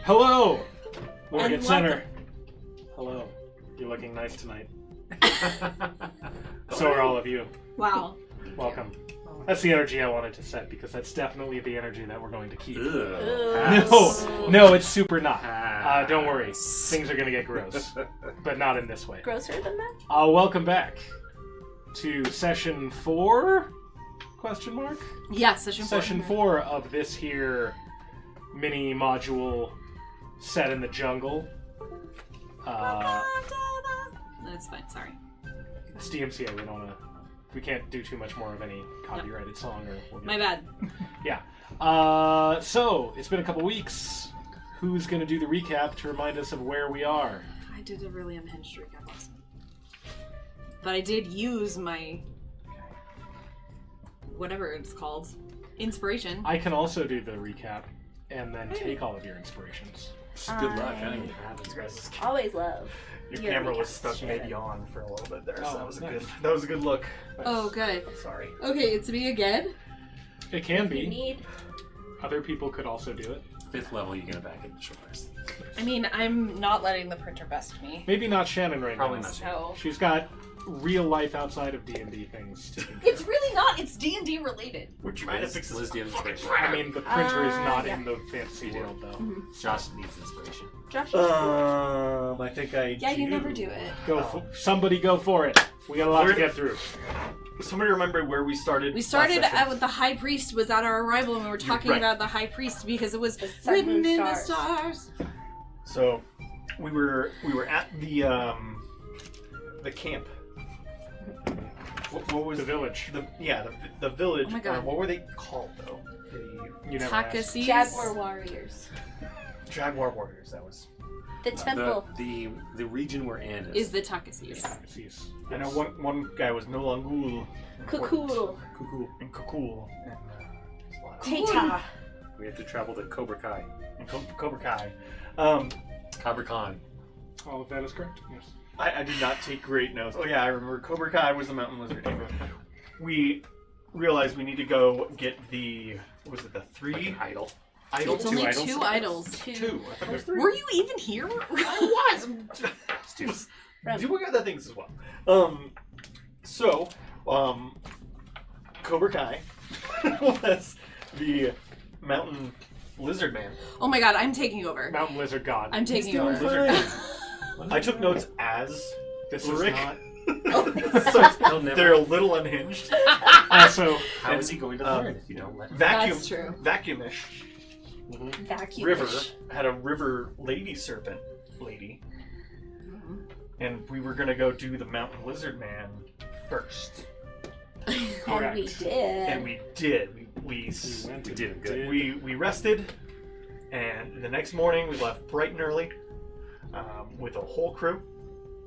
Hello, Morgan And Center. Hello. You're looking nice tonight. So are all of you. Wow. Welcome. That's the energy I wanted to set because that's definitely the energy that we're going to keep. Ugh. No, it's super not. Don't worry. Things are going to get gross. But not in this way. Grosser than that? Welcome back to session 4? Question mark? Yeah, session 4. Session 4 of this here mini module set in the jungle. That's fine, sorry. It's DMCA. We can't do too much more of any copyrighted song or. My bad. Yeah. So it's been a couple weeks. Who's gonna do the recap to remind us of where we are? I did a really unhinged recap last night. But I did use my whatever it's called. Inspiration. I can also do the recap and then take all of your inspirations. Good luck. I don't even have it. Guys, always love. Your Your camera was recaps, stuck Shannon. maybe on for a little bit there, Oh, so that was nice. that was a good look. Oh, good. Sorry. Okay, it's me again. It can You be. need. Other people could also do it. 5th level, you get it back in the shoulders. I mean, I'm not letting the printer best me. Maybe not Shannon right Probably now. not Shannon. So She's got real life outside of D&D things to do. it's really not. It's D&D related. We're trying to fix this inspiration. I mean, the printer is not yeah. in the fantasy world, though. Josh needs inspiration. Josh. I think I Yeah, you never do it. Somebody go for it. We got a lot to get through. Somebody remember where we started? We started last session? with the high priest was at our arrival, and we were talking right. about the high priest because it was The sun, written moon, in the stars. stars. So we were at the camp. What was The village. The village. Oh my God. What were they called though? You never asked. Takasis. Jaguar warriors. Jaguar warriors. That was. The temple. The region we're in Is the Takasis. Takasis. I know one guy was no Langul. Kukul. And Kukul. And there's a lot of Tata. We have to travel to Cobra Kai. and Cobra Kai. Cobra Khan. All of that is correct. Yes. I did not take great notes. Oh yeah, I remember Cobra Kai was the mountain lizard. We realized we need to go get the was it the 3 idol. idol? It's Two only idols? 2 idols. 2. I thought it was 3. Were you even here? I was. Doing other things as well. So, Cobra Kai was the mountain lizard man. Oh my god, I'm taking over. Mountain lizard god. I'm taking doing over. lizard man. I took notes as This Rick. is not. So He'll never. they're a little unhinged. Also, How is he going to learn if you don't let him? That's true. Vacuumish Vacuum. river had a river lady serpent lady, and we were gonna go do the mountain lizard man first, And we correct. did. and we did. We We went We and did it good. we rested, and the next morning we left bright and early with a whole crew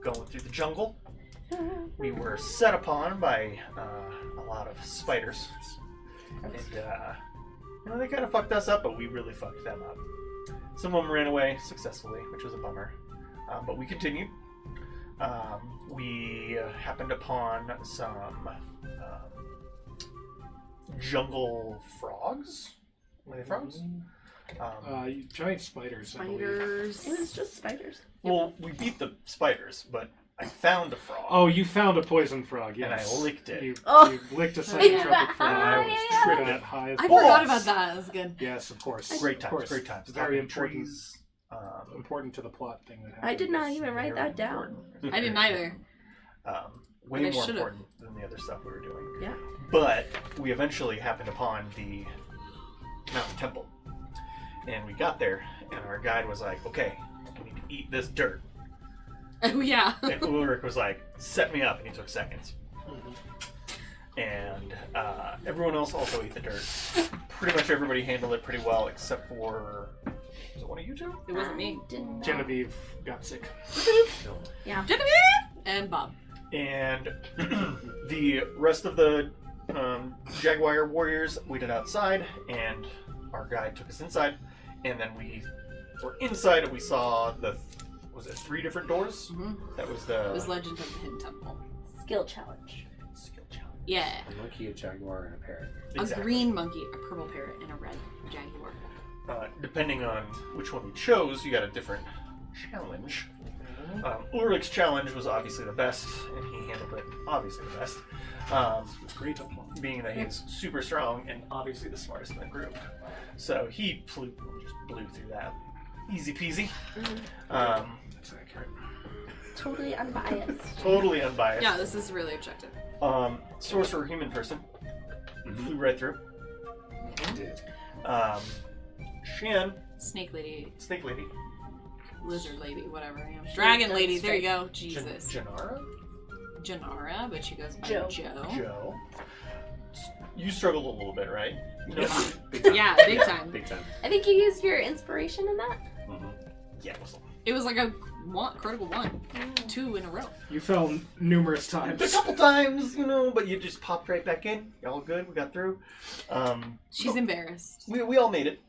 going through the jungle. We were set upon by a lot of spiders, and they kind of fucked us up, but we really fucked them up. Some of them ran away successfully, which was a bummer, but we continued. We happened upon some jungle frogs. Were they frogs? Giant spiders. I believe. Spiders. It was just spiders. Well, we beat the spiders, but I found a frog. Oh, you found a poison frog, And I yes. licked it. You Oh. licked a Yeah. psychotropic frog. I was yeah. tripping. That high as I balls. forgot about that. That was good. Yes, of course. Great Of times, course. great times. Very Talking important. trees, Important to the plot thing that happened. I did not Yes. even write very that down. important. I didn't either. Way But I more should've. important than the other stuff we were doing. Yeah. But we eventually happened upon the mountain temple. And we got there, and our guide was like, okay, we need to eat this dirt. Oh yeah. And Ulrich was like, set me up, and he took seconds. And everyone else also ate the dirt. Pretty much everybody handled it pretty well, except for... Was it one of you two? It wasn't me. Didn't know. Genevieve got sick. Yeah. Genevieve and Bob. And the rest of the Jaguar warriors waited outside, and our guide took us inside. And then we were inside, and we saw was it 3 different doors? Mm-hmm. That was the It was Legend of the Hidden Temple. Skill challenge. skill challenge. Yeah. A monkey, a jaguar, and a parrot. A green monkey, a purple parrot, and a red jaguar. depending on which one we chose, you got a different challenge. Ulrich's challenge was obviously the best, and he handled it obviously the best. It's great applause. Being that he's super strong and obviously the smartest in the group. So he just blew through that. Easy peasy. That's accurate. Totally unbiased. Totally unbiased. Yeah, this is really objective. Sorcerer human person. Flew right through. Did. Shan, Snake lady, snake lady. lizard lady, whatever I am. Dragon that's lady, there you straight. go. Jesus. Janara? Janara, but she goes by Joe. Joe. You struggled a little bit, right? Yeah. Big time. Yeah, big time. Big time. I think you used your inspiration in that. Yeah, it was It was like a critical 1. 2 in a row. You fell numerous a times. couple times, but you just popped right back in. You're all good. We got through. She's embarrassed. We all made it.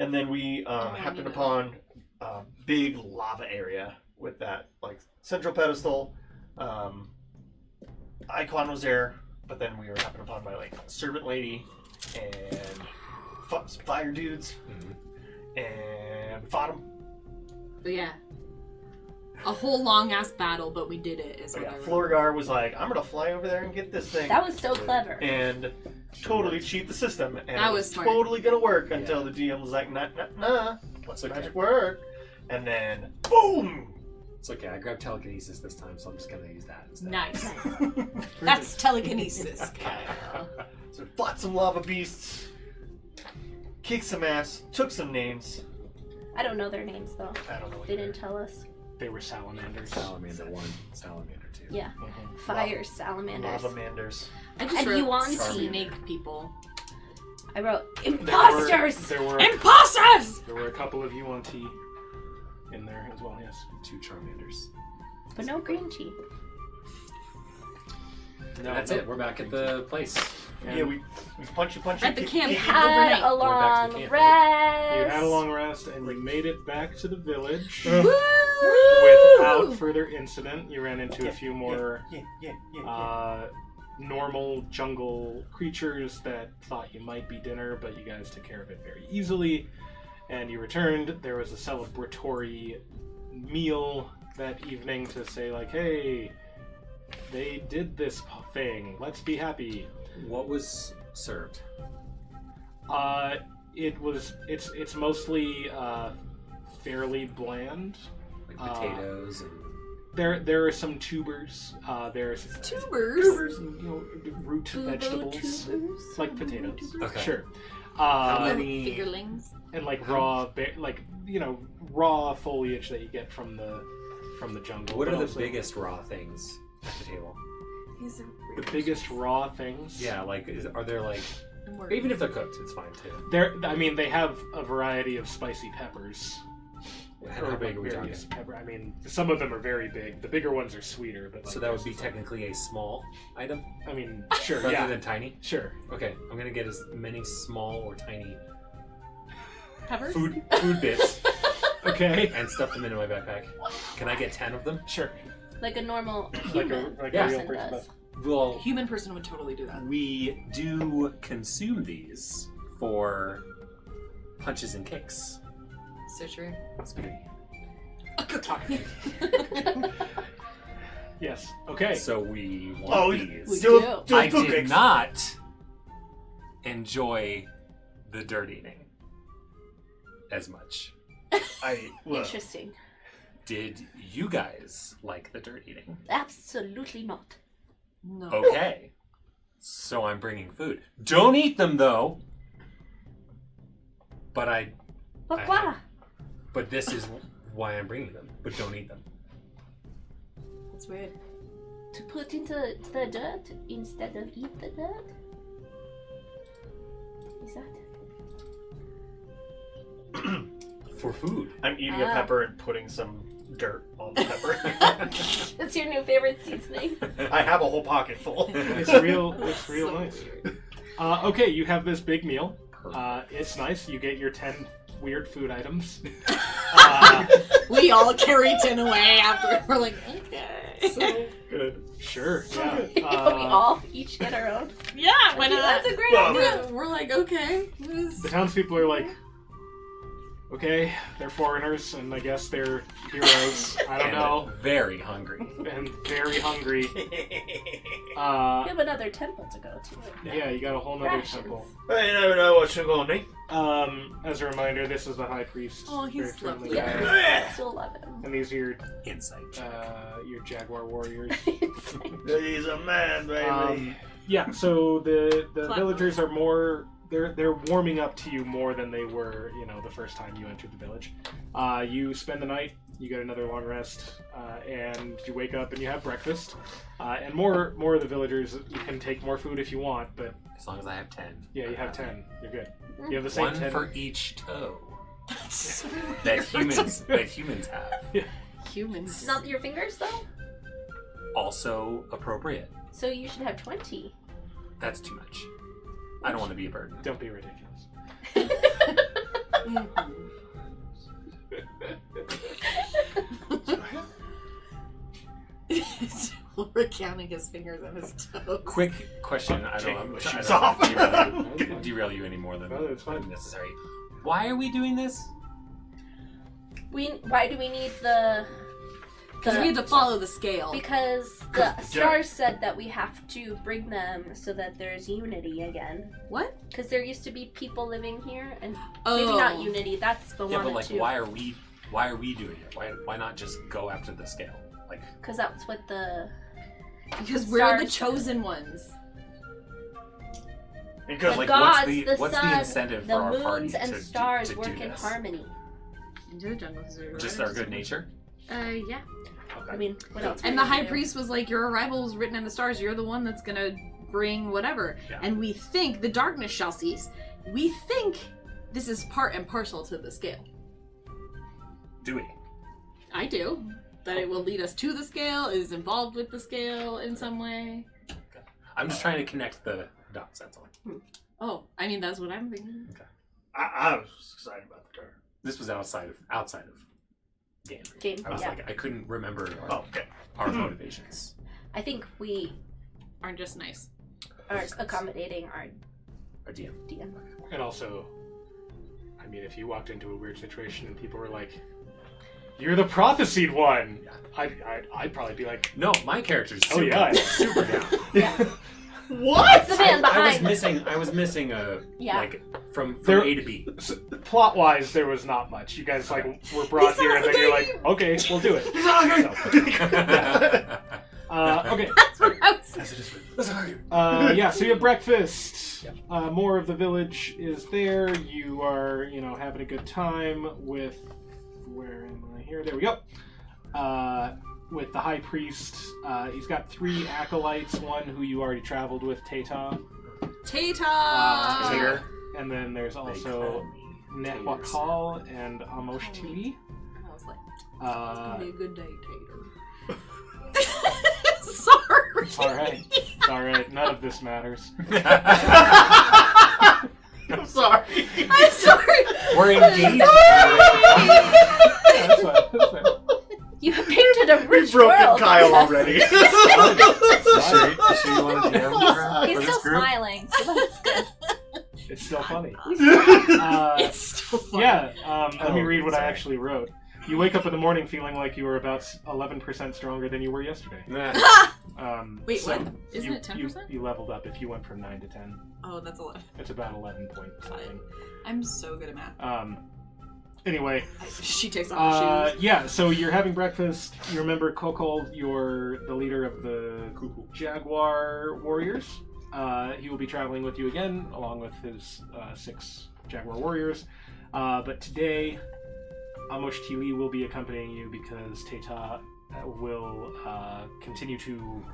And then we I happened knew upon a big lava area with that like central pedestal. Icon was there, but then we were happened upon by like servant lady and fire dudes and fought them. But yeah. A whole long ass battle, but we did it, is what I remember. Florgar was like, I'm gonna fly over there and get this thing. That was so clever. And totally cheat the system. And That it was was smart. totally gonna work until the DM was like, nah, It's let okay. magic work. And then, boom! It's okay. I grabbed telekinesis this time, so I'm just gonna use that instead. Nice. That's telekinesis, Kyle. So we fought some lava beasts, kicked some ass, took some names. I don't know their names though. I don't know what They didn't tell us. They were salamanders. Salamander 1, Salamander 2. Yeah. Fire salamanders. Lava manders. I just And wrote you want snake people. I wrote imposters. There were Imposters! there were a couple of UNT in there as well. Yes. 2 Charmanders. But no green tea. No, That's it. We're back at the place. Yeah, we punchy. At the camp. We Overnight. had a We're back to long the camp, rest. You had a long rest, and you made it back to the village Woo! without further incident. You ran into a few more normal jungle creatures that thought you might be dinner, but you guys took care of it very easily. And you returned. There was a celebratory meal that evening to say, like, hey, they did this thing. Let's be happy. What was served? It's mostly fairly bland. Like potatoes and... There are some tubers. There's Tubers? root vegetables Tubers. like potatoes. Okay. Sure. How many... Fingerlings? And like raw, raw foliage that you get from the jungle. What but are the also biggest raw things at the table? The biggest raw things? Yeah, like, are there like... Even if they're cooked, it's fine too. They have a variety of spicy peppers. How big are we talking? Various pepper. Some of them are very big. The bigger ones are sweeter, but So that would be technically a small item? Sure, Rather yeah. than tiny? Sure. Okay, I'm gonna get as many small or tiny Peppers? food bits Okay. and stuff them into my backpack. Can I get 10 of them? Sure. Like a normal Like human a Yeah. real person person does. does. Well, Human person would totally do that. we do consume these for punches and kicks. So true. That's good. Yes. Okay. So we want Oh, these. We do I food did picks. not enjoy the dirt eating as much. Interesting. Did you guys like the dirt eating? Absolutely not. No. Okay. So I'm bringing food. Don't eat them though. But Pourquoi? But this is why I'm bringing them. But don't eat them. That's weird. To put into the dirt instead of eat the dirt? Is that? For food. I'm eating a pepper and putting some dirt on the pepper. That's your new favorite seasoning? I have a whole pocket full. It's real So nice. weird. Okay, you have this big meal. It's nice. You get your 10 weird food items. We all carry 10 away after. We're like, okay. So good. Sure. Yeah. we all each get our own. Yeah, why not? That's a great Well, idea. We're like, okay. What is... The townspeople are like, Okay, they're foreigners, and I guess they're heroes. I don't And know. Very hungry. And very hungry. We have another temple to go to. Yeah, you got a whole nother Rations. temple. I never know what you're going to need. As a reminder, this is the high priest. Oh, he's Very friendly lovely. guy. Yeah, still love him. And these are Insight check. your jaguar warriors. He's a man, baby. Yeah, so the Platinum. villagers are more. They're warming up to you more than they were, the first time you entered the village. You spend the night, you get another long rest, and you wake up and you have breakfast. And more of the villagers, you can take more food if you want, but As long as I have 10. yeah, you have 10. You're good. You have the same One 10. for each toe. that humans have. Humans. Not your fingers, though? Also appropriate. So you should have 20. That's too much. I don't want to be a burden. Don't be ridiculous. We're counting his fingers and his toes. Quick question. I Taking don't my want shoes to off. derail you any more than No, it's fine. necessary. Why are we doing this? Why do we need the... Because we have to follow the scale. Because the stars said that we have to bring them so that there's unity again. What? Because there used to be people living here, and Oh. maybe not unity. That's the Yeah, one but like, too. why are we doing it? Why not just go after the scale? Like, Because that's what the Because we're the Stars. chosen ones. Because, the like, gods, what's the sun, incentive the for our moons party and to stars do work in this? harmony. Into the jungle. Just our good nature. Yeah. I mean, what else? And would the we high do? priest was like, your arrival is written in the stars. You're the one that's gonna bring whatever. Yeah. And we think the darkness shall cease. We think this is part and parcel to the scale. Do we? I do. That it will lead us to the scale, is involved with the scale in some way. I'm just trying to connect the dots. That's all. Oh, I mean, that's what I'm thinking. I was excited about the turn. This was outside of game. Game, I was yeah. like, I couldn't remember Oh, okay. our motivations. I think we Aren't just nice. are accommodating our Our DM. DM. And also, I mean, if you walked into a weird situation and people were like, "You're the prophesied one," I'd probably be like, No, my character's "Oh super, yeah, super down. Yeah. What? It's the man behind. I was missing a Yeah. like from There- A to B. Plot-wise, there was not much. You guys were brought here, and then you're like, "Okay, we'll do it." Okay. That's what I was As it is written. Yeah, so you have breakfast. Yep. More of the village is there. You are, having a good time with. Where am I here? There we go. With the high priest. He's got 3 acolytes. One who you already traveled with, Tata. Tata! Here. And then there's They also call me Taters. Nehwakal and Amosh Tili. I was like, Uh, it's gonna be a good day, Tater. Sorry. Alright. None of this matters. I'm sorry. I'm sorry. We're engaged. That's fine. You have painted a rich We've broken world. Kyle Yes. already. You sure you want to DM He's for still this group? smiling, so that's good. It's still funny. It's still fun. Yeah, let me Oh, read what I sorry. actually wrote. You wake up in the morning feeling like you were about 11% stronger than you were yesterday. Nah. Wait, what? Isn't you, it 10%? You leveled up if you went from 9 to 10. Oh, that's a lot. It's about 11 point something. I'm so good at math. Anyway, She takes off her shoes. yeah, so you're having breakfast. You remember Kokol, you're the leader of the Jaguar Warriors. He will be traveling with you again, along with his 6 Jaguar Warriors. But today, Amosh Tili will be accompanying you because Tata will continue to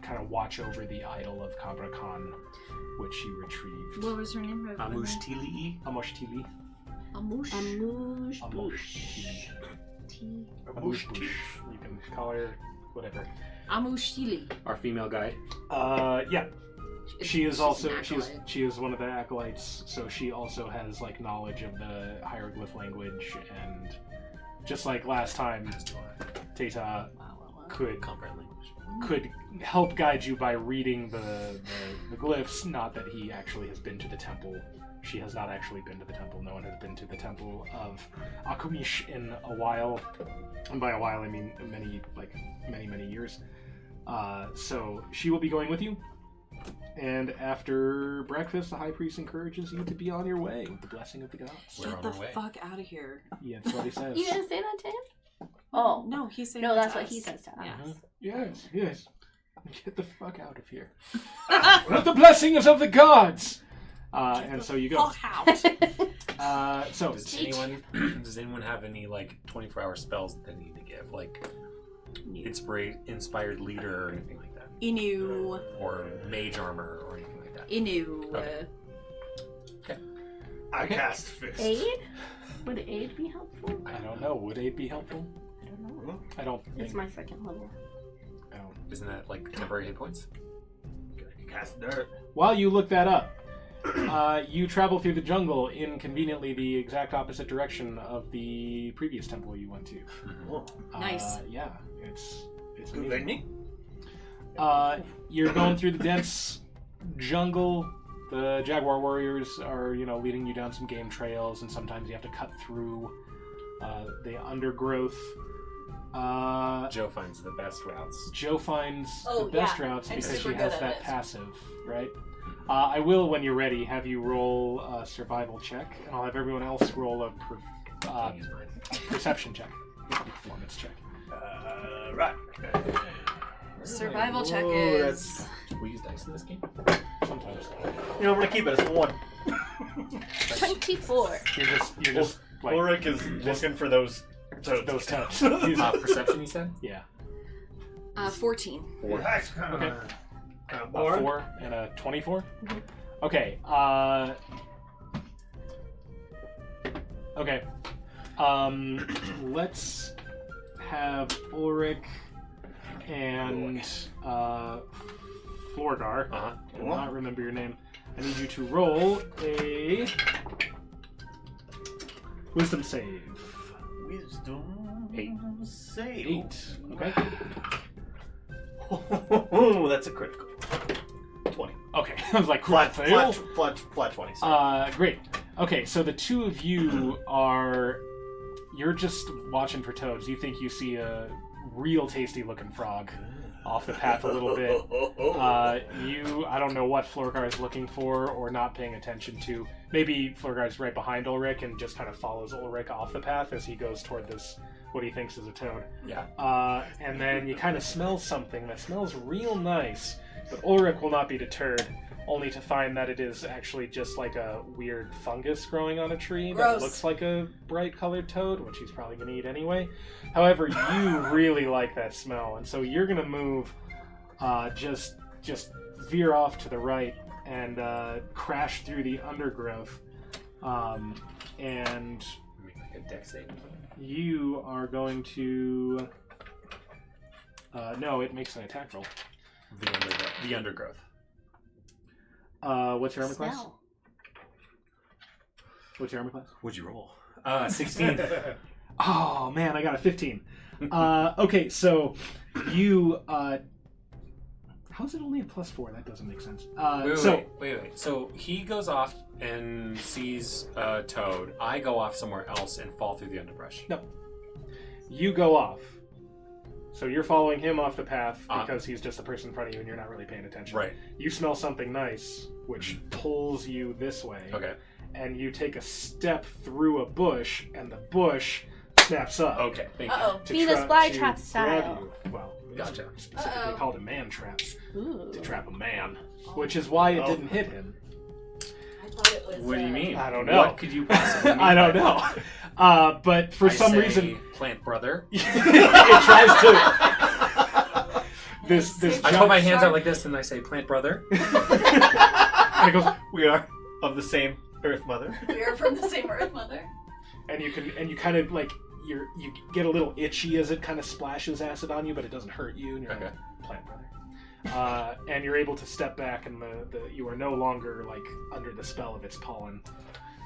kind of watch over the idol of Kabra Khan, which he retrieved. What was her name? Amush Tili. Amosh Tili. Amush. Amouche Amosh Tili. Amush Tili. You can call her whatever. Amushili. Our female guide. Yeah. She is She's also an acolyte. she is one of the acolytes, so she also has knowledge of the hieroglyph language, and just like last time, Tata could Comprehend language. could help guide you by reading the glyphs. Not that he actually has been to the temple She has not actually been to the temple. No one has been to the temple of Akumish in a while. And by a while, I mean many years. So she will be going with you. And after breakfast, the high priest encourages you to be on your way with the blessing of the gods. Get the fuck out of here. Yeah, that's what he says. You didn't say that to him? Oh. No, he's saying No, that that's to what us. he says to us. Yes. Yes. Get the fuck out of here. With the blessings of the gods! And so you go. Fuck out. So, Does anyone have any 24-hour spells that they need to give? Like inspired leader or anything like that? Inu. Or mage armor or anything like that? Inu. Okay. I cast fist. Aid? Would aid be helpful? I don't know. Would aid be helpful? I don't know. I don't It's think. my second level. I don't. Isn't that temporary hit points? Cast dirt. While you look that up, you travel through the jungle in conveniently the exact opposite direction of the previous temple you went to. Oh. Nice. Yeah, it's Good amazing. lightning. You're going through the dense jungle. The jaguar warriors are, leading you down some game trails, and sometimes you have to cut through the undergrowth. Joe finds the best routes. Joe finds Oh, the best yeah. routes I'm because she super has good at that it. passive, right? I will, when you're ready, have you roll a survival check, and I'll have everyone else roll a Can't use mine. perception check, performance check. Right. Survival check Ooh, is. Do we use dice in this game? Sometimes You know, I'm gonna keep it as 1. 24. you're just like Ulrich is looking for those toads. those toes. Perception, you said? Yeah, 14. Okay. a Board. 4 and a 24. Mhm. Okay. Okay. Let's have Ulrich and Florgar. Uh-huh. I do not remember your name. I need you to roll a wisdom save. Wisdom 8. save. 8. Okay. Oh, that's a critical. 20. Okay. I was like, Flat, fail. flat 20. Sorry. Great. Okay, so the two of you you're just watching for toads. You think you see a real tasty looking frog off the path a little bit. I don't know what Florgar is looking for or not paying attention to. Maybe Florgar's right behind Ulrich and just kind of follows Ulrich off the path as he goes toward this, what he thinks is a toad. Yeah. And then you kind of smell something that smells real nice, but Ulrich will not be deterred, only to find that it is actually just like a weird fungus growing on a tree that Gross. looks like a bright colored toad, which he's probably going to eat anyway. However, you really like that smell, and so you're going to move, just veer off to the right and crash through the undergrowth. And Make like a dex save. you are going to... no, it makes an attack roll. The undergrowth. What's your armor class? Smell. What's your armor class? What'd you roll? 16. Oh man, I got a 15. Okay, so you how is it only a +4? That doesn't make sense. Wait. So he goes off and sees a toad. I go off somewhere else and fall through the underbrush. No. You go off. So you're following him off the path because he's just a person in front of you and you're not really paying attention. Right. You smell something nice, which pulls you this way. Okay. And you take a step through a bush, and the bush snaps up. Okay. Thank you. Uh-oh. To Venus to flytrap grab style. you. Well, Gotcha. it's specifically called a man trap Ooh. to trap a man, which is why it Oh. didn't hit him. I thought it was. What do you mean? I don't know. What could you possibly mean? I don't by know. that? But for I some say, reason, plant brother. it tries to. This I put my hands out like this and I say, plant brother. and it goes, We are of the same Earth Mother. We are from the same Earth Mother. and you kind of like you get a little itchy as it kind of splashes acid on you, but it doesn't hurt you, and you're Okay. like, plant brother. And you're able to step back, and you are no longer like under the spell of its pollen,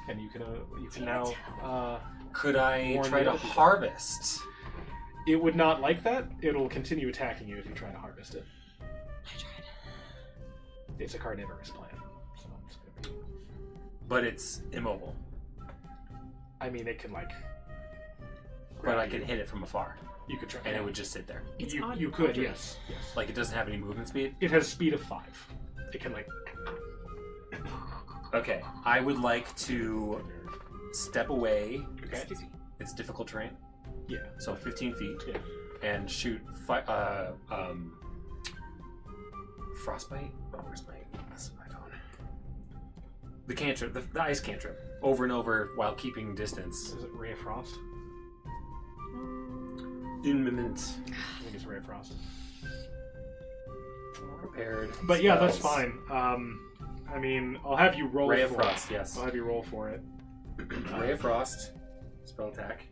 and you can now. Could I Warn try the to other people. harvest? It would not like that. It'll continue attacking you if you try to harvest it. I tried. It's a carnivorous plant, so it's gonna be But it's immobile. I mean, it can like. But I can hit it from afar, You could try. and it would just sit there. It's You, odd you could, logic. yes. Like it doesn't have any movement speed. It has speed of 5. It can like. Okay, I would like to step away. Okay. It's difficult terrain, Yeah. so 15 feet, Yeah. and shoot frostbite. Oh, where's my? This is my phone. The cantrip, the ice cantrip, over and over while keeping distance. Is it Ray of Frost? Imminent. I think it's Ray of Frost. Prepared. But yeah, that's spells. fine. I mean, I'll have you roll Ray of for Frost, it. yes. I'll have you roll for it. Ray of Frost. Spell attack.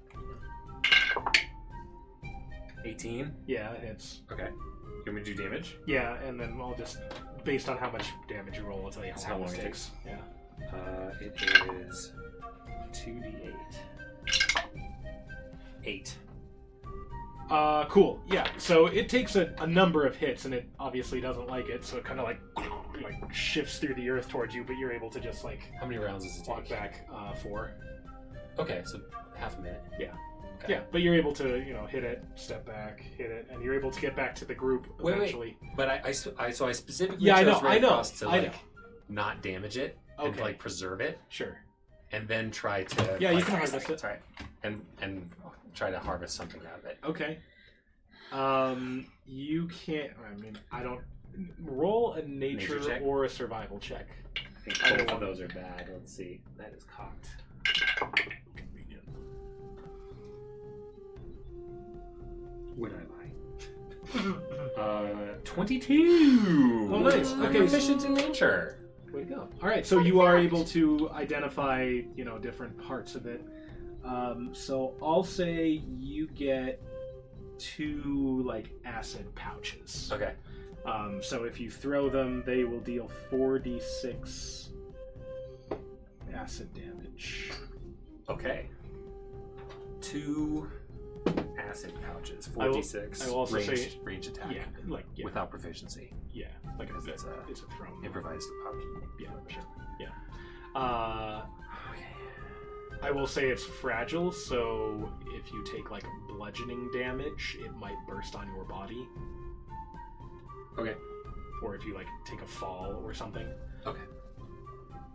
18. Yeah, it's Okay. You want me to do damage? yeah, and then I'll just based on how much damage you roll, I'll tell you That's how how long long it it takes. Yeah. It is 2d8. 8. Cool. Yeah. So it takes a number of hits, and it obviously doesn't like it, so it kind of like shifts through the earth towards you, but you're able to just like How many rounds does it walk take? back 4. Okay, so half a minute. Yeah. Okay. Yeah, but you're able to hit it, step back, hit it, and you're able to get back to the group Wait. eventually. But I specifically Yeah, I chose know, Ray I of know, Frost to I like know. not damage it and Okay. like preserve it, Sure. and then try to Yeah, you like, can harvest it. Sorry, and try to harvest something out of it. Okay. You can't. I mean, I don't. Roll a nature Nature check? or a survival check. I think Either both of one. those are bad. Let's see. That is cocked. Convenient. What did I buy? 22. Oh, nice. I'm Okay. proficient in nature. Way to go. All right, so you are able to identify, different parts of it. So I'll say you get 2 like acid pouches. Okay. So if you throw them, they will deal 4d6 acid damage. Okay. 2 acid pouches. I will- 4d6. I will also say- range attack. Yeah, Without proficiency. yeah, like Because it's a it's a thrown. improvised option. Yeah, sure. Yeah. I will say it's fragile, so if you take like bludgeoning damage, it might burst on your body. Okay. Or if you like take a fall or something. Okay.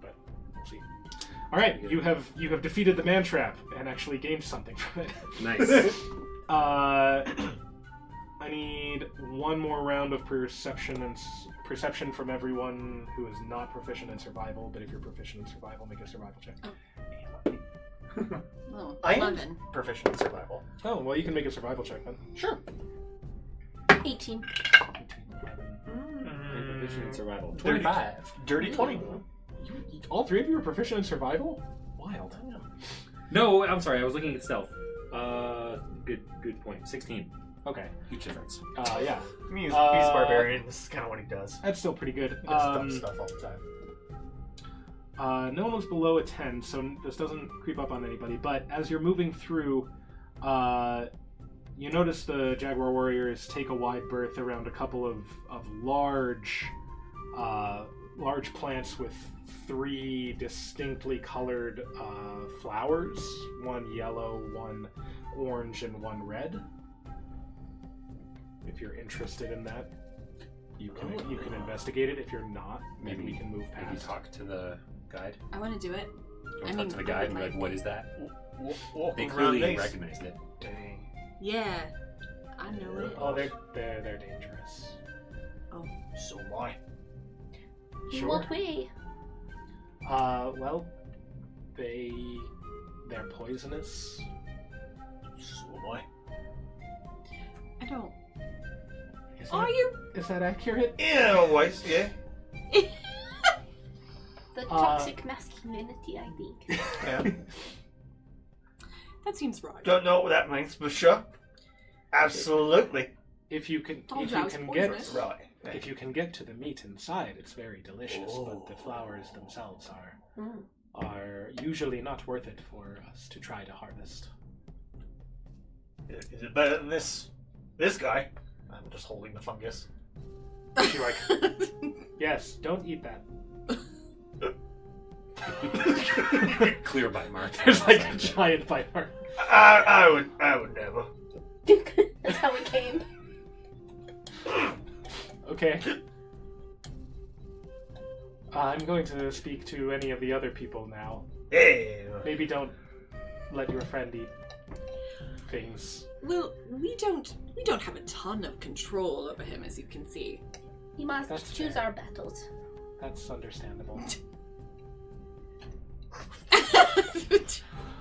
But we'll see. All right, you have defeated the man trap and actually gained something from it. Nice. I need one more round of perception perception from everyone who is not proficient in survival. But if you're proficient in survival, make a survival check. Oh, I am 11. proficient in survival. Oh, well, you can make a survival check then. Sure. 18. I'm proficient in survival. Dirty- 25. Dirty 20. All 3 of you are proficient in survival? Wild. No, I'm sorry. I was looking at stealth. Good point. 16. Okay. Huge difference. Yeah. I mean, he's a barbarian. This is kind of what he does. That's still pretty good. He does dumb stuff all the time. No one was below a 10, so this doesn't creep up on anybody. But as you're moving through, you notice the Jaguar Warriors take a wide berth around a couple of large plants with 3 distinctly colored flowers. One yellow, one orange, and one red. If you're interested in that, you can investigate it. If you're not, maybe we can move Maybe past. talk to the guide. I want to do it. You I want to mean, talk to the I guide and would be like, like- what is that? Walk They around clearly these. recognized it. Dang. Yeah. I know it. Oh, they're dangerous. So am I. In Sure. what way? Well, they're poisonous. So am I. I don't. Is Are that, you? is that accurate? Yeah, always, yeah. The toxic masculinity, I think. Yeah. That seems right. Don't know what that means, but sure. Absolutely. If you can, Told if you I you was can poisonous. get, Right. if you can get to the meat inside, it's very delicious. But the Oh. flowers themselves Mm. are usually not worth it for us to try to harvest. Is it better than this guy? I'm just holding the fungus. She like, yes, don't eat that. Clear bite mark. There's like a giant bite mark. I would never. That's how we came. Okay. I'm going to speak to any of the other people now. Yeah. Maybe don't let your friend eat things. Well, we don't have a ton of control over him, as you can see. We must That's choose fair. our battles. That's understandable.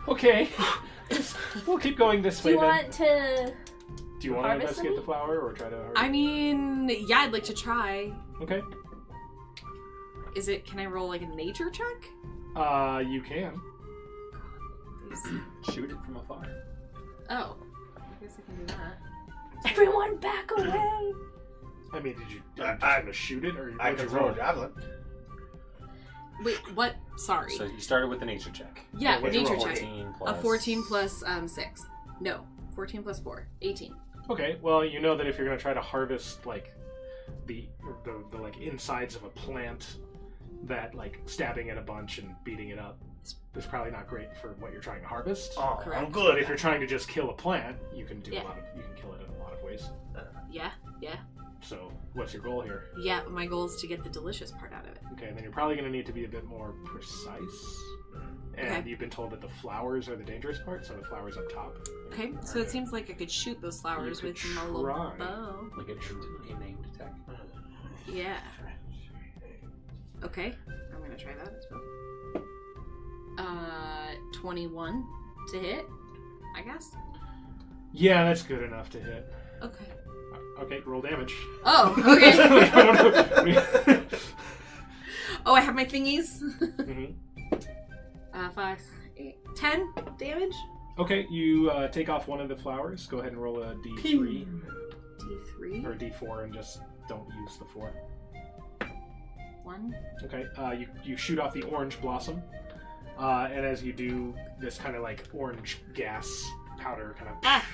Okay. We'll keep going this Do way you then. want to... Do you want to harvest investigate them? the flower or try to harvest? I mean, yeah, I'd like to try. Okay. Can I roll like a nature check? You can. Shoot it from afar. Oh. I guess I can do that. Everyone back away! I mean, did you I- trying to shoot it or I what'd could you throw roll? a javelin. Wait, what? Sorry. So you started with the nature check. Yeah, what'd you nature roll? check. 14 A plus... 14 plus 6. No, 14 plus 4. 18. Okay, well, you know that if you're going to try to harvest like the like insides of a plant, that like stabbing it a bunch and beating it up is probably not great for what you're trying to harvest. Oh, Correct. I'm good. But if you're trying to just kill a plant, you can do Yeah. you can kill it in a lot of ways. Yeah, yeah. So, what's your goal here? Yeah, my goal is to get the delicious part out of it. Okay, and then you're probably going to need to be a bit more precise. And Okay. you've been told that the flowers are the dangerous part, so the flowers up top. Okay, so it seems like I could shoot those flowers You with could my little try. bow. Like a named attack. Yeah. Okay, I'm gonna try that as well. 21 to hit, I guess. Yeah, that's good enough to hit. Okay. Okay, roll damage. Oh, okay. Oh, I have my thingies. Mhm. 5, 8, 10 damage. Okay, you take off one of the flowers. Go ahead and roll a d3 D3. or d4 and just don't use the 4. 1. Okay, you shoot off the orange blossom. And as you do, this kind of like orange gas powder kind of Ah!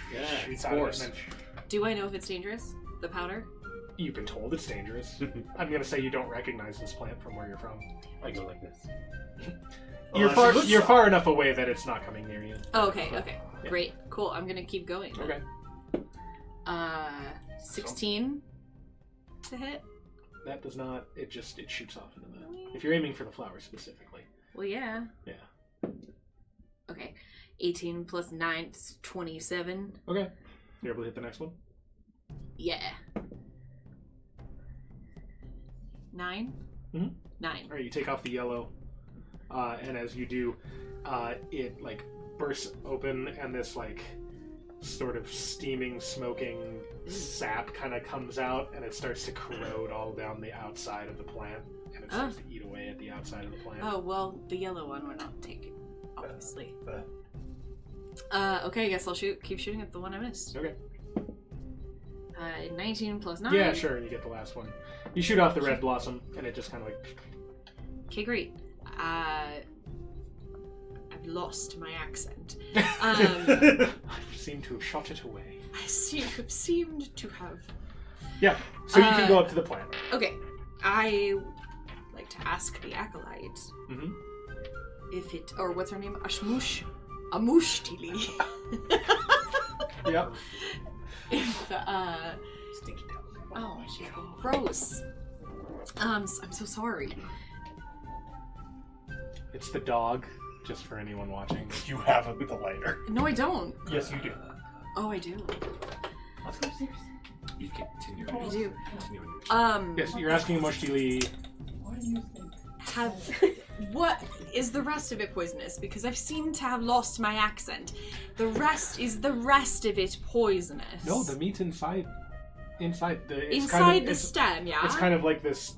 shoots out of it. spores. And then Do I know if it's dangerous? The powder? you've been told it's dangerous. I'm going to say you don't recognize this plant from where you're from. I go like this. You're that's a far good you're sign. far enough away that it's not coming near you. Oh, okay, okay. Yeah. Great. Cool. I'm gonna keep going. Okay. 16 to hit. That does not. It shoots off into the. If you're aiming for the flower specifically. Well, yeah. Yeah. Okay. 18 plus 9 is 27. Okay. You're able to hit the next one. Yeah. 9? Mhm. 9. All right. You take off the yellow, and as you do, it like bursts open, and this like sort of steaming, smoking sap kind of comes out, and it starts to corrode all down the outside of the plant, and it starts to eat away at the outside of the plant. Oh, well, the yellow one we're not taking, obviously. Okay, I guess I'll keep shooting at the one I missed. Okay. 19 plus 9. Yeah, sure. And you get the last one. You shoot off the red blossom, and it just kind of like. Okay, great. I've lost my accent. I seem to have shot it away. I seemed to have. Yeah. So you can go up to the plant. Okay, I like to ask the acolyte Mm-hmm. if it, or what's her name, Amushtili. Yep. If Stinky dog. oh, she's gross. I'm so sorry. It's the dog, just for anyone watching. You have the lighter. No, I don't. Yes, you do. Oh, I do. Let's go upstairs. You continue. I do. Continue. Yes, you're asking Moshili. What is the rest of it poisonous? Because I've seemed to have lost my accent. The rest of it poisonous? No, the meat's inside. Inside the. It's inside kind of, the it's, stem, yeah. It's kind of like this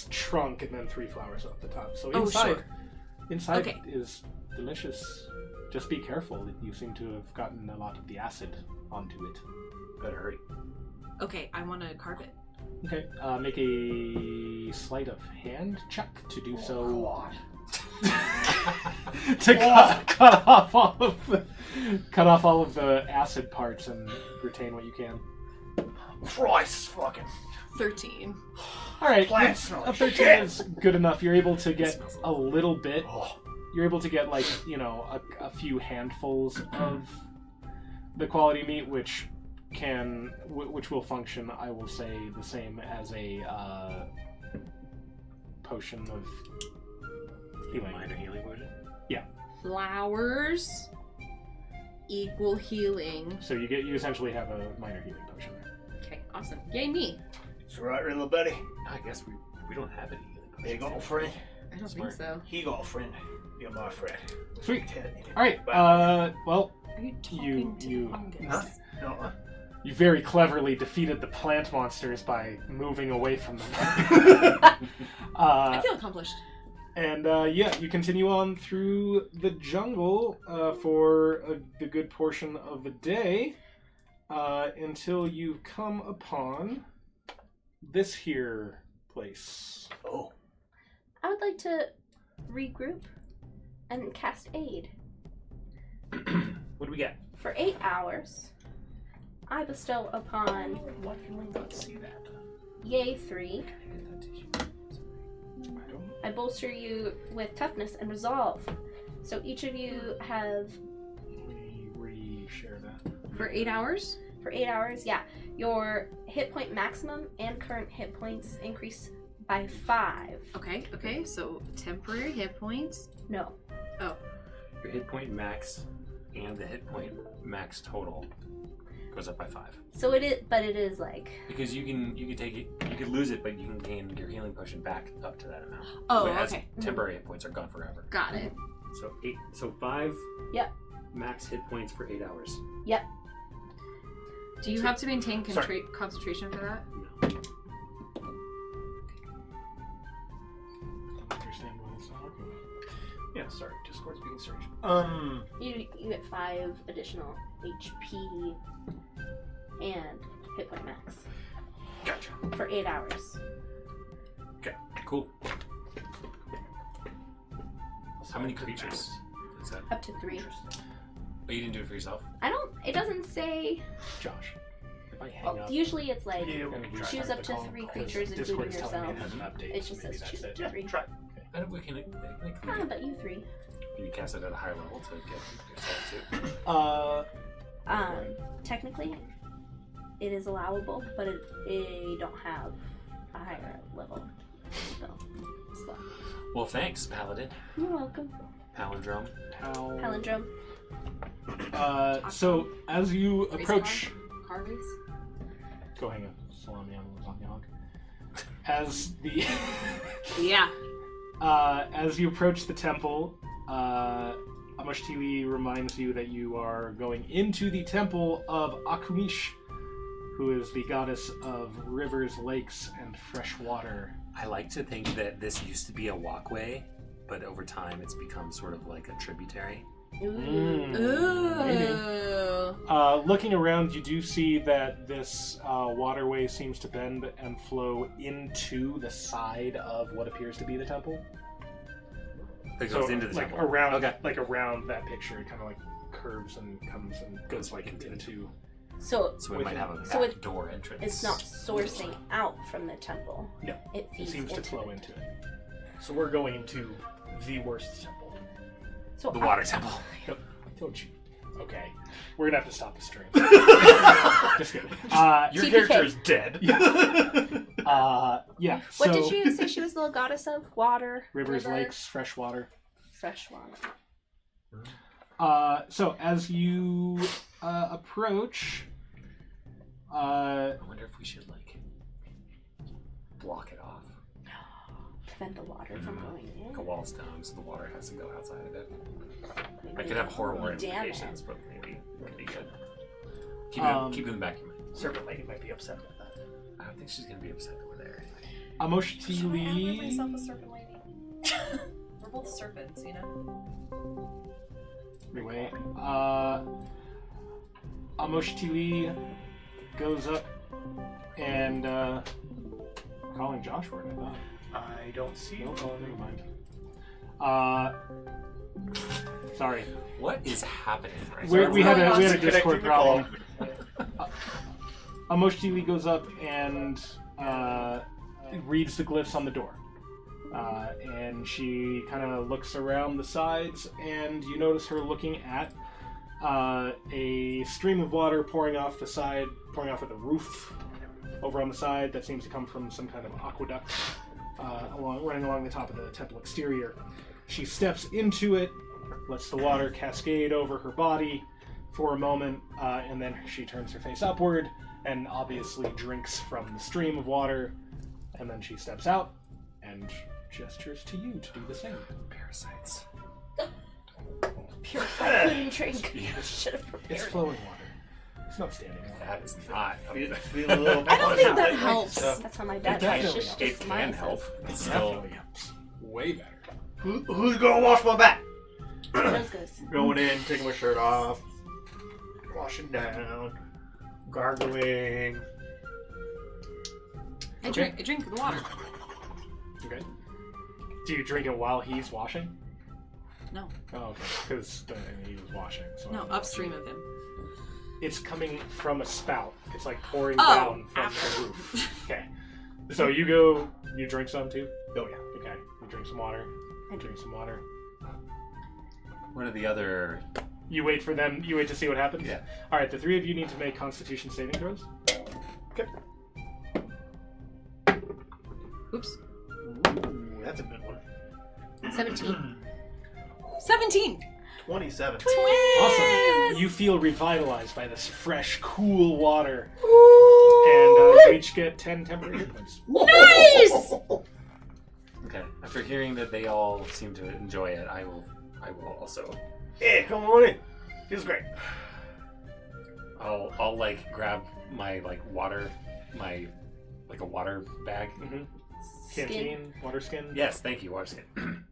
trunk and then 3 flowers up the top. So Oh, inside, sure. inside Okay. is delicious. Just be careful. You seem to have gotten a lot of the acid onto it. Better hurry. Okay, I want to carve it. Okay. Make a sleight of hand check to do so. To cut off all of the acid parts and retain what you can. Christ, fucking. 13. All right, Plants smell a like 13 shit. is good enough. You're able to get a little bit, Oh, you're able to get like a few handfuls of the quality meat, which will function, I will say, the same as a potion of healing. Minor healing potion? Flowers equal healing. So you essentially have a minor healing potion. Okay, awesome. Yay me. It's right, little buddy. I guess we don't have any healing potions. There you go, friend. I don't Smart. think so. He got a friend. You're my friend. Sweet. All right. Well, Are you talking to you- the fungus? Huh? No. you very cleverly defeated the plant monsters by moving away from them. I feel accomplished. And you continue on through the jungle for the good portion of the day until you come upon this here place. Oh. I would like to regroup and cast aid. What do we get? For 8 hours, I bestow upon Why can we not see that? Yay 3. I bolster you with toughness and resolve. So each of you have, Re-share that. For 8 hours? for 8 hours, your hit point maximum and current hit points increase by 5. Okay, so temporary hit points. No. Your hit point max and the hit point max total goes up by 5. So it is like, Because you can take it, you could lose it, but you can gain your healing potion back up to that amount. Oh, Whereas okay. temporary hit points are gone forever. Got it. So 5 Yep. max hit points for 8 hours. yep. Do you have to maintain Sorry. concentration for that? No. Understand what it's talking about. Yeah, sorry. Discord's being strange. You get 5 additional HP and hit point max Gotcha. for 8 hours. Cool. How many creatures is that? Up to 3. Oh, you didn't do it for yourself? It doesn't say, Josh, if I hang up. usually it's like, Yeah, and we choose start up the to call, 3 because creatures, Discord including is telling me it yourself. has an update, It so just maybe says that's choose it. up to Yeah, 3. try. I don't, we can But you 3. Can you cast it at a higher level to get yourself too? Technically, it is allowable, but it don't have a higher level spell slot. Well, thanks, Paladin. You're welcome. Palindrome. Palindrome. So as you approach, Carvies? go hang up. Salami on the hog. As the Yeah. as you approach the temple, Amushtili reminds you that you are going into the temple of Akumish, who is the goddess of rivers, lakes, and fresh water. I like to think that this used to be a walkway, but over time it's become sort of like a tributary. Ooh. Ooh. Looking around, you do see that this waterway seems to bend and flow into the side of what appears to be the temple. It goes into the like temple. around, Okay. like around that picture, it kind of like curves and comes and goes like into. So So it might have a So back door entrance. it's not sourcing out from the temple. No. It It feeds seems to into flow it. into it. So we're going into the worst temple. So the water temple. I told you. Okay, we're gonna have to stop the stream. Just kidding. Your TPK. character is dead. Yeah. What so, did you say she was the goddess of? Water, Rivers, river, lakes, fresh water. fresh water. So as you approach, I wonder if we should like block it off. Prevent the water from going in. Like a wall of stone so the water has to go outside of it. Maybe I could have horrible damn implications, it. but maybe it could be good. Keep it in the back of your mind. Serpent Lady might be upset about that. I don't think she's gonna be upset that we're there. Amushtili. myself a serpent lady. We're both serpents, you know? Anyway, Amushtili goes up and calling Josh word, I thought. I don't see you. Nope, never mind. Sorry. What is happening right We had a Connecting Discord the call. problem. Amushtili goes up and reads the glyphs on the door. And she kind of looks around the sides, and you notice her looking at a stream of water pouring off of the roof over on the side that seems to come from some kind of aqueduct running along the top of the temple exterior. She steps into it, lets the water cascade over her body for a moment, and then she turns her face upward and obviously drinks from the stream of water, and then she steps out and gestures to you to do the same. Parasites. Purified food and drink. Yeah. Should have prepared. It's flowing water. It's not standing water. That is not. Feel a little I don't think that bit helps. That's how my dad definitely does. helps. It can help. It's still. Definitely helps. Way better. Who's gonna wash my back? Those goes. Going in, taking my shirt off, washing down, gargling. I drink the water. Okay. Do you drink it while he's washing? No. Oh, okay. Because he was washing. So No, upstream of him. It's coming from a spout. It's like pouring Oh, down from after. the roof. Okay. So you drink some too? Oh yeah. Okay. You drink some water. I drink some water. What are the other? You wait to see what happens? Yeah. Alright, the three of you need to make Constitution saving throws. Okay. Oops. Ooh, that's a good one. 17. 17! 27. Awesome. You feel revitalized by this fresh, cool water. And you each get 10 temporary hit points. Nice! Okay. After hearing that they all seem to enjoy it, I will also. Yeah, come on in. Feels great. I'll like grab my water, a water bag. Mm-hmm. Canteen, water skin. Yes, thank you, water skin.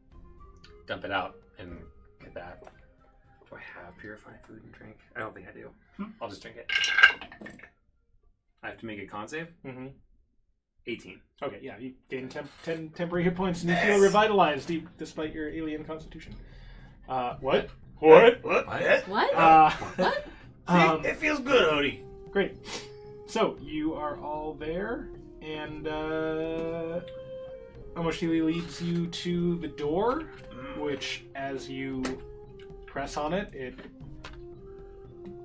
Dump it out and get that. Do I have purified food and drink? I don't think I do. I'll just drink it. I have to make a con save? Mm-hmm. 18. Okay, yeah, you gain 10 temporary hit points and you feel revitalized despite your alien constitution. What? What? What? What? What? See, it feels good, Odie. Great. So, you are all there, and Amoshili leads you to the door, which, as you press on it,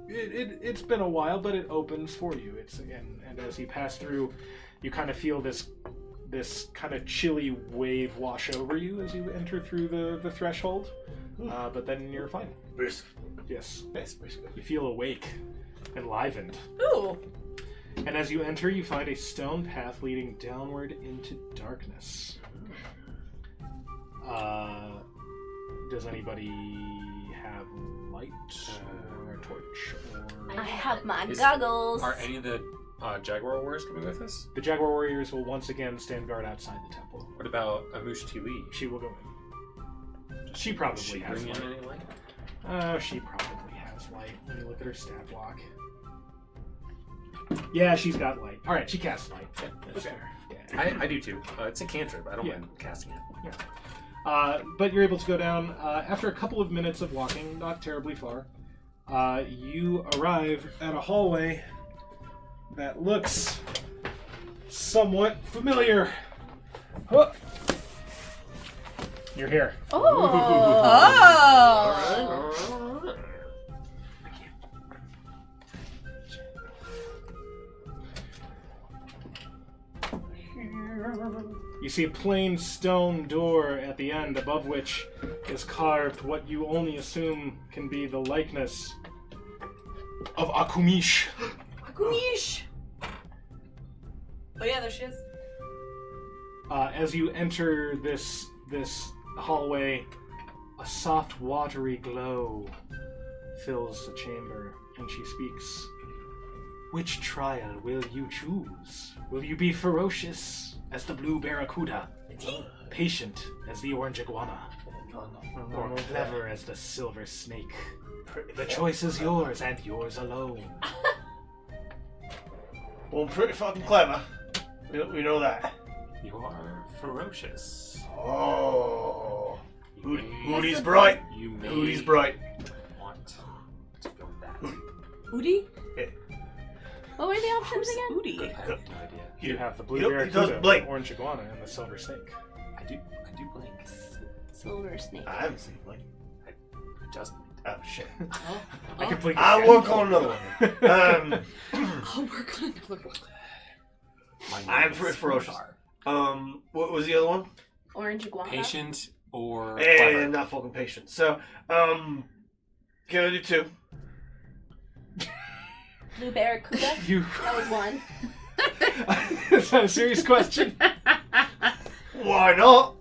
it's been a while, but it opens for you. And as you pass through, you kind of feel this kind of chilly wave wash over you as you enter through the threshold. But then you're fine. Brisk. Yes. Yes, brisk. You feel awake, enlivened. Ooh. And as you enter, you find a stone path leading downward into darkness. Does anybody have light or a torch? Or... I have my goggles. Are any of the Jaguar Warriors coming with us? The Jaguar Warriors will once again stand guard outside the temple. What about Amush Tili? She will go in. She probably Does she has bring in light. any light? She probably has light. Let me look at her stat block. Yeah, she's got light. Alright, she casts light. Yeah, that's fair. Yeah. I do too. It's a cantrip. I don't Yeah. mind casting it. But you're able to go down. After a couple of minutes of walking, not terribly far, you arrive at a hallway that looks somewhat familiar. Huh. You're here. Oh! You see a plain stone door at the end, above which is carved what you only assume can be the likeness of Akumish. Akumish! Oh yeah, there she is. As you enter this hallway, a soft, watery glow fills the chamber, and she speaks. Which trial will you choose? Will you be ferocious as the blue barracuda, patient as the orange iguana, or clever as the silver snake? The choice is yours, and yours alone. Well, I'm pretty fucking clever. We know that. You are ferocious. Oh. You Hootie's bright. You may Hootie's bright. want to go with that. Udi? What were the options Who's again? Udi? I have no idea. You have the blue He does barracuda, blink. the orange iguana, and the silver snake. I do blink. Silver snake. I haven't seen like. I just blinked. Oh shit. I can blink I'll again. work on another one. I'll work on another one. My name I'm is pretty ferocious. Star. What was the other one? Orange iguana. Patient or And clever? not fucking patient. So, can I do 2? Blue barracuda. You. That was 1. Is that a serious question? Why not?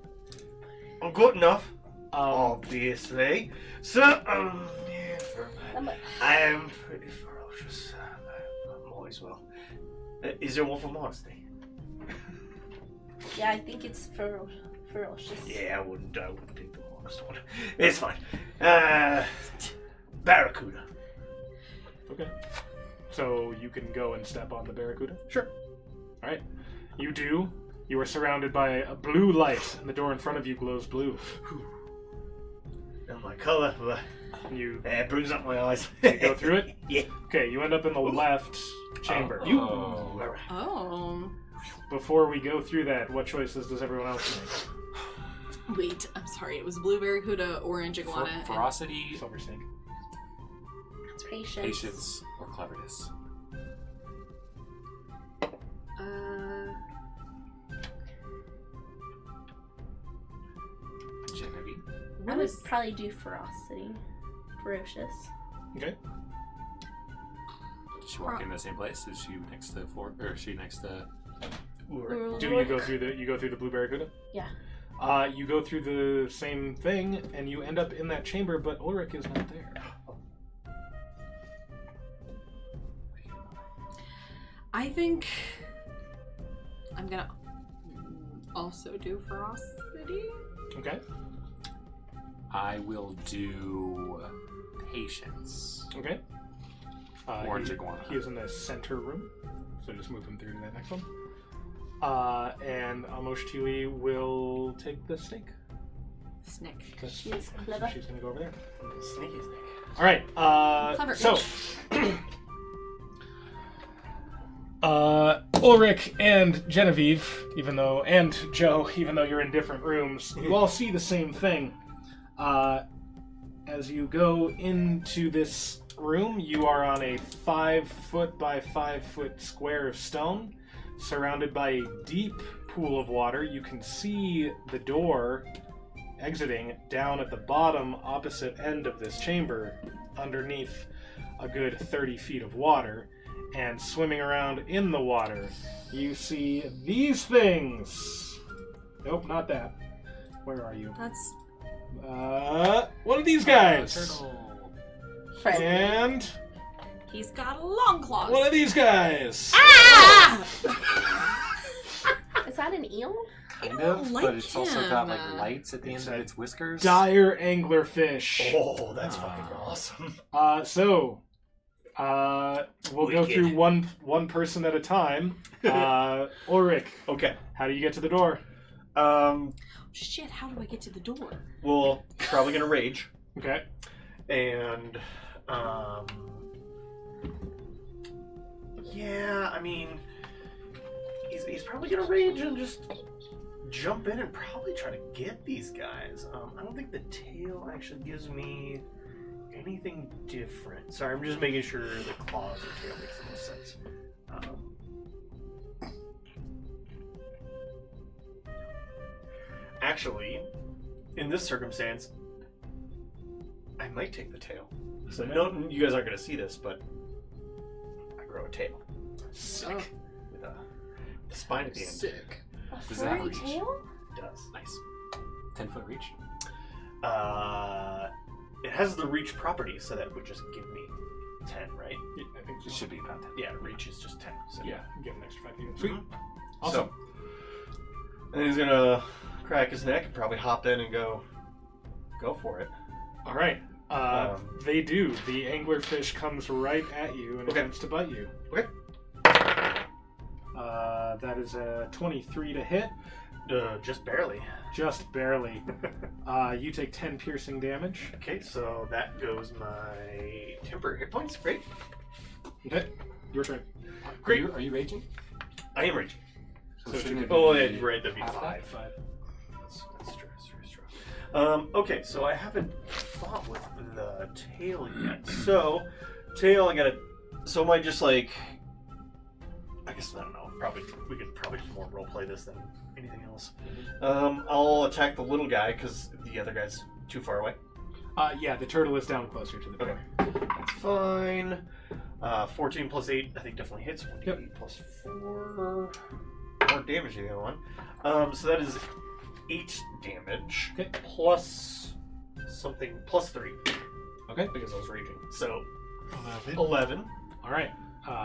I'm good enough. Um, Obviously. So, yeah, I am pretty ferocious. I'm always well. Is there one for modesty? Yeah, I think it's ferocious. Yeah, I wouldn't take the modest one. It's fine. Barracuda. okay. So you can go and step on the barracuda? Sure. Alright. You do. You are surrounded by a blue light, and the door in front of you glows blue. Not my color, but You it brings up my eyes. you go through it? Yeah. Okay, you end up in the left chamber. Oh. Oh. Before we go through that, what choices does everyone else make? Wait, I'm sorry. It was blue barracuda, orange iguana, and Ferocity, Silver snake. Patience. patience, or cleverness. Genevieve. I what would is probably do ferocity. Ferocious. Okay. Did she walk in the same place? Is she next to the floor? Or is she next to? Do you go through the blue barracuda? Yeah. You go through the same thing, and you end up in that chamber, but Ulrich is not there. I think I'm gonna also do ferocity. Okay. I will do patience. Okay. Orange he, iguana. He is in the center room, so just move him through to that next one. And Amoshtili will take the snake. Snake. She's clever. She's gonna go over there. Sneaky snake. All right. Clever So, bitch. Ulrich and Genevieve, and Joe, even though you're in different rooms, you all see the same thing. As you go into this room, you are on a 5-foot by 5-foot square of stone, surrounded by a deep pool of water. You can see the door exiting down at the bottom opposite end of this chamber, underneath a good 30 feet of water. And swimming around in the water, you see these things. Nope, not that. Where are you? That's One of these guys. Turtle. Friend. And he's got long claws. one of these guys. Ah! Is that an eel? Kind don't of, like but it's also got like him. lights at the end of its whiskers. Dire anglerfish. Oh, that's fucking awesome. We'll go Wicked. through one person at a time. Ulrich, Okay. how do you get to the door? Shit, how do I get to the door? Well, probably gonna rage. Okay. And, yeah, I mean, he's probably gonna rage and just jump in and probably try to get these guys. I don't think the tail actually gives me anything different. Sorry, I'm just making sure the claws or tail makes the most sense. Actually, in this circumstance, I might take the tail. So no, you guys aren't going to see this, but I grow a tail Sick. with a spine at the end. Sick. A Does that furry reach? tail? It does. Nice. 10-foot reach. It has the reach property, so that would just give me 10, right? Yeah, I think It should be about 10. Yeah, reach is just 10. So. Yeah, get an extra 5 feet. Sweet. Mhm. Awesome. And he's gonna crack his neck and probably hop in and go for it. All right. They do. The anglerfish comes right at you and Okay. attempts to bite you. Okay. That is a 23 to hit. Just barely. Just barely. You take 10 piercing damage. Okay, so that goes my temporary hit points. Great. Okay. Your turn. Great. Are you raging? I am raging. So shouldn't it Oh, be yeah, right. That'd be half 5. 5. Okay, so I haven't fought with the tail yet. So, tail, so am I just like... I guess, I don't know, we could probably just more roleplay this than anything else. I'll attack the little guy, because the other guy's too far away. Yeah, the turtle is down closer to the door. Okay. That's fine. 14 plus 8, I think definitely hits. 1d8 Yep. plus 4. More damage than the other one. So that is 8 damage. Okay. Plus something, plus 3. Okay. Because I was raging. So 11. 11. All right.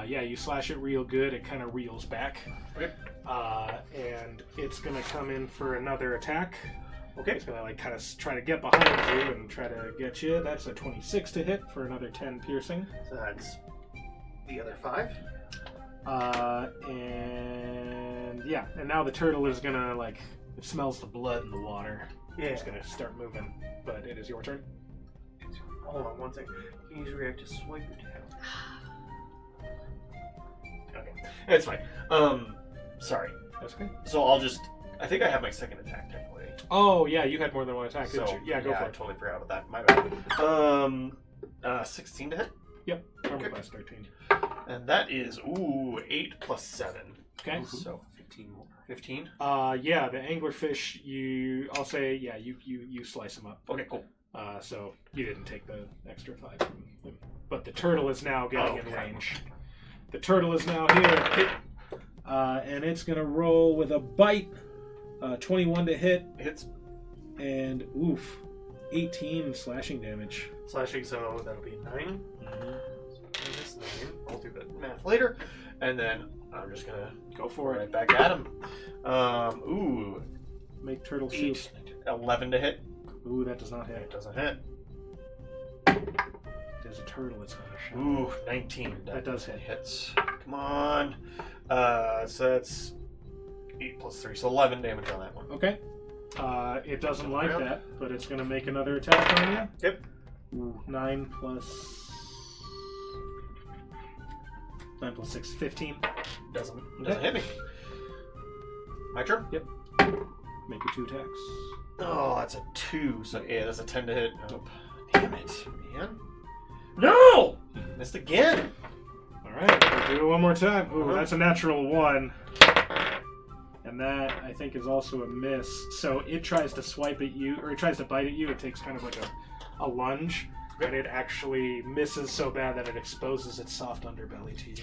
Yeah, you slash it real good. It kind of reels back. Okay. And it's going to come in for another attack. Okay. It's going to like kind of try to get behind you and try to get you. That's a 26 to hit for another 10 piercing. So that's the other 5. And yeah, and now the turtle is going to like, it smells the blood in the water. Yeah. It's going to start moving, but it is your turn. Hold on one second. You can use react to swipe your tail. Okay. It's fine. Sorry. That's okay. So I think I have my second attack technically. Oh, yeah, you had more than one attack, So, didn't you? Yeah, go for I it. totally forgot about that. My bad. 16 to hit. Yep, armor Okay. class 13. And that is, 8 plus 7. Okay. So 15 more. 15. Yeah, the anglerfish, I'll say, yeah, you slice him up. Okay, cool. So you didn't take the extra 5 from him. But the turtle is now getting in Okay. range. The turtle is now here. And it's going to roll with a bite. 21 to hit. Hits. And, oof, 18 slashing damage. Slashing, so that'll be 9. Minus 9. I'll do the math later. And then I'm just going to Go for right it. back at him. Make turtle 8, shoot. 11 to hit. Ooh, that does not It hit. doesn't hit. There's a turtle it's going to shoot. Ooh, 19. That does hit. Hits. Come on. So that's 8 plus 3. So 11 damage on that one. Okay. It doesn't like that, but it's going to make another attack on you. Yep. Ooh, 9 plus 6, 15. Doesn't hit me. My turn? Make your 2 attacks. Oh, that's a 2. So yeah, that's a 10 to hit. Nope. Damn it, man. No! Missed again. All right, we'll do it one more time. Ooh, Uh-huh. that's a natural 1. And that, I think, is also a miss. So it tries to swipe at you, or it tries to bite at you. It takes kind of like a lunge, and it actually misses so bad that it exposes its soft underbelly to you.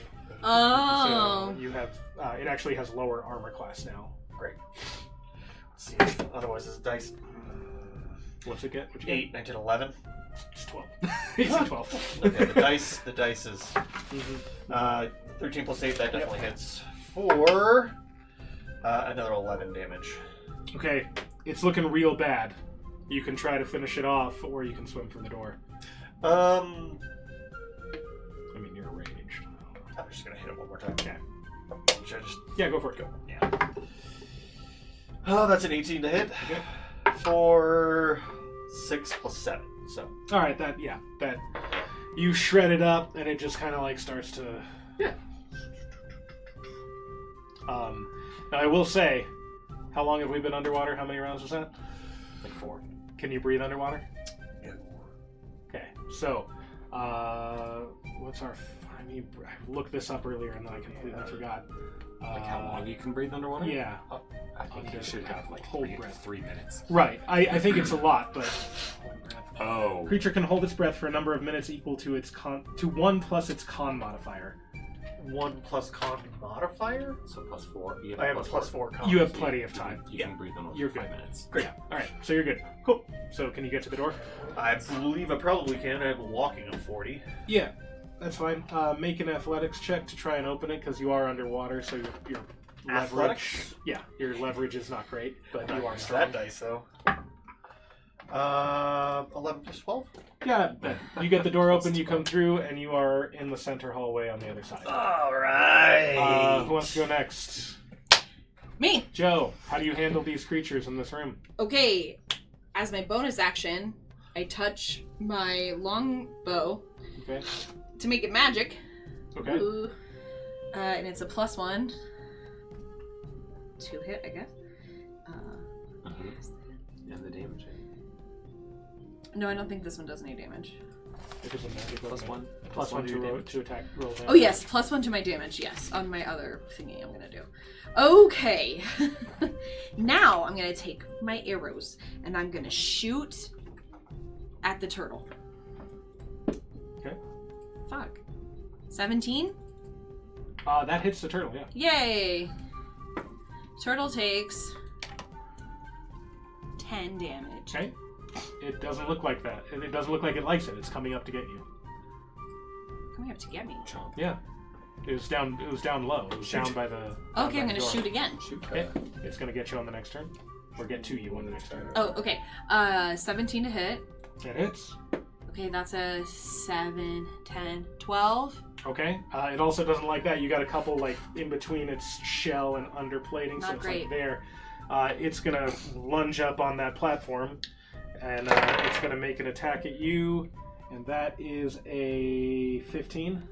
Oh. So you have, it actually has lower armor class now. Great. Let's see. Otherwise, this dice. What's it get? What'd you 8, 19, 11. get? It's 12. It's 12. Okay, the dice is 13 plus 8. That definitely hits for another 11 damage. Okay, it's looking real bad. You can try to finish it off, or you can swim for the door. I mean, you're ranged. I'm just gonna hit it one more time. Okay. Should I just Yeah, go for it. Go. Yeah. Oh, that's an 18 to hit. Okay. For 6 plus 7. So All right, that you shred it up, and it just kind of like starts to. Yeah. Now I will say, how long have we been underwater? How many rounds was that? Like 4. Can you breathe underwater? Yeah. Okay, so what's our? I mean, I looked this up earlier, and then I completely forgot. Like how long you can breathe underwater? Yeah. I think you should have like Hold 3 breath. 3 minutes. Right. I think it's a lot, but Oh. creature can hold its breath for a number of minutes equal to its to 1 plus its con modifier. 1 plus con modifier. So plus 4. You I have a plus 4 con. You have plenty of time. You Yeah. can breathe underwater You're for 5 good. minutes. Great. Yeah. All right. So you're good. Cool. So can you get to the door? I believe I probably can. I have a walking of 40. Yeah. That's fine. Make an athletics check to try and open it because you are underwater, so your leverage. Athletics? Yeah, your leverage is not great, but you are Use strong. that dice though. 11 plus 12. Yeah, you get the door open, you come through, and you are in the center hallway on the other side. All right. Who wants to go next? Me. Joe, how do you handle these creatures in this room? Okay. As my bonus action, I touch my long bow Okay. to make it magic. Okay. Ooh. And it's a +1 to hit, I guess. And the damage. No, I don't think this one does any damage. It is a magic Plus weapon. one. Plus one to your to damage. to attack roll damage. Oh yes, +1 to my damage, yes, on my other thingy I'm gonna do. Okay. Now I'm gonna take my arrows and I'm gonna shoot at the turtle. Okay. Fuck. 17? That hits the turtle, yeah. Yay! Turtle takes 10 damage. Okay. It doesn't look like that. It doesn't look like it likes it. It's coming up to get you. Coming up to get me. Chomp. Yeah. It was down low. It was down by the Okay, by I'm the gonna door. shoot again. Shoot. Okay. It's gonna get you on the next turn. Or get to you on the next turn. Oh, okay. 17 to hit. It hits. Okay, that's a 7, 10, 12. Okay. It also doesn't like that. You got a couple like in between its shell and underplating, so Not it's great. like there. It's gonna lunge up on that platform, and it's gonna make an attack at you, and that is a 15.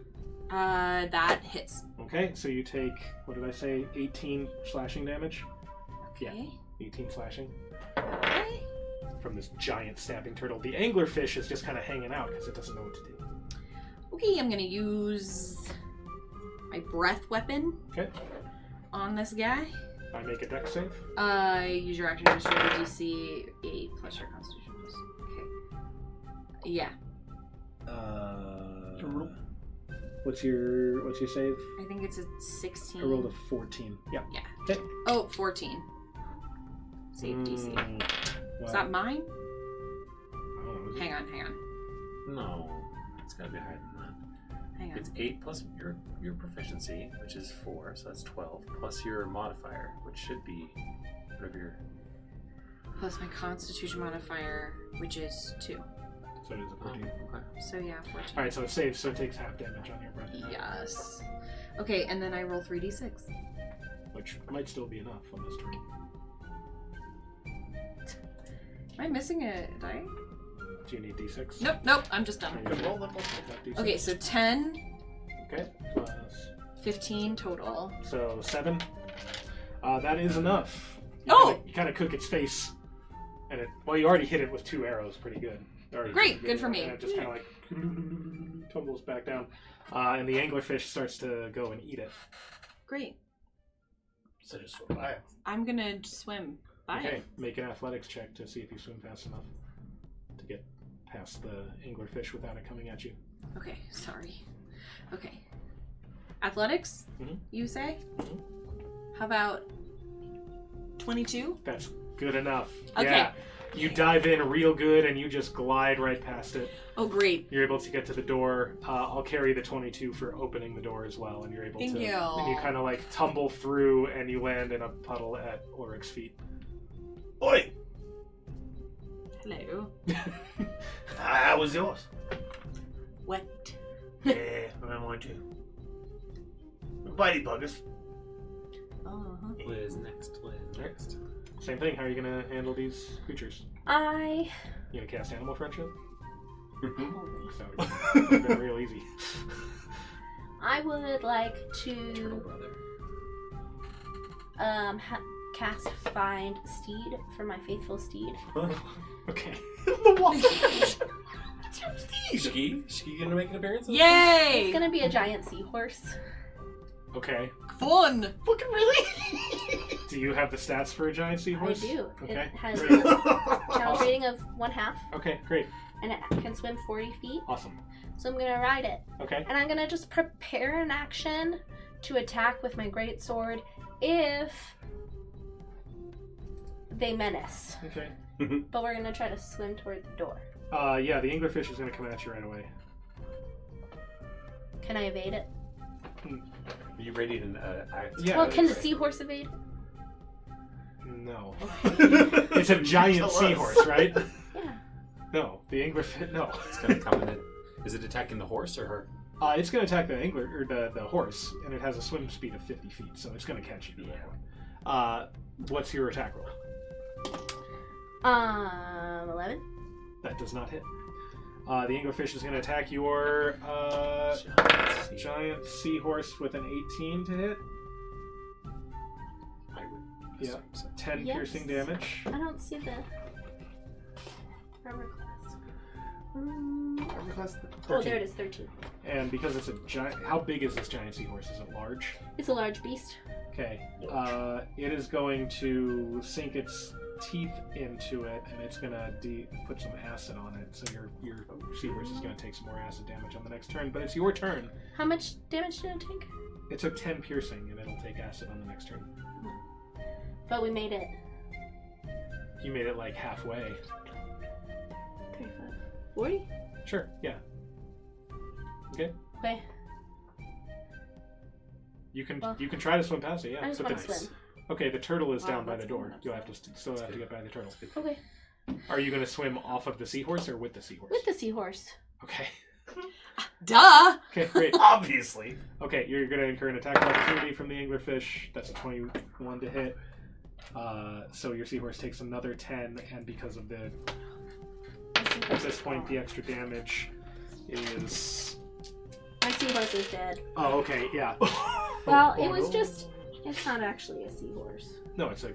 That hits. Okay, so you take, what did I say, 18 slashing damage? Okay. 18 slashing Okay. from this giant snapping turtle. The anglerfish is just kind of hanging out because it doesn't know what to do. Okay, I'm gonna use my breath weapon Okay, on this guy. I make a dex save. Use your action to destroy the DC 8 plus your constitution plus. Okay. Yeah, What's your save? I think it's a 16. I rolled a 14. Yeah. Yeah. Okay. Oh, 14. Save DC. Wow. Is that mine? I don't know, is it? Hang on. No, it's gotta be higher than that. Hang on. It's 8 plus your proficiency, which is 4, so that's 12, plus your modifier, which should be whatever your. Plus my constitution modifier, which is 2. So it is a 14. Okay. So yeah, 14. Alright, so it saves, so it takes half damage on your breath. Yes. Okay, and then I roll 3d6. Which might still be enough on this turn. Am I missing a die? Do you need d6? Nope, I'm just done. Okay, roll that d6. Okay, so 10, Okay, plus. 15 total. So 7. That is enough. You kind of cook its face. And you already hit it with 2 arrows pretty good. Already Great, pretty good for me. And it just kind of like tumbles back down. And the anglerfish starts to go and eat it. Great. So just swim by it. I'm gonna swim by Okay, it. make an athletics check to see if you swim fast enough to get past the anglerfish without it coming at you. Okay, sorry. Okay. Athletics, Mhm. you say? Mhm. How about 22? That's good enough. Okay. Yeah. You dive in real good and you just glide right past it. Oh, great. You're able to get to the door. I'll carry the 22 for opening the door as well, and you're able Thank to. you. And you kind of like tumble through, and you land in a puddle at Ulrich's feet. Oi! Hello. How was yours? What? Yeah, I want to. Bitey buggers. Uh-huh. Liz next. Next. Same thing. How are you gonna handle these creatures? I You gonna cast Animal Friendship? Holy. So it's been real easy. would like Turtle to brother. cast Find Steed for my faithful steed. Okay. The walking. Shiki gonna make an appearance? Yay! It's gonna be a giant seahorse. Okay. Fun! Fucking really? Do you have the stats for a giant seahorse? I do. Okay. It has a Really? challenge rating of 1/2, Okay, great. and it can swim 40 feet. Awesome. So I'm gonna ride it, Okay. and I'm gonna just prepare an action to attack with my great sword if they menace. Okay. But we're gonna try to swim toward the door. Yeah, the anglerfish is gonna come at you right away. Can I evade it? Are you ready to act? Yeah. Well, can the it's- seahorse evade? No. It's a giant Tell us. seahorse, right? Yeah. No, the anglerfish. No. It's gonna come in. Is it attacking the horse or her? It's gonna attack the angler or the horse, and it has a swim speed of 50 feet, so it's gonna catch you. Yeah. What's your attack roll? 11. That does not hit. The anglerfish is gonna attack your giant seahorse with an 18 to hit. I would. Yeah. assume so. 10 Yes. piercing damage. I don't see the armor class. Oh, there it is, 13. And because it's a giant, how big is this giant seahorse? Is it large? It's a large beast. Okay. It is going to sink its teeth into it, and it's gonna put some acid on it. So your seahorse is gonna take some more acid damage on the next turn. But it's your turn. How much damage did it take? It took 10 piercing, and it'll take acid on the next turn. But we made it. You made it like halfway. 35. 40? Sure. Yeah. Okay. Okay. You can Well, try to swim past it. Yeah. I just but want to swim. Okay, the turtle is Wow, down by the that's door. coming up You'll have to still have to get by the turtle. Okay. Are you going to swim off of the seahorse or with the seahorse? With the seahorse. Okay. Duh! Okay, great. Obviously. Okay, you're going to incur an attack of opportunity from the anglerfish. That's a 21 to hit. So your seahorse takes another 10, and because of the at this point the extra damage is. My seahorse is dead. Oh, okay, yeah. Well, Oh, it was no. just. It's not actually a seahorse. No, it's a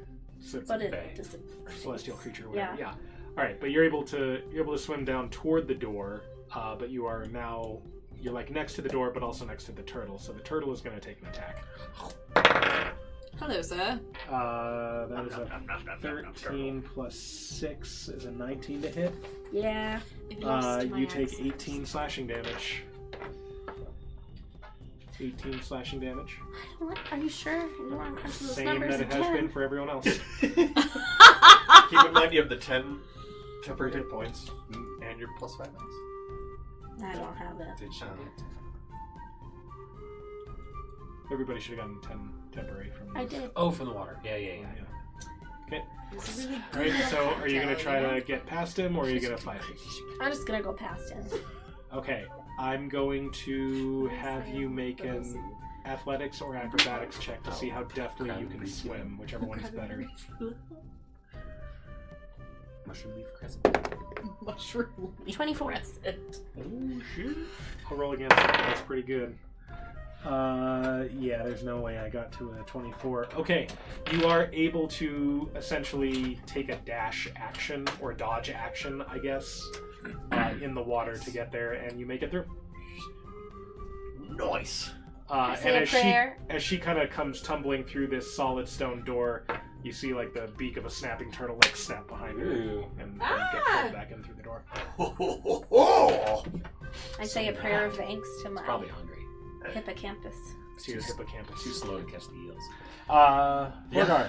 But fae. it just. Celestial creature, whatever. Yeah. Yeah. All right, but you're able to swim down toward the door, but you are now you're like next to the door, but also next to the turtle. So the turtle is going to take an attack. Hello, sir. That is a 13 plus 6 is a 19 to hit. Yeah. If lost my You take accent. 18 slashing damage. 18 slashing damage. Are you sure? You don't want to crunch those Same numbers that it has again. been for everyone else. Keep in mind you have the 10 temporary hit points and your plus 5 max. I don't have that. Did she get? Everybody should have gotten 10 temporary from. I did. Oh, from the water. Yeah. Yeah. Okay. It's really All right. good So, are you going to cocktail, try you to get past him, or are you going to fight him? I'm just gonna go past him. Okay. I'm going to have you make an athletics or acrobatics check to see how deftly you can swim, whichever one is better. Mushroom leaf crescent. Mushroom. 24. Oh shit! I'll roll against it. That's pretty good. Yeah, there's no way I got to a 24. Okay, you are able to essentially take a dash action or dodge action, I guess, in the water to get there, and you make it through. Nice. I And say a prayer. as she kind of comes tumbling through this solid stone door, you see like the beak of a snapping turtle like snap behind her Ooh. and get pulled back in through the door. I say a prayer of thanks to my Probably hungry. hippocampus. See your hippocampus. Too slow to catch the eels. Vorgar,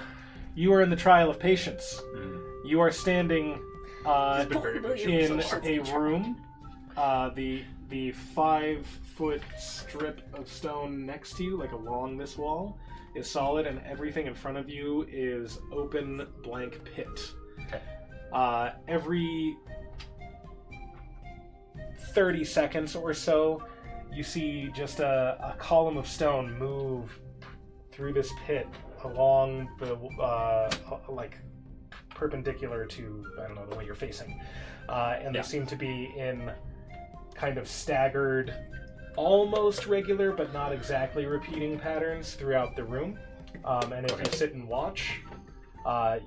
you are in the trial of patience. Mm. You are standing He's been very patient in so far. a room. The 5-foot strip of stone next to you, like along this wall, is solid, and everything in front of you is open, blank pit. Okay. Every 30 seconds or so, you see just a column of stone move through this pit along the like perpendicular to, I don't know, the way you're facing, and they seem to be in kind of staggered, almost regular but not exactly repeating patterns throughout the room. And if you sit and watch,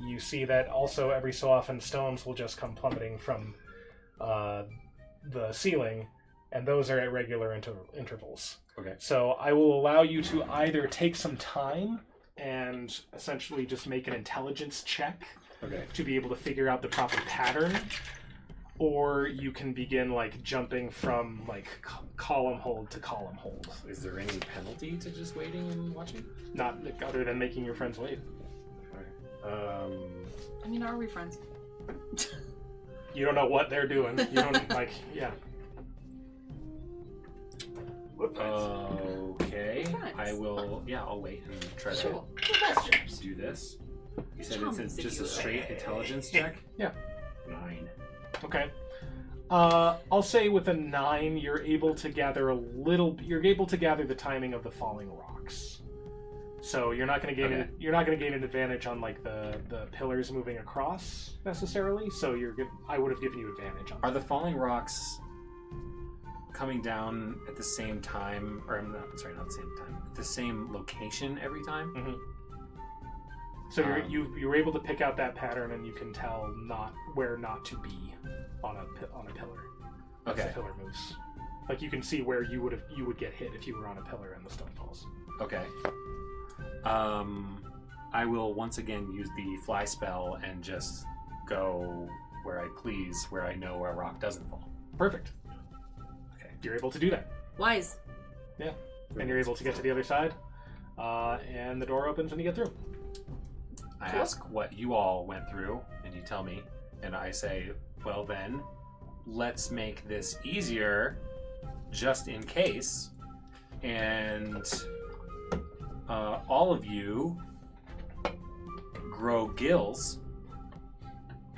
you see that also every so often stones will just come plummeting from the ceiling, and those are at regular intervals. Okay. So I will allow you to either take some time and essentially just make an intelligence check Okay. to be able to figure out the proper pattern, or you can begin like jumping from like column hold to column hold. Is there any penalty to just waiting and watching? Not other than making your friends wait. I mean, are we friends? You don't know what they're doing. You don't like, yeah. Okay. Friends. I will. Yeah, I'll wait and try Sure. to do this. You said Charming it's just a you. straight intelligence check. Yeah. 9. Okay. I'll say with a 9, you're able to gather the timing of the falling rocks. So you're not going to gain you're not going to gain an advantage on like the pillars moving across necessarily. So I would have given you advantage on. Are the falling rocks coming down at the same time, or I'm not sorry, not the same time, at the same location every time? Mm-hmm. So you're able to pick out that pattern, and you can tell where not to be on a pillar. as Okay. the pillar moves. Like you can see where you would get hit if you were on a pillar and the stone falls. Okay. I will once again use the fly spell and just go where I please, where I know where a rock doesn't fall. Perfect. Okay, you're able to do that. Wise. And you're able to get to the other side. And the door opens and you get through. I ask what you all went through, and you tell me, and I say, well then, let's make this easier, just in case, and all of you grow gills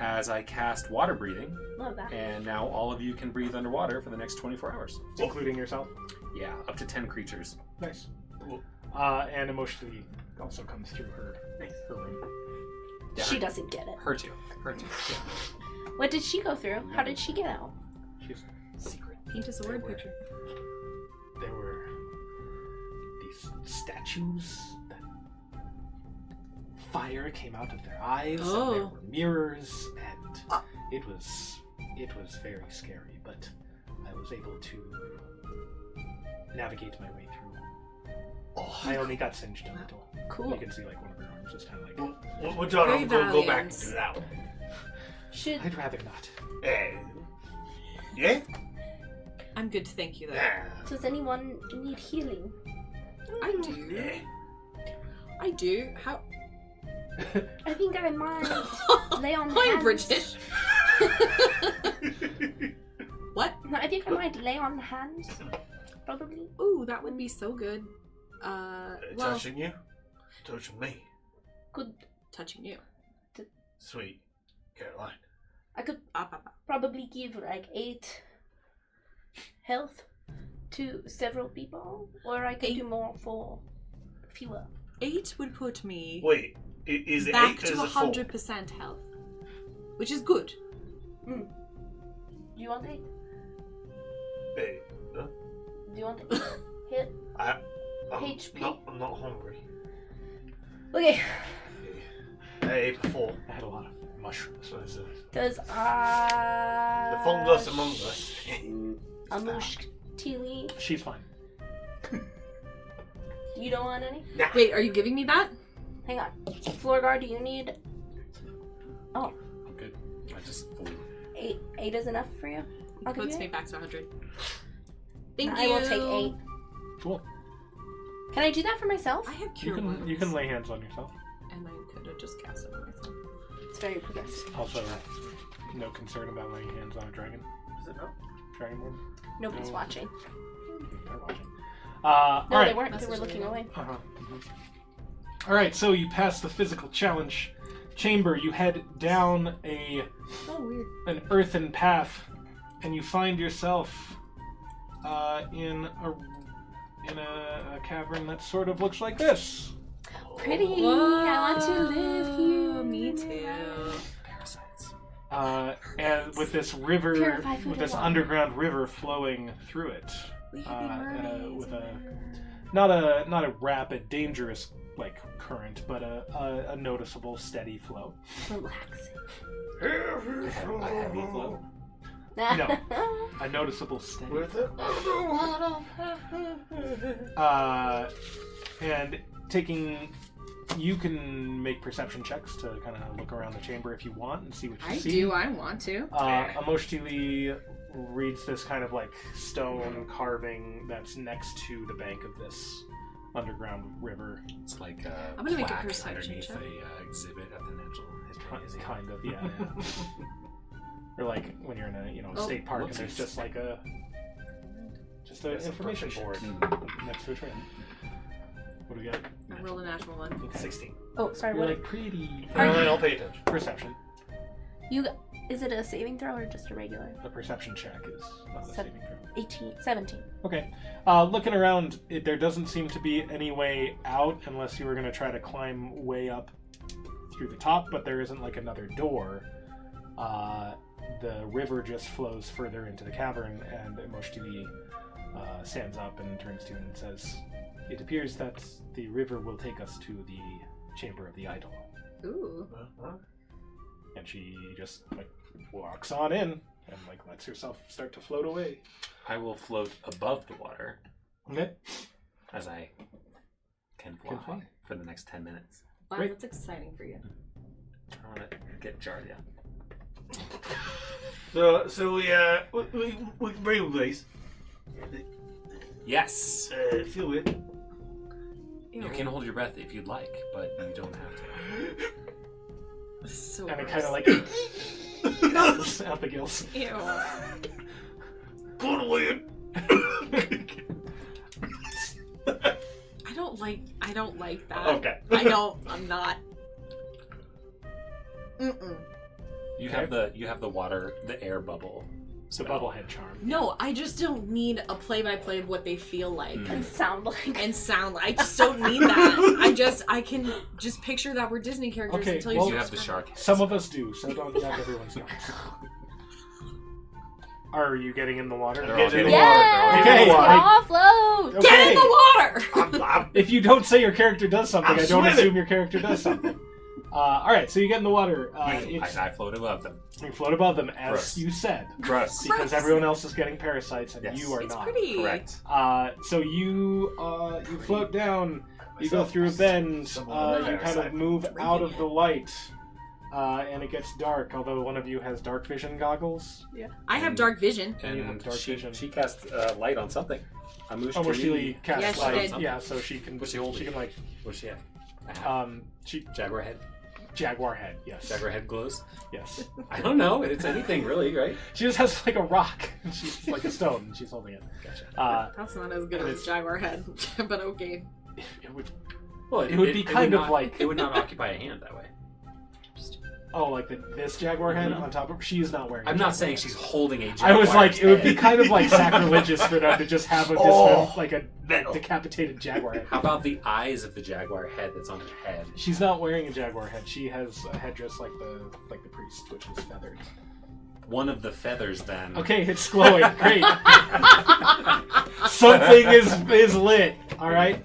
as I cast water breathing, Love that. and now all of you can breathe underwater for the next 24 hours. Including yourself. Yeah, up to 10 creatures. Nice. And emotionally also comes through her room. Yeah, She doesn't get it. Her too. What did she go through? How did she get out? She's secret. Paint us a word picture. There were these statues that fire came out of their eyes, and there Oh. were mirrors, and it was very scary, but I was able to navigate my way through. I only got singed a little. Cool. You can see like one of her arms just kind of like. We're trying to Very go back and valiant. do that one. Should I'd rather not. Yeah? I'm good, thank you though. Yeah. does anyone need healing? I do. I do. How? I think I might lay on I'm hands. British. What? No, I think I might lay on hands. Probably. Ooh, that would be so good. Well, Touching you? Touching me. Could touching you. Sweet Caroline. I could Up. probably give like 8 health to several people, or I could do more for fewer. 8 would put me Wait, is it back 8 to as a 4? 100% health, which is good. Do you want 8? Hey, Do you want 8 hit? I'm HP? I'm not hungry. Okay. I ate before. I had a lot of mushrooms. So it's Does the fungus among us. Amush Tili, She's fine. you don't want any? Wait, are you giving me that? Hang on. Floor guard, do you need I'm good. I just fully. 8? 8 is enough for you? I'll give Puts you me 8. back to 100. Thank you. I will take 8. Cool. Can I do that for myself? I have cure wounds. You can lay hands on yourself. And I could have just cast it on myself. It's very progressive. Also, no concern about laying hands on a dragon. Is it up? Dragonborn? Nobody's No. watching. They're watching. No, all they right. weren't. They were Messaging looking me. away. Uh-huh. All right, so you pass the physical challenge chamber. You head down Oh, weird. an earthen path, and you find yourself in a cavern that sort of looks like this. Pretty. Whoa, I want to live here. Me too. Parasites. And with this river, Purify food with this and water. underground river flowing through it, We could be mermaids. with a not a rapid, dangerous like current, but a noticeable, steady flow. Relaxing. A heavy flow. No. A noticeable, steady. With it? And you can make perception checks to kind of look around the chamber if you want and see what you I see. do. I want to. Amoshti reads this kind of like stone carving that's next to the bank of this underground river. It's like a I'm gonna make a plaque perception underneath check. a exhibit at the Natural History Museum. Kind of, yeah. Or like when you're in a Oh, state park and there's whoopsies. just like an That's a information perfect board next to a train. What do we got? I rolled a natural one. Okay. 16. Oh, sorry. You're What? like pretty Caroline, I'll pay attention. perception. You? Is it a saving throw or just a regular? A perception check is not a Seven. saving throw. 18, 17. Okay. Looking around, there doesn't seem to be any way out unless you were going to try to climb way up through the top, but there isn't like another door. The river just flows further into the cavern, and Emoshti stands up and turns to you and says, "It appears that the river will take us to the chamber of the idol." Ooh. And she just like walks on in. and like lets yourself start to float away. I will float above the water Okay. as I can fly, Can fly. for the next 10 minutes. Wow, Great. that's exciting for you. I want to get Jardia. So we can bring a place. Yes! Feel it. You can hold your breath if you'd like, but you don't have to. This is so And it gross. kind of like out the gills. Ew. Go away. I don't like that. Okay. I'm not. Mm-mm. You Okay. have the water, the air bubble. It's a spell. bubblehead charm. No, I just don't need a play-by-play of what they feel like And sound like. and sound like. I just don't need that. I can just picture that we're Disney characters Okay, until well, You you have the shark head. Some of us do, so don't knock everyone's nice. Are you getting in the water? They're all Get in getting the water. Yes! Okay. Offload! Okay. Get in the water! I'm If you don't say your character does something, I'm I don't swimming. assume your character does something. Alright, so you get in the water. I float above them. You float above them, as Gross. you said. Gross. Because Gross. everyone else is getting parasites and Yes. you are It's not. pretty. Correct. So you float down, you go through a bend, Someone you kind of move Drinking out of it. the light, and it gets dark, although one of you has dark vision goggles. I have dark vision. And you have And dark she vision. cast light on something. A moose Oh, well, tree. she cast Yeah, she light. did. Yeah, so she can. What's she holding? She can like. What's she have? She Jaguar head. jaguar head. Yes. Jaguar head glows. Yes. I don't know. It's anything really, right? She just has like a rock. She's like a stone, and she's holding it. Gotcha. That's not as good And as it's- Jaguar Head, but okay. It would. Well, It would be kind of not- like- it would not occupy a hand that way. Oh, like this jaguar head Mhm. on top of. She is not wearing. I'm a not jaguar saying head. she's holding a jaguar. I was like, it would be head. kind of like sacrilegious for them to just have a Oh, like a metal. decapitated jaguar head. How about the eyes of the jaguar head that's on her head? She's not wearing a jaguar head. She has a headdress like the priest, which is feathered. One of the feathers, then. Okay, it's glowing. Great. Something is lit. All right.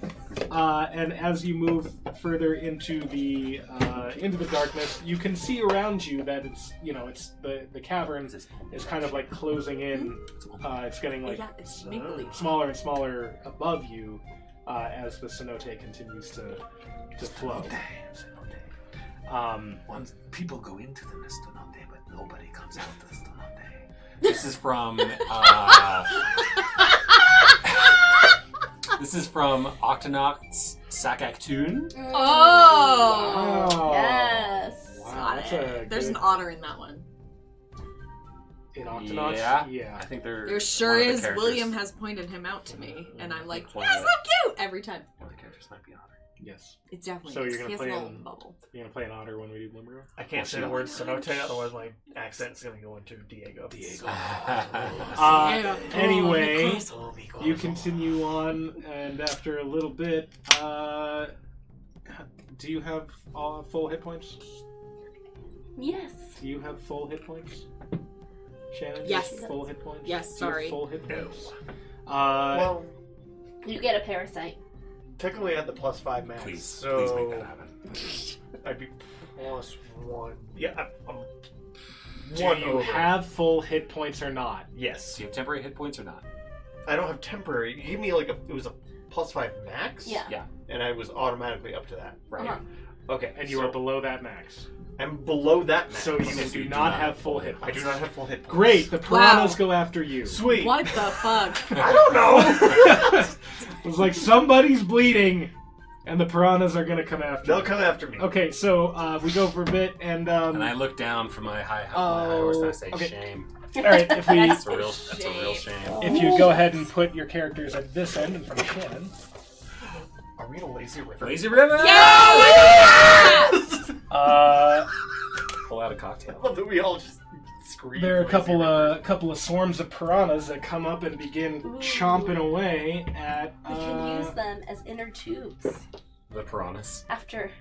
And as you move further into the darkness, you can see around you that it's the cavern is kind of like closing in. It's getting like Yeah, it's make-believe. smaller and smaller above you as the cenote continues to flow. Once people go into the Nestonante, but nobody comes out of the Nestonante. This is from this is from Octonauts Sakaktoon. Oh! Wow. Yes. Wow, Got that's it. a There's good- an otter in that one. In Octonauts? Yeah. Yeah. I think they're. There sure one of the is. characters- William has pointed him out to me, and I'm like, One that's of so the- cute every time. One of the characters might be on it. Yes. It definitely So is. you're gonna He has play a little in- bubble. You're gonna play an otter when we do Limerick? I can't say the word cenote, otherwise my accent's gonna go into Diego. Yeah. Anyway, Oh, you continue on, and after a little bit, do you have full hit points? Yes. Do you have full hit points? Shannon? Yes. Do you have full hit points? Yes, Do you have sorry. full hit points? Well, You get a parasite. technically I had the +5 max, Please, so please make that happen. I'd be +1. Yeah, I'm do one you over. have full hit points or not? Yes. Do you have temporary hit points or not? I don't have temporary. You gave me like it was a +5 max. Yeah. Yeah. And I was automatically up to that. Right. Uh-huh. Okay. And you are below that max. I'm below that max. So you Okay, so do you do not not have full hit I points. do not have full hit points. Great, the piranhas go after you. Sweet. What the fuck? I don't know. It's like somebody's bleeding, and the piranhas are gonna come after They'll you. come after me. Okay, so we go for a bit, and And I look down from my high horse and I say, okay. shame. all right, if we That's a real shame. if you go ahead and put your characters at this end in front of Shannon, Are we in a lazy river? Lazy River! Pull out a I cocktail. love that we all just scream. there are a lazy couple of swarms of piranhas that come up and begin chomping away at. We can use them as inner tubes The piranhas. after.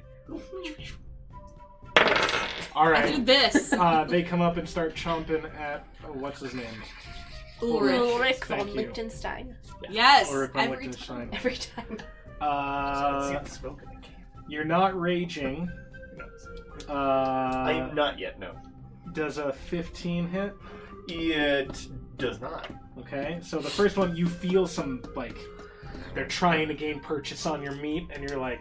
All After right, this, they come up and start chomping at what's his name? Ulrich. Ulrich von Thank you. Liechtenstein. Yes, Ulrich von every Liechtenstein. time. Every time. I see the smoke in the can. You're not raging. I Uh, am not yet. No. does a 15 hit? It does not. Okay, so the first one, you feel some, like, they're trying to gain purchase on your meat, and you're like,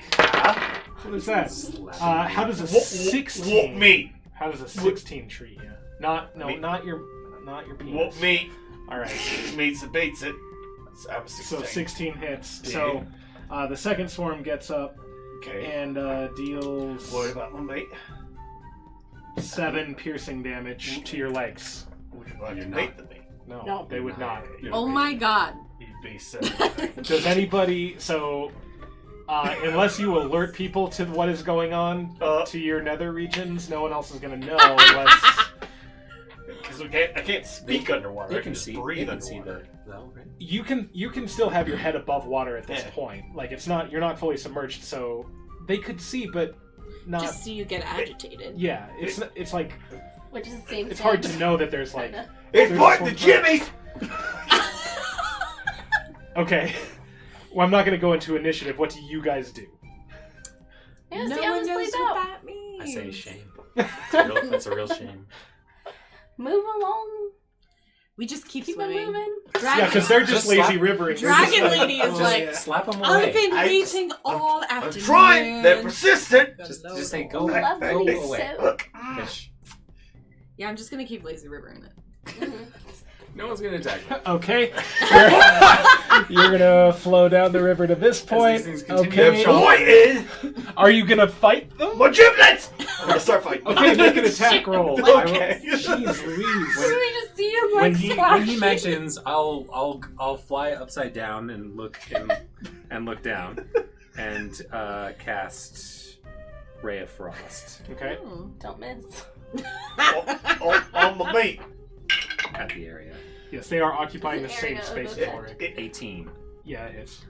what is that? How does a 16... What meat? How does a 16 treat you? Not your penis. What meat? Alright. Meats and beats it. I was 16. So 16 hits. Yeah. So the second swarm gets up Okay. and deals What about my mate? 7 piercing damage to your legs. Would you like You're to not. mate the meat? No, they would not. Oh my god. You'd be 7. Does anybody... So, unless you alert people to what is going on to your nether regions, no one else is going to know unless... Because I can't speak underwater. They I can just see. breathe They can see underwater. though, right? You can still have your head above water at this Yeah. point. Like, it's not... You're not fully submerged, so they could see, but not... Just so you get agitated. Yeah, it's like... Which is the same It's thing. hard to know that there's, like... It's There's part of the one- jimmies! Okay. Well, I'm not going to go into initiative. What do you guys do? Yeah, No see how one this knows plays what out. that means. I say shame. That's a real shame. Move along. We just keep Keep it swimming. moving. Dragon, Yeah, because they're just Just lazy slap- rivering. They're Dragon just Lady is oh, like, yeah. Slap them I've away. been I- waiting all I'm afternoon. trying! They're persistent! Just say go, Love go the away. soak. Fish. Yeah, I'm just gonna keep lazy rivering it. No one's gonna attack me. Okay. You're gonna flow down the river to this point. these things continue Okay. to show- Point is, Are you gonna fight them? my giblets! I'm gonna start fighting. Okay, make an attack roll. Okay. Jeez Louise. Really just see him When like he splashing. mentions, I'll fly upside down and look down and cast Ray of Frost Okay. Don't miss. On the meat. at the area. Yes, they are occupying the It's an same area space of for it. 18. Yeah, it is.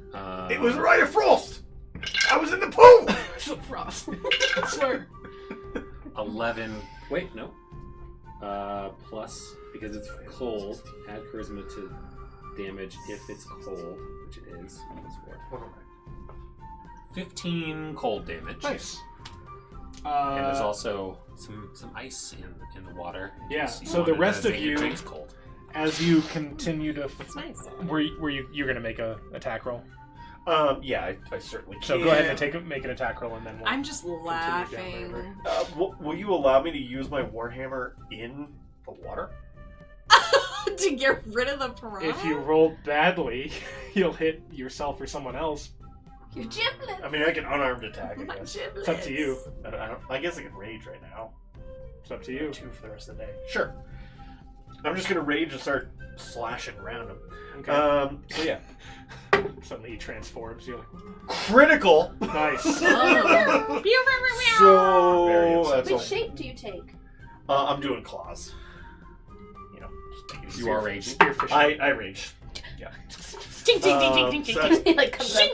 It was right of frost! I was in the pool! It's a frost. I swear. 11. Wait, no. Plus, because it's cold, add charisma to damage if it's cold, which it is. Plus 4. 15 cold damage. Nice. And there's also some ice in the water. in Yeah, case you so the wanted rest to of make your you- drinks cold. As you continue to... It's nice. Were you're gonna make a attack roll? Yeah, I certainly can. So go ahead and make an attack roll, and then we'll... I'm just down the laughing. river. Will you allow me to use my warhammer in the water? To get rid of the piranha? If you roll badly, you'll hit yourself or someone else. Your giblets. I mean, I can unarmed attack, I My guess. giblets. It's up to you. I guess I can rage right now. It's up to you. 2 for the rest of the day. Sure. I'm just gonna rage and start slashing around him. Okay. So yeah. Suddenly he transforms. You're like, Critical! nice. Oh. So that's Which all. shape do you take? I'm doing claws. You know, just take it easy. You are raging. Spearfish. I rage. Yeah. Ding, ding, ding, ding, ding, ding, so ding. that's He like comes up.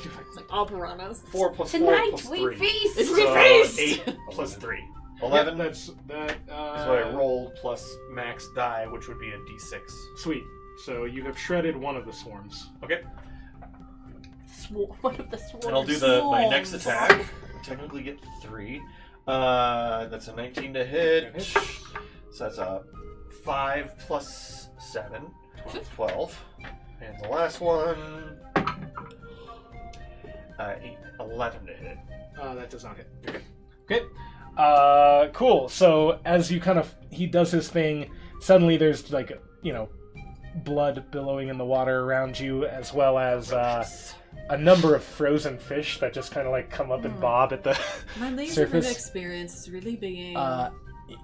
It's like all piranhas. 4 plus 4 Tonight plus we 3. feast. It's So feast! 8 plus 3. Yeah, 11 that's that. is what I rolled plus max die, which would be a d6. Sweet. So you have shredded one of the swarms. Okay. One of the swords. And I'll do my next Swarms. attack. Technically get 3. That's a 19 to hit. So that's a 5 plus 7. 12. And the last one. 11 to hit. That does not hit. Okay. Cool. So as you he does his thing, suddenly there's like, blood billowing in the water around you, as well as a number of frozen fish that just kind of like come up and bob at the My laser river surface. experience is really big.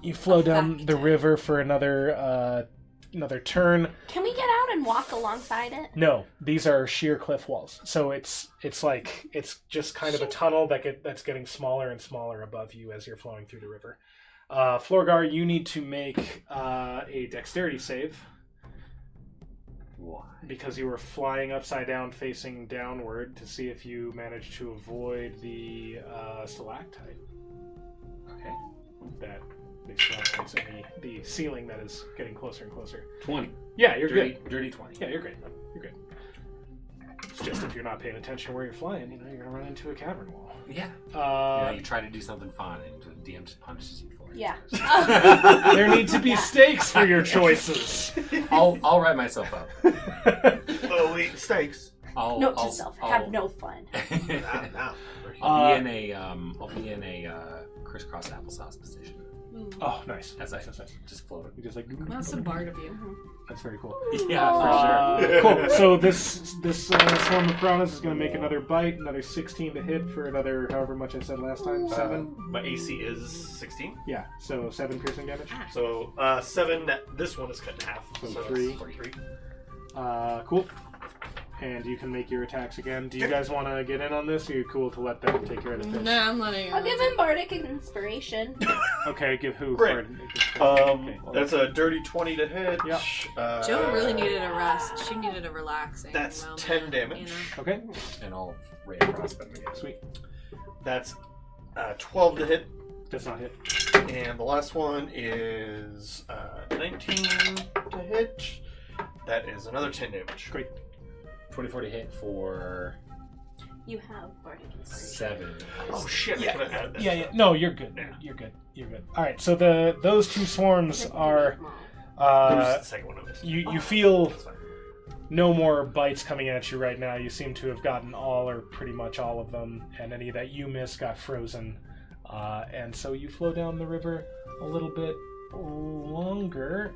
You flow down the Effective. river for another turn. Can we get out and walk alongside it? No, these are sheer cliff walls. So it's just kind of a tunnel that's getting smaller and smaller above you as you're flowing through the river. Florgar, you need to make a dexterity save Why? because you were flying upside down, facing downward, to see if you managed to avoid the stalactite. Okay. That the stalactites in the ceiling that is getting closer and closer. 20. Yeah, you're good. Dirty 20. Yeah, you're great. You're great. just if you're not paying attention where you're flying, you're gonna run into a cavern wall. Yeah. You try to do something fun, and the DM just punishes you for it. Yeah. There need to be stakes for your choices. I'll write myself up. Oh, eat steaks. Note to self: have no fun. I'll be in a crisscross applesauce position Oh, nice. as I Nice. just float. You just like. That's a bard of you. That's very cool. Yeah, for sure. Cool. So this swarm of piranhas is going to make another bite, another 16 to hit for another however much I said last time. 7. My AC is 16. Yeah. So 7 piercing damage. So 7. This one is cut in half. So it's 3. 3. Cool. And you can make your attacks again. Do you guys want to get in on this, or are you cool to let them take care of the fish? Nah, I'm letting I'll give him bardic inspiration. Okay, give who? Great. Okay, well, That's a dirty 20 to hit. Yeah. Joe really needed a rest. She needed a relaxing. That's moment, 10 damage. Okay, And I'll ray across them again. sweet. That's 12 to hit. Does not hit. And the last one is 19 to hit. That is another 10 damage. Great. 24 to hit for You have bardic inspiration. 7. Oh shit! I could have added that. Yeah. No, you're good. Yeah. You're good. You're good. All right. So those two swarms are. There's the second one of this. You feel That's fine. no more bites coming at you right now. You seem to have gotten all or pretty much all of them, and any that you missed got frozen. And so you flow down the river a little bit longer.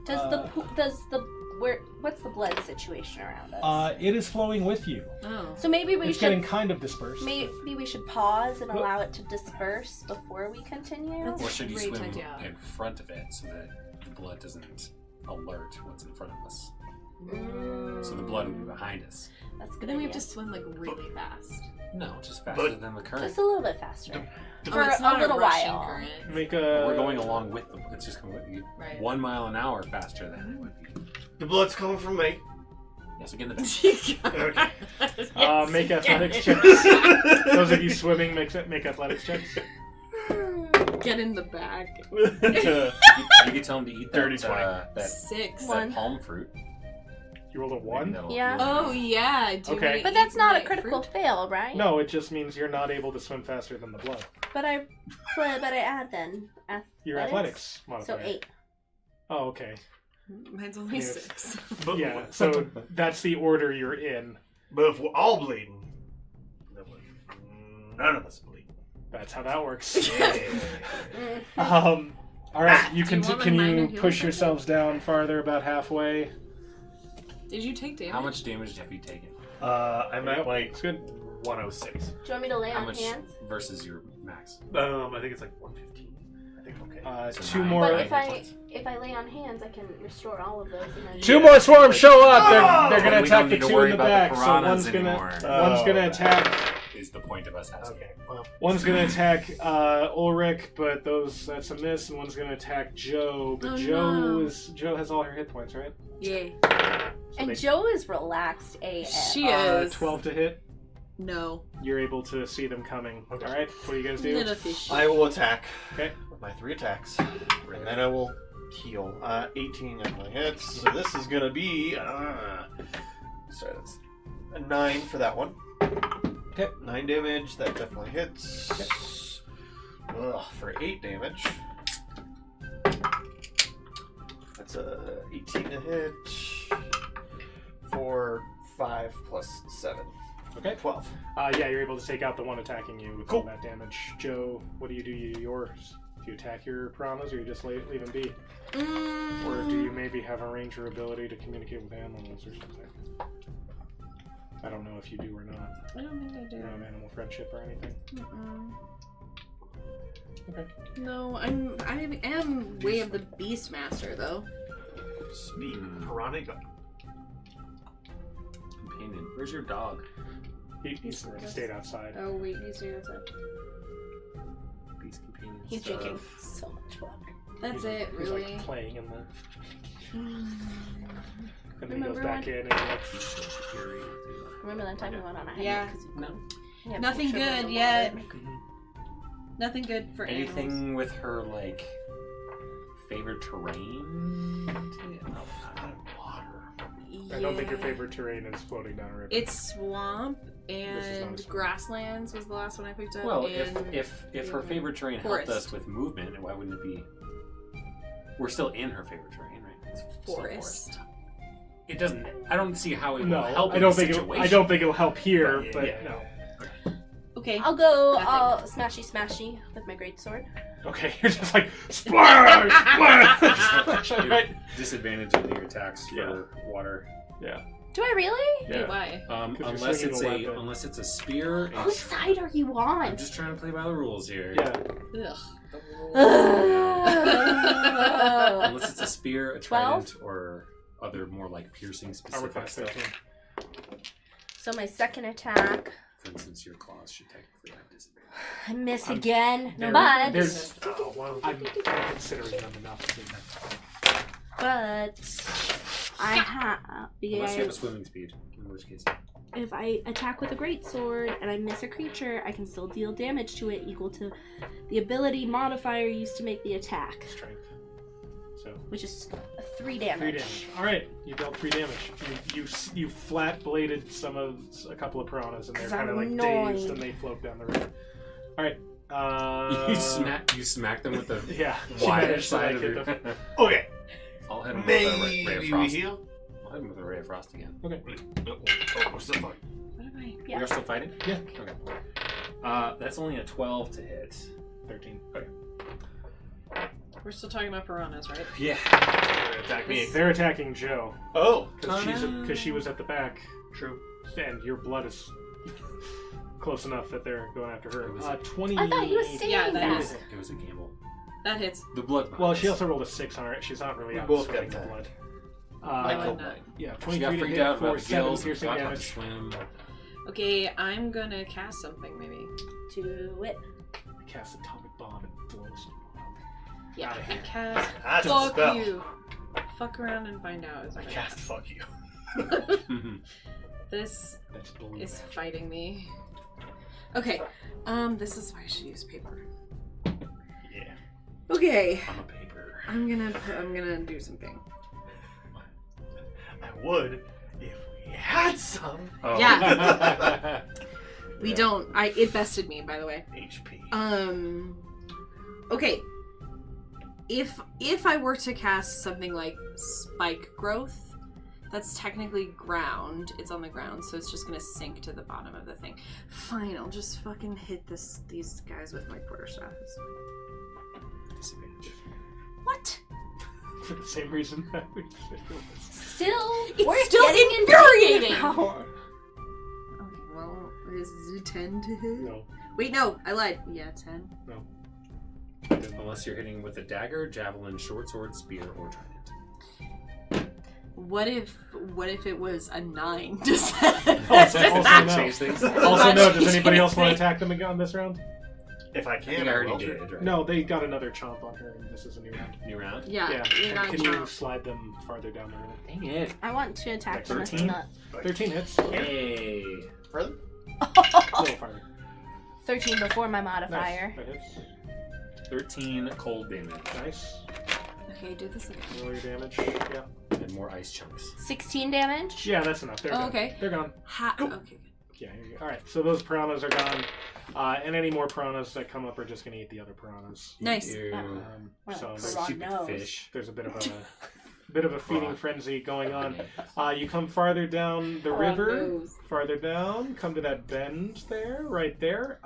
What's the blood situation around us? It is flowing with you. Oh. So maybe we It's should getting kind of dispersed. maybe we should pause and allow it to disperse before we continue. That's Or should you Great swim idea. in front of it so that the blood doesn't alert what's in front of us? So the blood will be behind us. That's a But good then we idea. have to swim like really fast. No, just faster than the current. Just a little bit faster. Oh, it's not a little rushing while. current. Make a. We're going along with the. It's just going with you. Right. 1 mile an hour faster than it would be. The blood's coming from me. Yeah, so get in the back. Okay. Make athletics checks. Those of you swimming, make athletics checks. Get in the back. You can tell him to eat Dirty that 6. One. palm fruit. You rolled a Maybe 1? that'll- Yeah. Oh yeah. Do you Okay. wanna But that's eat not a my critical fruit? fail, right? No, it just means you're not able to swim faster than the blood. But I add then. Your athletics modifier. So 8. Oh, okay. Mine's only Yes. 6. But, Yeah, so that's the order you're in. but if we're all bleeding, then none of us bleed. That's how that works. Yeah. All right, you Do can you want my can minor you healing push potion? yourselves down farther, about halfway? Did you take damage? How much damage have you taken? I'm at like It's good. 106. Do you want me to lay How on much hands? versus your max? I think it's like 115. I think okay. So 2 nine. more. But Right. if I lay on hands, I can restore all of those. And then 2 more swarms show up. Oh! They're gonna We attack don't the need to 2 worry in the about the back. So piranhas one's gonna anymore. one's gonna attack. Is the point of us asking. Okay. Well, One's gonna attack Ulrich, but that's a miss, and one's gonna attack Joe. But Oh, Joe has all her hit points, right? Yay. So And they- Joe is relaxed AF. She is. 12 to hit. No. You're able to see them coming. Okay. All right, what do you guys do? Little fish. I will attack. Okay. With my 3 attacks, and then I will heal. 18 of my hits. So this is gonna be. Sorry, that's a 9 for that one. Okay. 9 damage. That definitely hits. Ugh, for 8 damage. That's a 18 to hit. For 5 plus 7. Okay. 12. Yeah, you're able to take out the one attacking you with Cool. all that damage. Joe, what do you do? Yours? Do you attack your piranhas, or you just leave them be? Or do you maybe have a ranger ability to communicate with animals or something? I don't know if you do or not. I don't think I do. You don't have animal friendship or anything. Mm-mm. Okay. No, I am way of the Beastmaster though. Speak. Piranha. Companion. Where's your dog? He stayed outside. Oh wait, he's doing outside. Beast companion. He's stuff. drinking so much water. That's it, He's really. like playing in the. And then he Remember goes back when- in and he like, Remember that time we went on a hike? Yeah. 'Cause you No. couldn't- yeah, Nothing picture of good the yet. water. Nothing good for animals. Anything with her like favored terrain? No, not water. Right, I don't think your favorite terrain is floating down a river. It's swamp This is not a and swamp. grasslands was the last one I picked up. Well, and if her favorite terrain forest. helped us with movement, why wouldn't it be? We're still in her favorite terrain, right? It's still forest. It doesn't. I don't see how it No, will help. I don't in think this it, I situation. don't think it'll help here, Yeah, but yeah. no. Okay. I'll go Nothing. smashy smashy with my greatsword. Okay, you're just like splash, splash. All right. Disadvantage on your attacks for Yeah. water. Yeah. Do I really? Hey, why? 'Cause you're Unless swinging it's a a weapon. unless it's a spear. and- Whose side are you I'm on? just trying to play by the rules here. Yeah. Ugh. Unless it's a spear, a 12? trident, or other more like piercing Armor specific class stuff. 13. So my second attack, For instance, your claws should technically have disadvantage. I miss I'm- again, They're- but there's, oh, well, I'm considering them enough. I have Unless you have a swimming speed, in which case. if I attack with a greatsword and I miss a creature, I can still deal damage to it equal to the ability modifier used to make the attack, Strength. So which is 3 3 damage. damage. All right, you dealt 3 damage. You flat bladed a couple of piranhas, and they're 'Cause kind of like I'm dazed, annoyed. and they float down the river. All right. You smack them with the Yeah. she wide managed to, side like, of hit the. Okay. I'll hit him with a ray of Maybe we frost. heal. I'll hit him with a ray of frost again. Okay. Oh, we're still fine. What am I? Yeah. You're still fighting? Yeah. Okay. That's only a 12 to hit. 13. We're still talking about piranhas, right? Yeah. Attack me. They're attacking Joe Oh, because she was at the back, true. and your blood is close enough that they're going after her. It was 20. I thought he was standing Yeah, that back. is- It was a gamble. That hits. The blood. Well, she also rolled a 6 on her. She's not really We out both sweating got the blood. I Uh, killed mine. yeah, She 23 got to freaked hit out for about the 7 gills and piercing forgot how to damage. swim. Okay, I'm gonna cast something maybe. Do it. Cast atomic bomb and blows them. Yeah, Outta I here. cast. That's a Fuck spell. you. Fuck around and find out. Is I what I cast fuck you. This That's blue is magic. fighting me. Okay, this is why I should use paper. Yeah. Okay, I'm a paper. I'm gonna do something. I would if we had some Oh. Yeah. We don't. It bested me, by the way. HP. Okay. If I were to cast something like spike growth, that's technically ground. It's on the ground, so it's just gonna sink to the bottom of the thing. Fine, I'll just fucking hit these guys with my quarterstaff. It's fine. Disadvantage. What? For the same reason that we said it was. Still, It's we're still getting into infuriating! power. Okay, well, is it 10 to hit? No. Wait, no, I lied. Yeah, 10. Unless you're hitting with a dagger, javelin, short sword, spear, or trident. What if it was a 9? Just Also no. Change things. Also, no. Does Change anybody else want to anything. attack them again this round? If I I can, think I already will. did, right? No, they got another chomp on her, and this is a new round. New round? Yeah, Yeah. you got Can a you chomp. slide them farther down the river? Dang it. I want to attack them with 13? nut. 13 hits. Hey. Further? A little farther. 13 before my Nice. modifier. That hits. 13 cold damage. Nice. Okay, do this again. Roll your damage. Yeah. And more ice chunks. 16 damage. Yeah, that's enough. They're Oh, gone. okay. They're gone. Okay, good. Yeah, here you go. All right, so those piranhas are gone, and any more piranhas that come up are just going to eat the other piranhas. Nice. Ew. Well, So Stupid Piranhas. fish. there's a bit of a feeding frenzy going on. You come farther down the river, farther down, come to that bend there, right there,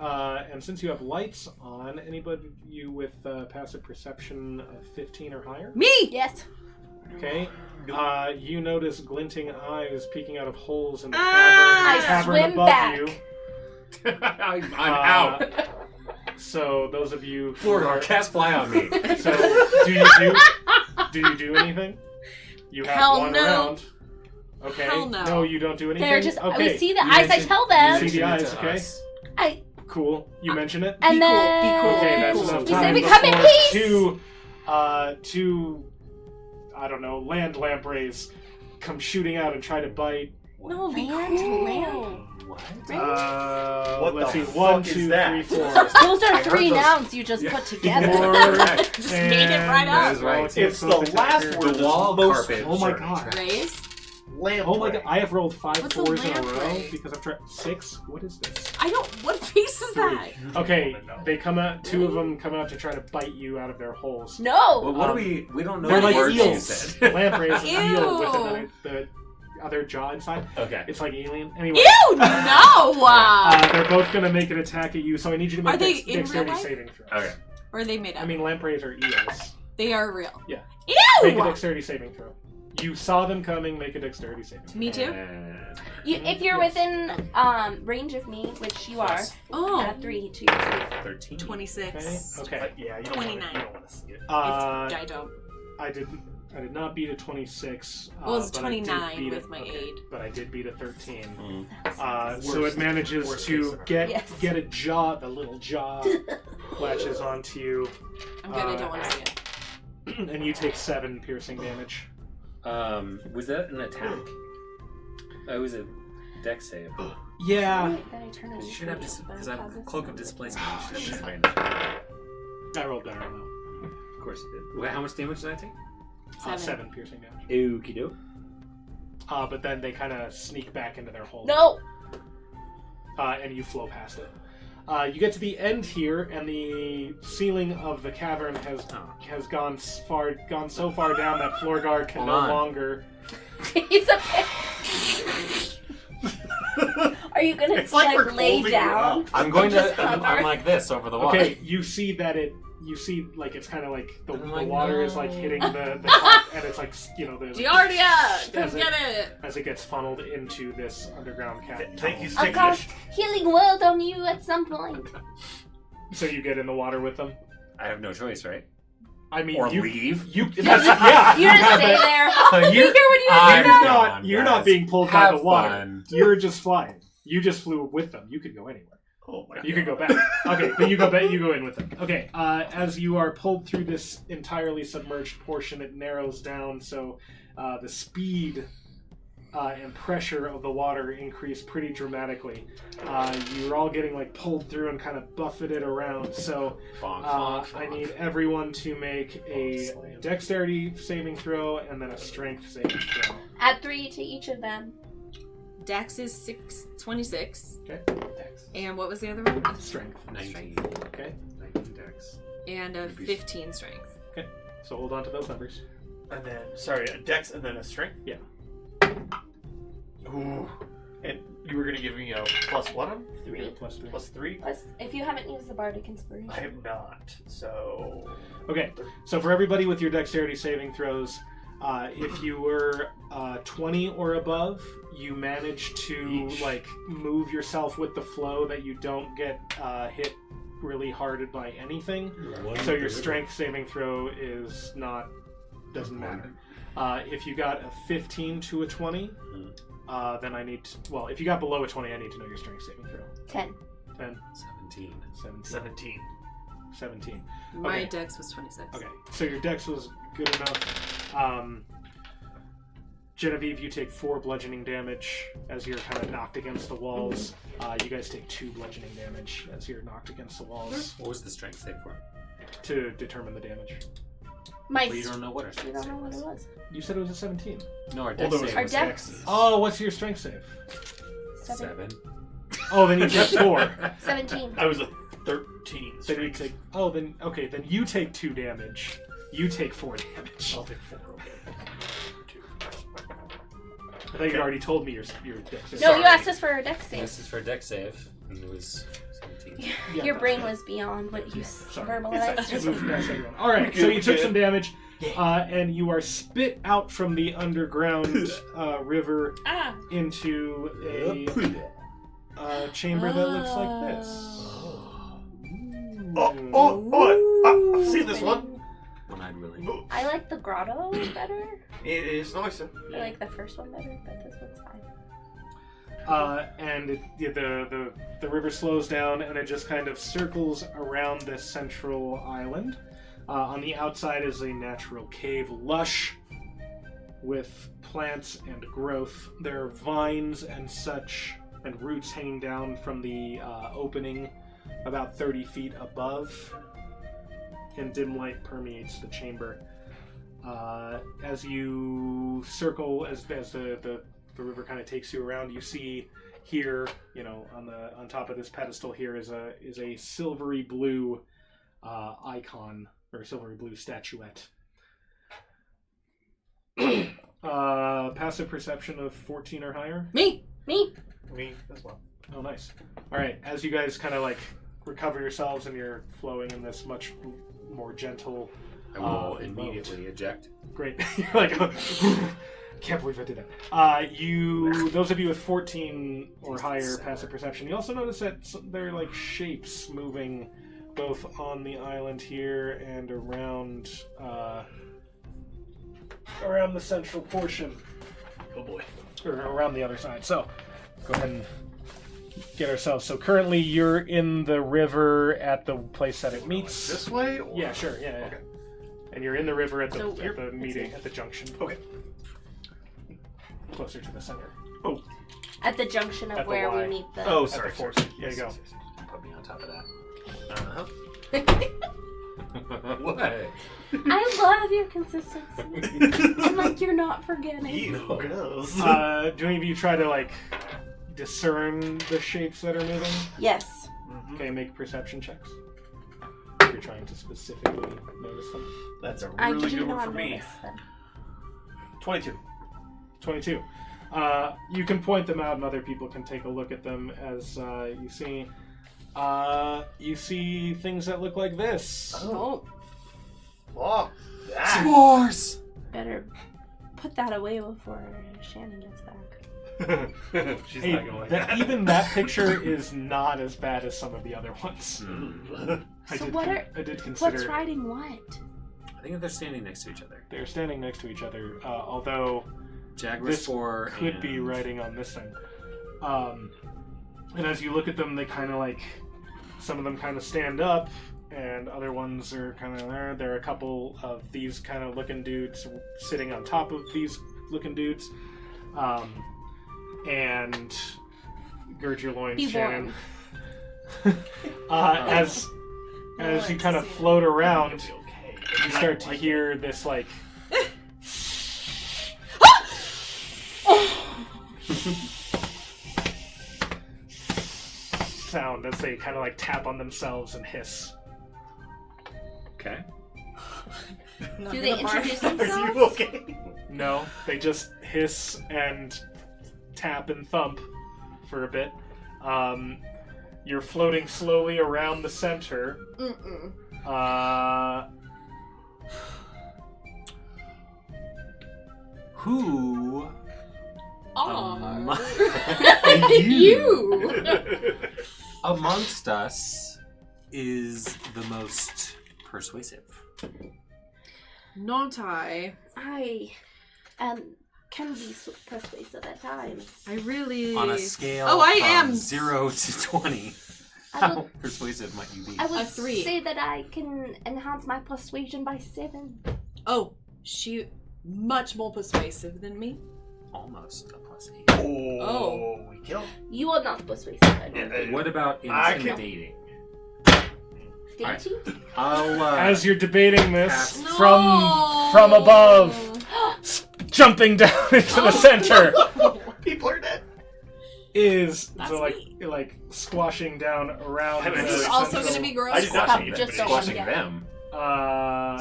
and since you have lights on, anybody you with passive perception of 15 or higher? Me! Yes. Okay. You notice glinting eyes peeking out of holes in the Ah! cavern, I swim above back. you. I'm out. So those of you who Florida, are, cast fly on me. so do you do anything? You have Hell one no. round. Okay. Hell no. No, you don't do anything. They're just. okay. We see the You eyes. I mentioned- tell You them. See the mentioned it eyes, to okay? us. I Cool. You mention it. and Be cool, then. be cool. Okay, that's cool. enough We time. say we come in before peace. Two, I don't know, land lampreys come shooting out and try to bite. No, be Land, cool. land. What? What let's the see. 1, fuck is 2, that? 3, 4. Those are I heard 3 those. nouns you just Yeah. put together. Just made it right That up. is right. It's the last word. The wall most carpet. Oh my Sure, God. trash. Raise? Lamprey. Oh my god, I have rolled 5 What's a 4s in a row lamprey? because I've tried 6. What is this? I don't. What face is that? Okay, they come out. 2 of them come out to try to bite you out of their holes. No! Well, what do we don't know They're the like words you eels. said. Lamprey is an eel with Ew. the other jaw inside. Okay. It's like alien. Anyway, Ew! No! they're both gonna make an attack at you, so I need you to Are make they in real dexterity life? saving throws. Okay. Or are they made up? I mean, lampreys are eels. they are real. Yeah. Ew! Make a dexterity saving throw. You saw them coming. Make a dexterity saving throw. Me too. And If you're Yes. within range of me, which you are, plus Oh. add 3 to your save. 13. 26. Okay. Yeah, you don't 29. want to see it. I don't. I did not beat a 26. Well, it's but I did 29 beat with my aid. But I did beat a 13. Mm. So it manages worst to case scenario. get Yes. get a jaw. The little jaw latches onto you, I'm good. I don't want to see it. and you take 7 piercing damage. Was that an attack? Oh, it was a dex save. Yeah, Wait, then I turn it You should have into because a I'm positive cloak of number. displacement. You should have disadvantage. I rolled better though. Of course you did. Wait, how much damage did I take? 7 piercing damage. Okie doke. But then they kind of sneak back into their hole. No! And you flow past it. You get to the end here, and the ceiling of the cavern has gone so far down that floor guard can Hold no on. longer. It's a Are you gonna It's like we're lay holding you down? up. I'm going Just to. I'm hover. like this over the water. Okay, you see that you see like it's kind of like the I'm like, water is no. like hitting the top, and it's like the Giardia! Come As it- get it! as it gets funneled into this underground cavern. Thank you, I'll cast healing word on you at some point. So you get in the water with them. I have no choice, right? I mean, Or you leave. you that's, yeah. You're you gonna have stay it. there. You- You're when you I'm say that. gone, You're not guys. being pulled by Have the water. fun. You're just flying. You just flew with them. You could go anywhere. Oh my You could go back. Okay, but you go back. You go in with them. Okay. As you are pulled through this entirely submerged portion, it narrows down, so the speed and pressure of the water increase pretty dramatically. You're all getting like pulled through and kind of buffeted around. So Bonk, I bonk, need bonk. everyone to make a dexterity saving throw and then a strength saving throw. Add 3 to each of them. Dex is 26. Okay. And what was the other one? Strength. 19. Okay. 19 dex. And a 15 strength. So hold on to those numbers. And then, sorry, a dex and then a strength? Yeah. Ooh. And you were going to give me a plus what on? 3. Plus 3. Plus 3? Plus, if you haven't used the bardic inspiration. I have not, so... Okay, so for everybody with your dexterity saving throws, if you were 20 or above, you manage to Yeesh. like move yourself with the flow that you don't get hit really hard by anything. So your strength saving throw doesn't matter. If you got a 15 to a 20, then I need to, well, if you got below a 20, I need to know your strength saving throw. 10. 10, 17. 17, 17. 17. My Okay. dex was 26. Okay, so your dex was good enough. Genevieve, you take 4 bludgeoning damage as you're kind of knocked against the walls. You guys take 2 bludgeoning damage as you're knocked against the walls What was the strength save for? to determine the damage. My Well, you don't know what our we strength don't save know what it was. was. You said it was a 17. No, our Well, dex there save Our was dex. Oh, what's your strength save? 7. 7. Oh, then you take 4. 17. I was a 13. Then you take. Oh, then okay. Then you take 2 damage. You take 4 damage. I'll take 4, okay. I thought you already told me your dex save. No, you Sorry. asked us for a dex save. This is for dex save, and it was 17. Yeah, Your no. brain was beyond what you Sorry. verbalized. Move past everyone. All right, We're so good, you took we're some good. damage, and you are spit out from the underground river Ah. into a chamber that looks like this. I've seen this one. One-eyed Willie. I like the grotto better. It is nicer. I like the first one better, but this one's fine. And the river slows down, and it just kind of circles around this central island. On the outside is a natural cave, lush with plants and growth. There are vines and such, and roots hanging down from the opening about 30 feet above, and dim light permeates the chamber. As you circle, as the river kind of takes you around, you see here, on top of this pedestal here is a silvery blue icon or silvery blue statuette. Passive perception of 14 or higher. Me. Me. Me as well. Oh, nice. All right, as you guys kind of recover yourselves and you're flowing in this much more gentle. I will immediately eject. Great. You're like, can't believe I did that. Those of you with 14 or higher passive perception, you also notice that there are shapes moving both on the island here and around the central portion. Oh boy. Or around the other side. So, go ahead and get ourselves. So currently you're in the river at the place that it meets. This way? Or... Yeah, sure. Yeah. Okay. And you're in the river at the So meeting, at the junction. Okay. Closer to the center. Oh. At the junction At of the where Y. we meet the. Oh, At sorry. the force. There you go. Put me on top of that. Uh-huh. What? I love your consistency. I'm you're not forgetting. Ew, gross. Do any of you try to discern the shapes that are moving? Yes. Mhm. Okay, make perception checks. If you're trying to specifically notice them. That's a I really do good one not for me. notice them. 22. 22. You can point them out and other people can take a look at them as you see. You see things that look like this. Oh, Oh, that. S'mores! better put that away before Shannon gets back. She's Hey, not gonna like that. even that picture is not as bad as some of the other ones. Mm. So I did consider what's riding what? I think they're standing next to each other. they're standing next to each other, although Jaguar this Spore could be and- riding on this thing. And as you look at them, they kind of some of them kind of stand up, and other ones are kind of there. There are a couple of these kind of looking dudes sitting on top of these looking dudes. And gird your loins, Be Shannon. warned. As you kind of float around, It'll be okay. you start to hear this sound as they kind of tap on themselves and hiss. Okay. Do they introduce Are you themselves? okay? No, they just hiss and tap and thump for a bit. You're floating slowly around the center. Who Are you you? amongst us is the most persuasive? Not I. I can be so persuasive at times. I really. On a scale Oh, I from am. 0 to 20, I how would, persuasive might you be? I would A 3. say that I can enhance my persuasion by 7. Oh, she much more persuasive than me. Almost a plus 8. Oh. We killed. You are not persuasive. I don't think. What about I can- intimidating? Did you? I'll, As you're debating this, Pass. from above, jumping down into the center, People are dead. is That's so me. squashing down around. This the This is also central- going to be gross. I did not Stop, see that, just but don't squashing Yeah. them.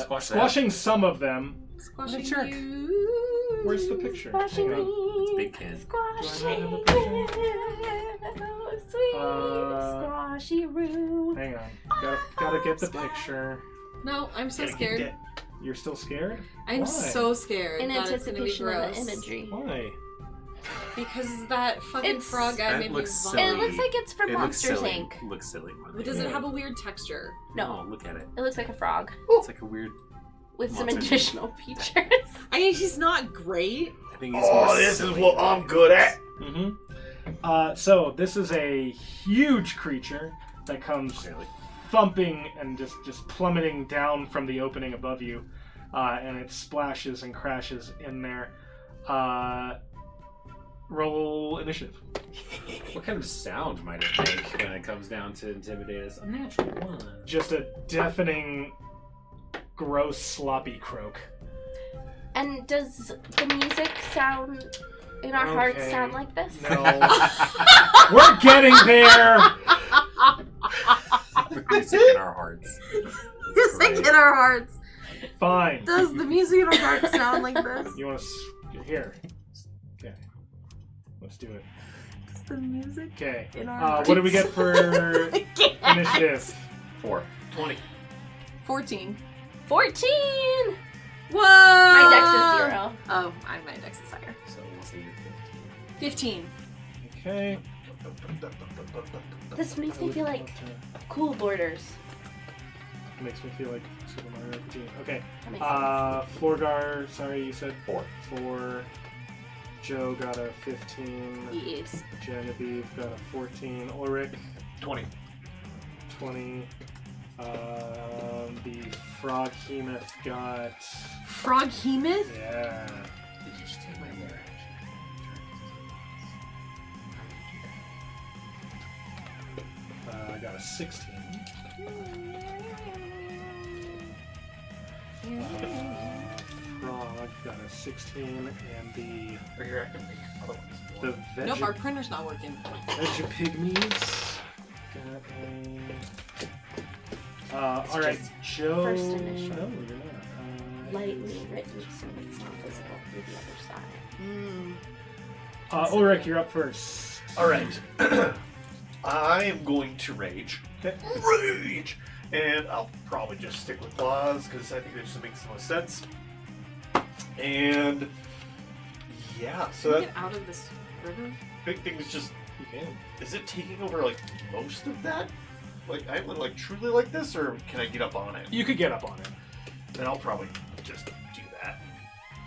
Squash Squash that. some of them. Squashing jerk. you. Where's the picture? Squashing Hang on. me. It's Big Ken. Squashing Do I me. Sweet. Squashy root. Hang on. Gotta get the picture. No, I'm so Gotta scared. get- You're still scared? I'm Why? so scared In that it's going to be anticipation of gross. the imagery. Why? Because that fucking It's- frog guy That made me looks vomit. silly. It looks like it's from It looks Monsters silly. Inc. Looks silly. More But does it Yeah. have a weird texture? No, look at it. it looks like a frog It's like a weird. with some Monsters. additional features. I mean, he's not great. I think it's more Oh, this is silly. what I'm good at. Mm-hmm. So this is a huge creature that comes Clearly. thumping and just plummeting down from the opening above you, and it splashes and crashes in there. Roll initiative. What kind of sound might it make when it comes down to intimidate us? A natural 1. Just a deafening, gross, sloppy croak. And does the music sound in our hearts Okay. sound like this? No. We're getting there! The music in our hearts. Music in our hearts. Fine. Does the music in our hearts sound like this? You want to... Here. Okay. Let's do it. Does the music Okay. in our What do we get for initiative? 4. 20. 14. 14! Whoa! My dex is 0. Oh, my dex is higher. So we'll say you're 15. Okay. This makes me feel like cool borders. Makes me feel like Super Mario RPG. Okay. That makes sense. Florgar, sorry, you said 4. 4. Joe got a 15. Yes. Genevieve got a 14. Ulrich, 20. 20. The Frog Hemoth got... Frog Hemoth? Yeah. Did you just take my mirror? I got a 16. Frog got a 16. And the... Or you're acting like other ones. The Nope, our printer's not working. Vegapygmies got a... alright, just Joe... first initial. No, you're not. Lightly written so it's not visible through the other side. Ulrich, you're up first. Alright. I am going to rage. Okay. Rage! And I'll probably just stick with claws because I think that just makes the most sense. And yeah, so Can we that get out of this river? big thing is just, You can. is it taking over like most of that? Like I would like truly like this, or can I get up on it? You could get up on it. Then I'll probably just do that.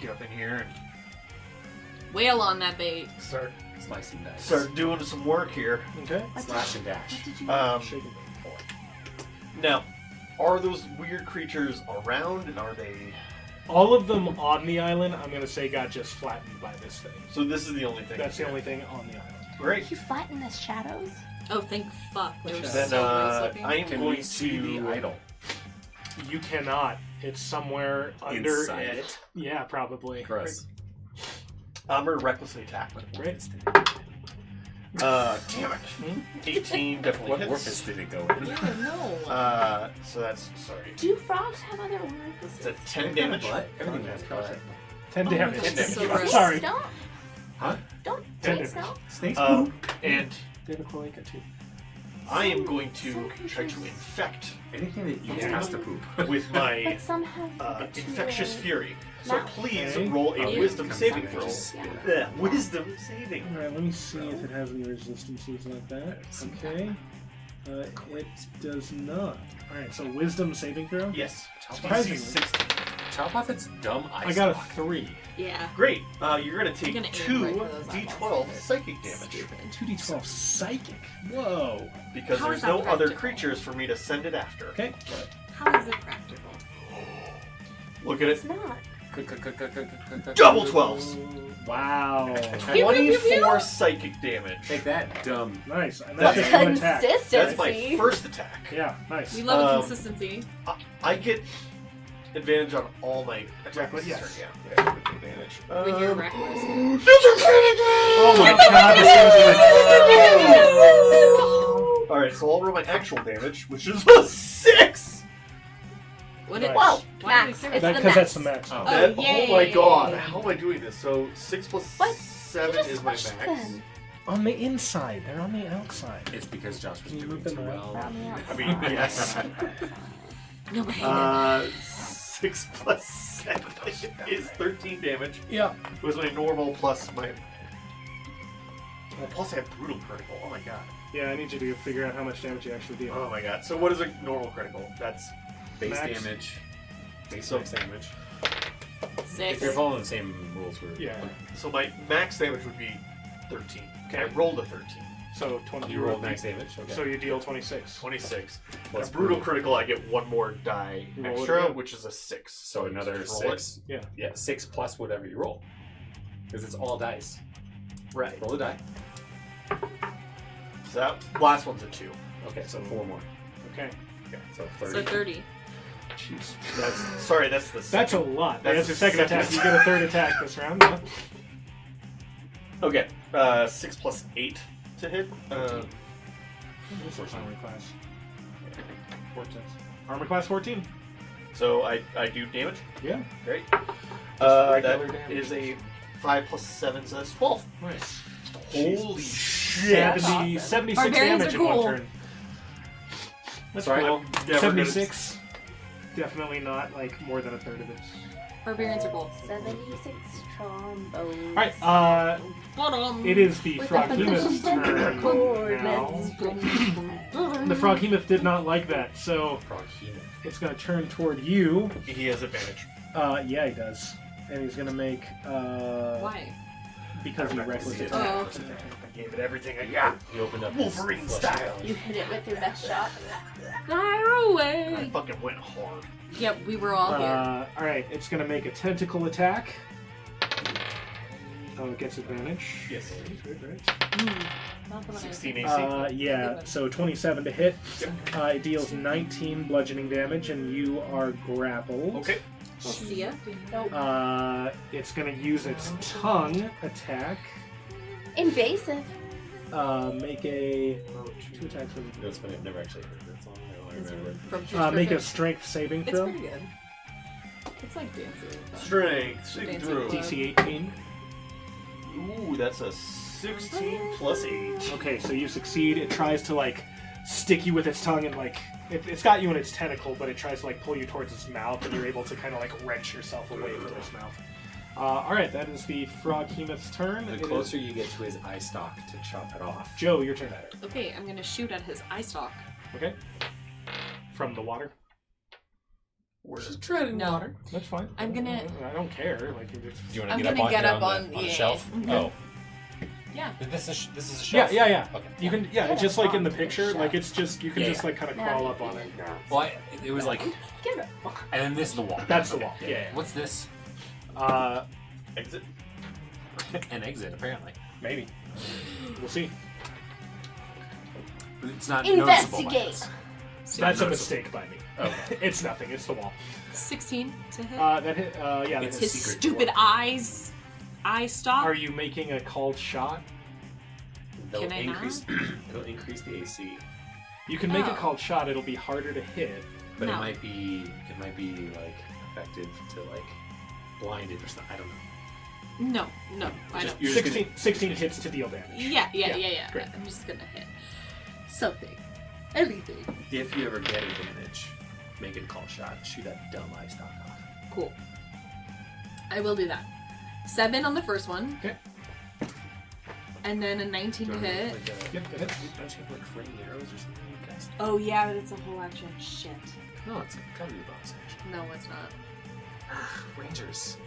Get up in here and Whale on that bait. start Slicing dice. doing some work here. Okay. Slash and dash. What did you Shake it. Now, are those weird creatures around, and are they? All of them on the island, I'm gonna say, got just flattened by this thing. So this is the only thing. That's the only thing on the island. Great. You flatten the shadows? Oh, thank fuck. They were Then, so nice looking. I am Can going we see to the idol? You cannot. It's somewhere under Inside it. Yeah, probably. Gross. I'm gonna recklessly attack. Great. Damn it. 18 definitely What hits. orifice did it go in? Yeah, no. So that's sorry. Do frogs have other orifices? It's a 10 damage. What? Everything has butt. 10 damage. that's so gross. Sorry. Don't. Huh? Don't. 10 Snakes damage. don't. Snakes And They have a cloaca too. I am going to Some try to creatures- infect Anything that eats Yeah. has to poop. with my But some have infectious fury. So mouth. please Okay. roll a Ew. wisdom Comes saving out throw. and just spit it out. Yeah, wisdom saving. Alright, let me see if it has any resistances like that. Okay. It does not. Alright, so wisdom saving throw? Yes. Surprisingly. DC 16. Chop off its dumb eye I got a stalk. 3. Yeah. Great. You're gonna take I'm gonna aim 2 right for those eyeballs. d12 psychic damage. Stupid. 2d12 psychic. Whoa. Because How there's is that no other practical? creatures for me to send it after. Okay. How is it practical? Look at It's it. not. Double 12s. Wow. Pew, pew, pew, 24 pew. psychic damage. Take that, dumb. Nice. And That's that's just one attack. That's my Consistency. first attack. Yeah, nice. We love Um, consistency. I get advantage on all my attacks. Reckless, this yes. turn, yeah. Advantage. When you're reckless. Oh my god, this Alright, so I'll roll my actual damage, which is a 6! What Nice. did, Wow. why Max. did we It's care? the Because that's the max. max. Oh. That- yay. oh my god, how am I doing this? So 6 plus What? 7 Just is my squished max. them. On the inside. They're on the outside. It's because Josh was Can you doing move them too around? well. Around the I outside. mean, yes. No way. 6 plus 7 is 13 damage. Yeah. It was my normal plus my... Well, plus I have brutal critical. Oh my god. Yeah, I need you to figure out how much damage you actually deal. Oh my god. So what is a normal critical? That's... Base Max. damage. Base So- max damage. If 6. you're following the same rules, we're Yeah. So my max damage would be 13. Okay. I rolled a 13. So 20. You rolled max damage. Okay. So you deal 26. 26. Plus a brutal critical, I get one more die You roll it extra, again. which is a 6. So you another just roll it. 6. Yeah. Yeah, 6 plus whatever you roll. Because it's all dice. Right. Roll a die. So that last one's a 2. Okay, so 4 more. Okay. Okay, so 30. So 30. Jeez. That's the That's second. a lot. That's That's your second second attack. You get a third attack this round. Yeah. Okay. 6 plus 8 to hit. What's our armor class? 14. Armor class 14. So I do damage. Yeah. Great. regular That damage. is a 5 plus 7, so that's 12. Nice. Holy shit! 76 Barbarians damage are in one cool. turn. That's Sorry, cool. I'm never gonna- 76. Definitely not like more than a third of its. Barbarians are cool. 76 trombones. Alright, Bottom. it is the With Froghemoth's the turn chord, now. let's The Froghemoth did not like that, so Froghemoth. it's going to turn toward you. He has advantage. Yeah, he does. And he's going to make, Why? because he reckless Oh, attack. okay. I gave it everything I got. He opened up Wolverine his style. You hit it with your best shot. Fire I away. fucking went hard. Yep, we were all here. Alright, it's going to make a tentacle attack. Oh, it gets advantage. Yes. Right. Not the one I 16 was AC. Yeah, so 27 to hit. It deals 19 bludgeoning damage, and you are grappled. Okay. See ya. It's going to use its tongue attack. Invasive. Make a... two attacks with... That's funny. I've never actually heard that song. I don't remember. From make a strength saving It's throw. pretty good. It's like dancing. Strength. Saving Dancing throw. Club. DC 18. Ooh, that's a 16 plus 8. Okay, so you succeed. It tries to, like, stick you with its tongue and, like... It's got you in its tentacle, but it tries to, like, pull you towards its mouth, and you're able to kind of, like, wrench yourself away from its mouth. Alright, that is the Froghemoth's turn. The It closer is- you get to his eye stalk to chop it off. Joe, your turn. Okay, I'm gonna shoot at his eye stalk. Okay. From the water. Just treading No. water. That's fine. I'm gonna- I don't care. Like, it's... Do you want I'm to get gonna up, get up on, on- the, on the yeah. shelf? Mhm. Oh. Yeah. This is a Yeah, shelf. yeah. Okay. You can, yeah, it's just like in the picture. Like, it's just, you can Yeah, just, like, kind of Now crawl you up on it. Well, it was like, Get it. and then this is the wall. That's the Okay, wall. Yeah. What's this? Exit. An exit, apparently. Maybe. We'll see. But it's not noticeable by Investigate. us. That's a mistake by me. Okay. It's nothing. It's the wall. 16 to hit. That hit. Yeah. It's That his hit. secret stupid door. eyes. Eye stalk. Are you making a called shot? They'll Can I increase. It'll increase the AC, You can make a Oh. called shot. It'll be harder to hit. but No. it might be like effective to like blind it or something. I don't know. No, I Just- don't. You're just 16 hits to deal damage. Yeah. Great. I'm just gonna hit something, anything. If you ever get advantage, make it a call shot. Shoot that dumb eye stalk off. Cool. I will do that. 7 on the first one. Okay. And then a 19 to Do you wanna hit. make, like, Yep, that hits. don't you have like flaming arrows or something you cast? Oh yeah, but it's a whole action. Shit. No, it's gotta be a bonus action. No, it's not. Rangers.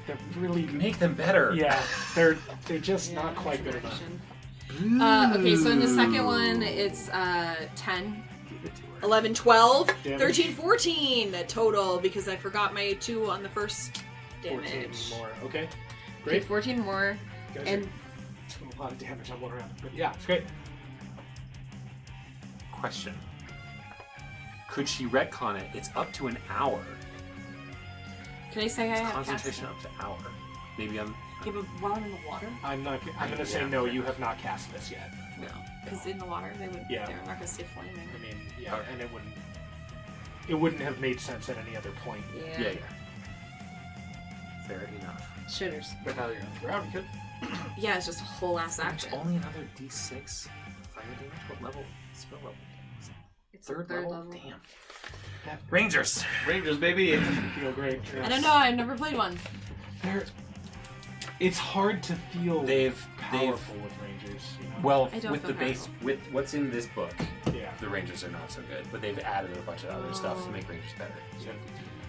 They're really. Make them better. Yeah. They're just Yeah, not quite it's good an enough. action. Okay, so in the second one, it's 10, Give it to her. 11, 12, Damage. 13, 14 total because I forgot my 2 on the first 14 damage. more. Okay. Okay, Great. 14 more. You guys And are doing a lot of damage on one round. But yeah, it's great. Question. Could she retcon it? It's up to an hour. can I say I It's have concentration up to hour. Maybe I'm. cast? Yeah, but while I'm in the water? I'm gonna say Yeah. no. You have not cast this yet. No. Because in the water, they're Yeah. not gonna stay flaming. I mean, yeah, and it wouldn't have made sense at any other point. Yeah. Fair enough. Shitters. But now you're on the ground, you could. Yeah, it's just a whole ass There's action. only another D6 fire damage. What level? Spell level. It's Third level. Damn. Yeah. Rangers. Rangers, baby. Feel great. I don't know, I've never played one. It's hard to feel They've powerful with Rangers. You know? well I don't with the feel base with what's in this book. yeah. The Rangers are not so good, but they've added a bunch of other stuff to make Rangers better. So.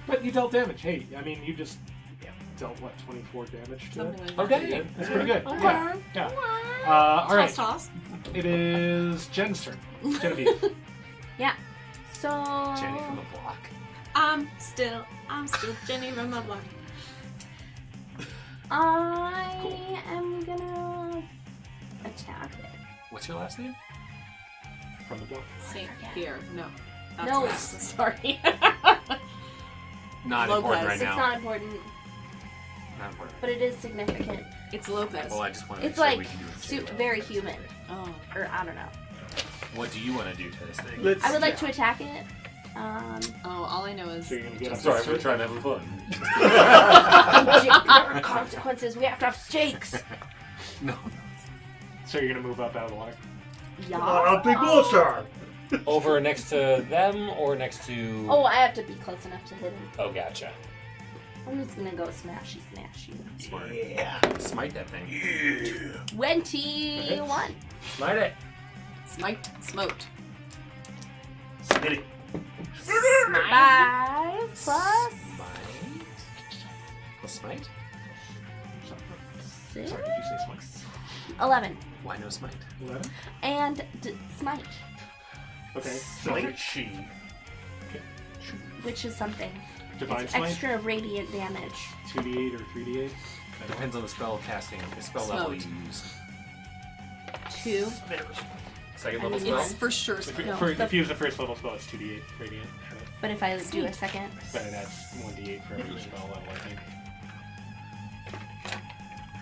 But you dealt damage. Hey, I mean, you just dealt what 24 damage to Something it. like Okay. that. That's pretty good. Okay. Yeah. All right. Toss. It is Jen's turn. Genevieve. So Jenny from the block. I'm still Jenny from the block. I am gonna attack it. What's your last name? From the block. Saint Pierre. No. That's No. not- Sorry. Not Lopez. important right It's now. not important, Not important. but it is significant. It's Lopez. Well, I just want to It's make sure like we can do it. very human, Oh. or I don't know. What do you want to do to this thing? Let's. I would like to attack it. Oh, all I know is. So you're gonna get up. Sorry, we're trying to have fun. There are consequences. We have to have stakes. No. So you're gonna move up out of the water. Yeah. Big monster! Over next to them or next to... Oh, I have to be close enough to hit him. Oh, gotcha. I'm just gonna go smashy. Smart. Yeah. Smite that thing. 21. Smite it. Smite. Smoked. Spit it. 5 plus Smite. Plus smite? 6. Sorry, did you say smite? 11. Why no smite? 11? And smite, Okay. So Smite she. which is something. divine It's smite. extra radiant damage. 2d8 or 3d8. Depends on the spell casting, the spell level you Smote. use. 2. Second level It's spell? It's for sure. If, No, if you use the first level spell, it's 2d8 radiant. Right? But if I do a second, But it adds 1d8 for every spell level, I think.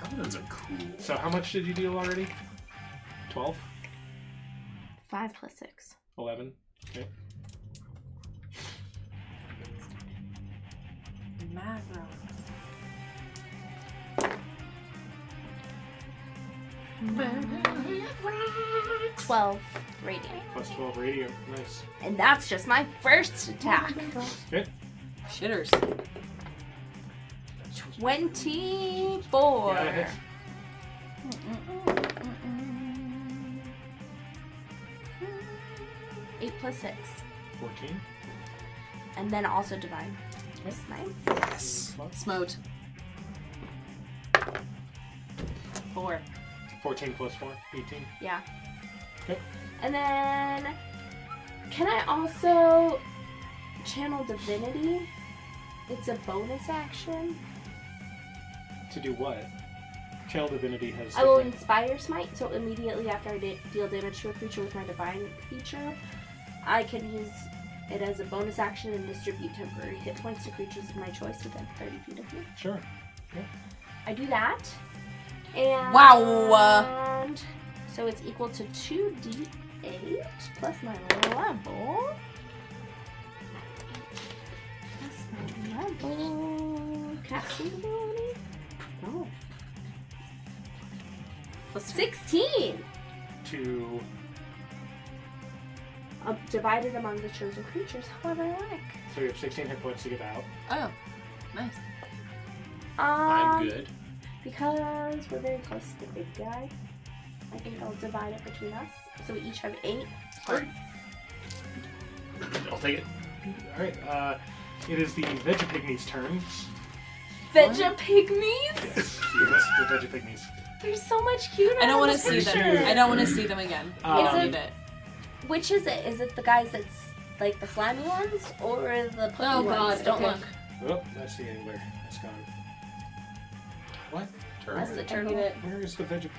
Paladins are cool. So how much did you deal already? 12? 5 plus 6. 11? Okay. Macro. 12 radiant. Plus 12 radiant. Nice. And that's just my first attack. Okay. Shitters. 24. Yeah, it hits. 8 plus 6. 14. And then also divine. Smite. Yes. Smote. 4. 14 plus 4. 18. Yeah. Okay. And then, can I also channel divinity? It's a bonus action. To do what? Channel Divinity has I will different... inspire smite, so immediately after I deal damage to a creature with my divine feature, I can use it as a bonus action and distribute temporary hit points to creatures of my choice within 30 feet of me. Sure. I do that. And Wow. so it's equal to 2d8 plus my level. Plus my level. Casting ability? Oh. Plus 16! To... Divided among the chosen creatures, however I like. So you have 16 hit points to get out. Oh, nice. I'm good. Because we're very close to the big guy, I think I'll divide it between us. So we each have 8. Alright. I'll take it. Alright, it is the Vegapygmies' turn. Vegapygmies? Yes, the Vegapygmies. They're so much cuter. I don't want to than see the them. picture. I don't want to see them again. I Is don't it- need it. Which is it? Is it the guys that's like the slimy ones or the puffy Oh ones? god, don't Okay. look. Oh, that's the angler. That's gone. What? Turn. That's the I turtle. need it. Where is the whatever.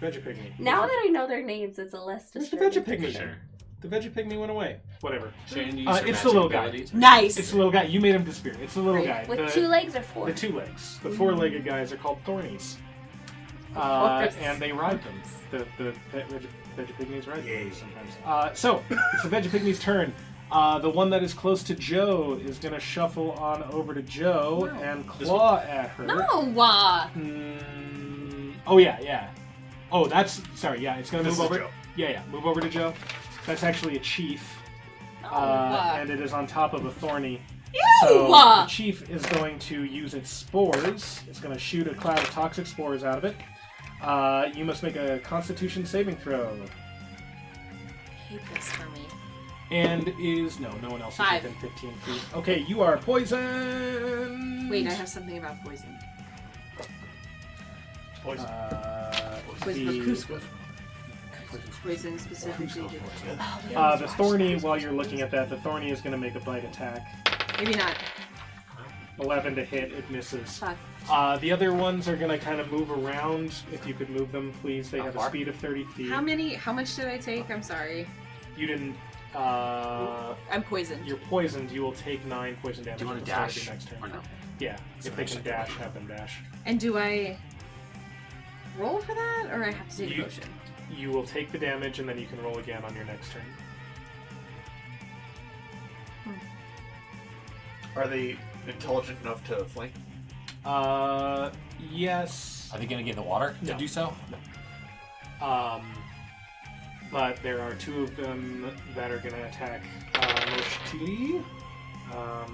Vegapygmy. Now that I know their names, it's a less Where's the disturbing. Vegapygmy? Sure. The Vegapygmy went away. Whatever. Shane, you It's use your the little magic guy. ability to- Nice. It's the little guy. You made him disappear. It's the little guy. With the, 2 legs or 4? The 2 legs. The 4-legged guys are called Thornies. course. And they ride them. The Vegapygmies ride them sometimes. So, it's the Vegapygmies' turn. The one that is close to Joe is going to shuffle on over to Joe No. and claw at her. No. Oh, yeah. Oh, that's... Sorry, yeah, it's going to This move is over... Joe. Yeah, move over to Joe. That's actually a chief. No. And it is on top of a thorny. Ew! So the chief is going to use its spores. It's going to shoot a cloud of toxic spores out of it. You must make a Constitution saving throw. Hate this for me. And is... No one else 5. is within 15 feet. Okay, you are poisoned! Wait, I have something about poison. Poison. Poison the, for Cusco. Poison specifically. the thorny, while you're looking at that, the thorny is going to make a bite attack. Maybe not. 11 to hit, it misses. 5. The other ones are going to kind of move around. If you could move them, please. They How have a far? speed of 30 feet. How much did I take? I'm sorry. You didn't I'm poisoned. You're poisoned. You will take 9 poison damage. Do you want at to the start of dash your next turn. or no? Yeah, So if they actually can dash, have them dash. And do I roll for that, or I have to take a You- potion? You will take the damage, and then you can roll again on your next turn. Are they intelligent enough to flank? Yes. Are they going to get in the water to No. do so? But there are 2 of them that are going to attack Moshitili. I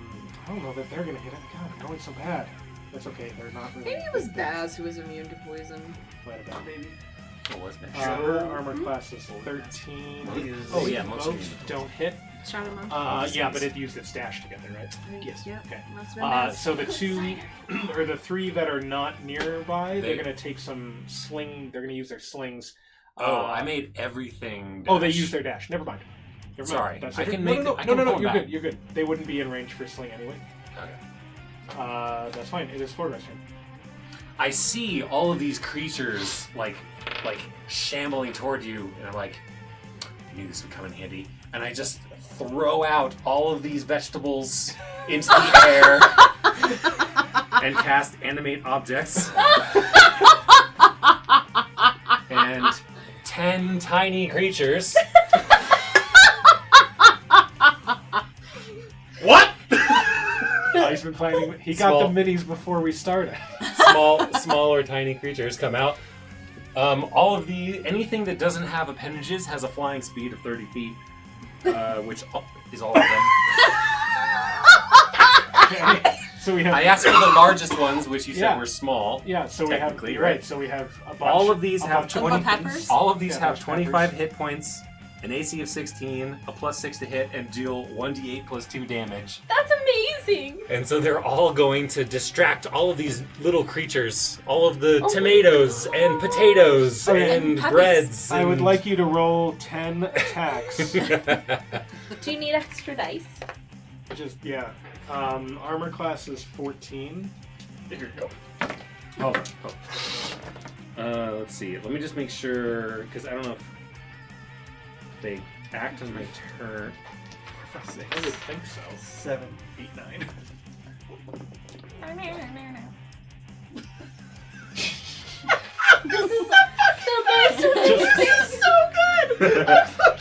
don't know that they're going to hit it. God, I'm going so bad. That's okay. They're not really. Maybe it was Baz who was immune to poison. Quite a bad baby. What was it? Her armor class is 13. Oh, yeah, Both most don't hit. Shot him up. Yeah, but it used its dash together, right? Yes. Yep. Okay. Must have been Baz. So the 2 or the 3 that are not nearby, they're They- going to take some sling. They're going to use their slings. Oh, I made everything. Oh, they dash. use their dash. Never mind. Never mind. Sorry, That's I okay. can no, make no, the- I no, can no, no, pull You're them good. You're good. They wouldn't be in range for sling anyway. Okay. That's fine. It is Florida's turn. I see all of these creatures like shambling toward you, and I'm like, I knew this would come in handy. And I just throw out all of these vegetables into the air and cast animate objects. And 10 tiny creatures. What? He's been planning. He got Small. the minis before we started. Smaller, tiny creatures come out. All of anything that doesn't have appendages has a flying speed of 30 feet, which is all of them. Okay. So we have. I asked for the largest ones, which you said Yeah. were small. Yeah. So we have. Technically, You're right? right. So we have a bunch. All of these a have bunch of 20. peppers? All of these Yeah, have there's 25 peppers. hit points, an AC of 16, a +6 to hit, and deal 1d8 plus 2 damage. That's amazing. And so they're all going to distract all of these little creatures, all of the Oh. tomatoes and potatoes Okay. and And puppies. breads. I would and- like you to roll 10 attacks. Do you need extra dice? Just yeah. Armor class is 14. Here you go. Let's see. Let me just make sure, because I don't know if they act on my turn. I would think so. 7, 8, 9. This is the best. This is so good.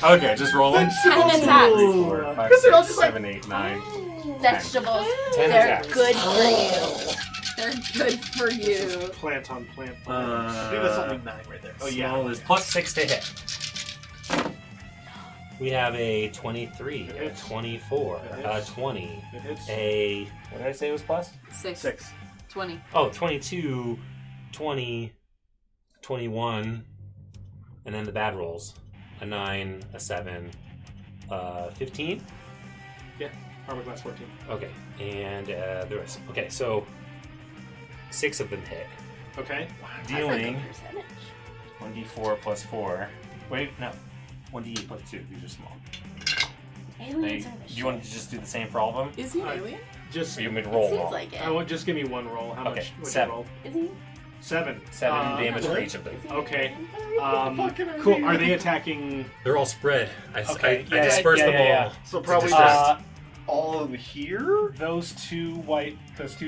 Okay, just roll them. 10 attacks. 4, 5, Because they're all 6, just like- 7, 8, 9. Vegetables. 10 They're attacks. good for you. They're good for you. Plant on plant. I think that's only 9 right there. Oh, yeah. Small is +6 to hit. We have a 23, It a hits. 24, It a hits. 20, It hits. a... What did I say was plus? 6. 20. Oh, 22, 20, 21, and then the bad rolls. A 9, a 7, 15? Armor class 14. Okay, and the rest. Okay, so 6 of them hit. Okay. Dealing That's a good percentage. 1d4 plus 4. Wait, no. 1d8 plus 2. These are small. Aliens Hey, are the do you want to just do the same for all of them? Is he an Uh, alien? Just. Or you want me to It roll seems all? like it. I would just give me one roll. How Okay, much would 7. you roll? Is he? 7. 7 damage for each of them. Is he Okay. an Cool. Are they attacking? They're all spread. I Okay, I yeah, dispersed them yeah. all. So probably distract. just all of them here? Those 2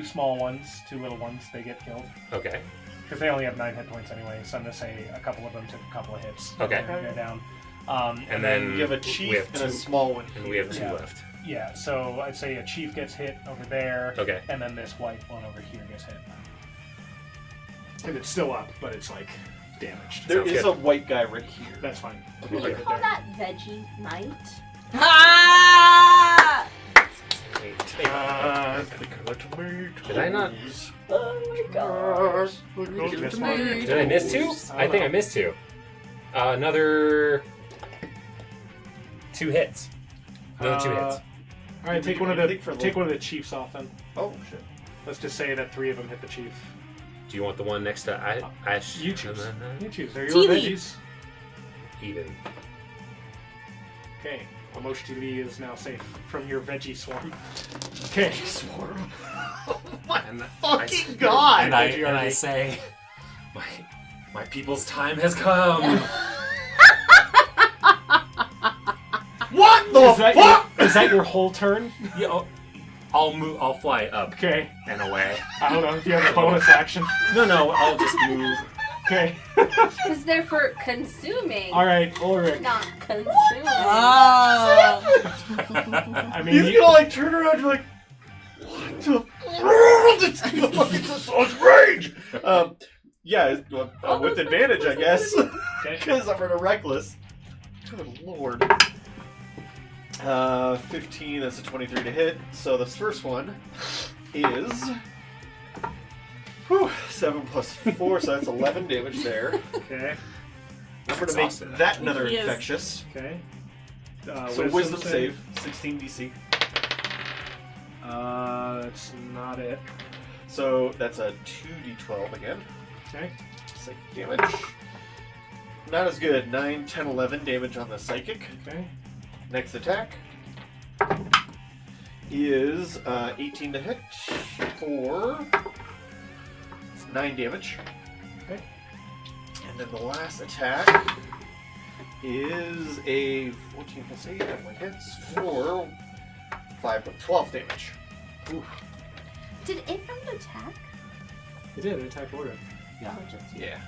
small ones, 2 little ones, they get killed. Okay. Because they only have 9 hit points anyway, so I'm going to say a couple of them took a couple of hits. Okay. They're down. And then You have a we chief have and a 2, small one. and we have 2 Yeah. left. Yeah, so I'd say a chief gets hit over there, Okay. and then this white one over here gets hit. And it's still up, but it's like damaged. There Sounds is good. a white guy right here. That's fine. Can we Leave it call there. that veggie night? Did I not? Oh my gosh. This one. Did I miss 2? I think I missed 2. Another 2 hits. Another 2 hits. All right, take one of the chiefs off then. Oh, shit. Let's just say that 3 of them hit the chief. Do you want the one next to Ash? You choose. You choose. They're Tea your leaf. veggies. Even. Okay. Amosh TV is now safe from your veggie swarm. Okay. Swarm. And Fucking God! And I say, my people's time has come. What the the is that fuck? is that your whole turn? Yeah, I'll move. I'll fly up Okay. and away. I don't know if you have a bonus action. No, I'll just move. Okay. Because they're for consuming, All right, Ulrich. not consuming. Oh. I mean, He's gonna like turn around and be like, what the it's gonna fucking such rage. Yeah, with advantage, I guess. Okay. Because I'm running reckless. Good lord. 15, that's a 23 to hit. So this first one is 7 plus 4, so that's 11 damage there. Okay. Remember to make Exhausted. that another He is. infectious. Okay. So wisdom save, 16 DC. That's not it. So that's a 2d12 again. Okay. Psychic damage. Not as good. 9, 10, 11 damage on the psychic. Okay. Next attack is 18 to hit for 9 damage. Okay. And then the last attack is a 14 plus 8 that one hits for 12 damage. Did it not attack? It did. It attacked Ulrich. Oh, just you. Yeah.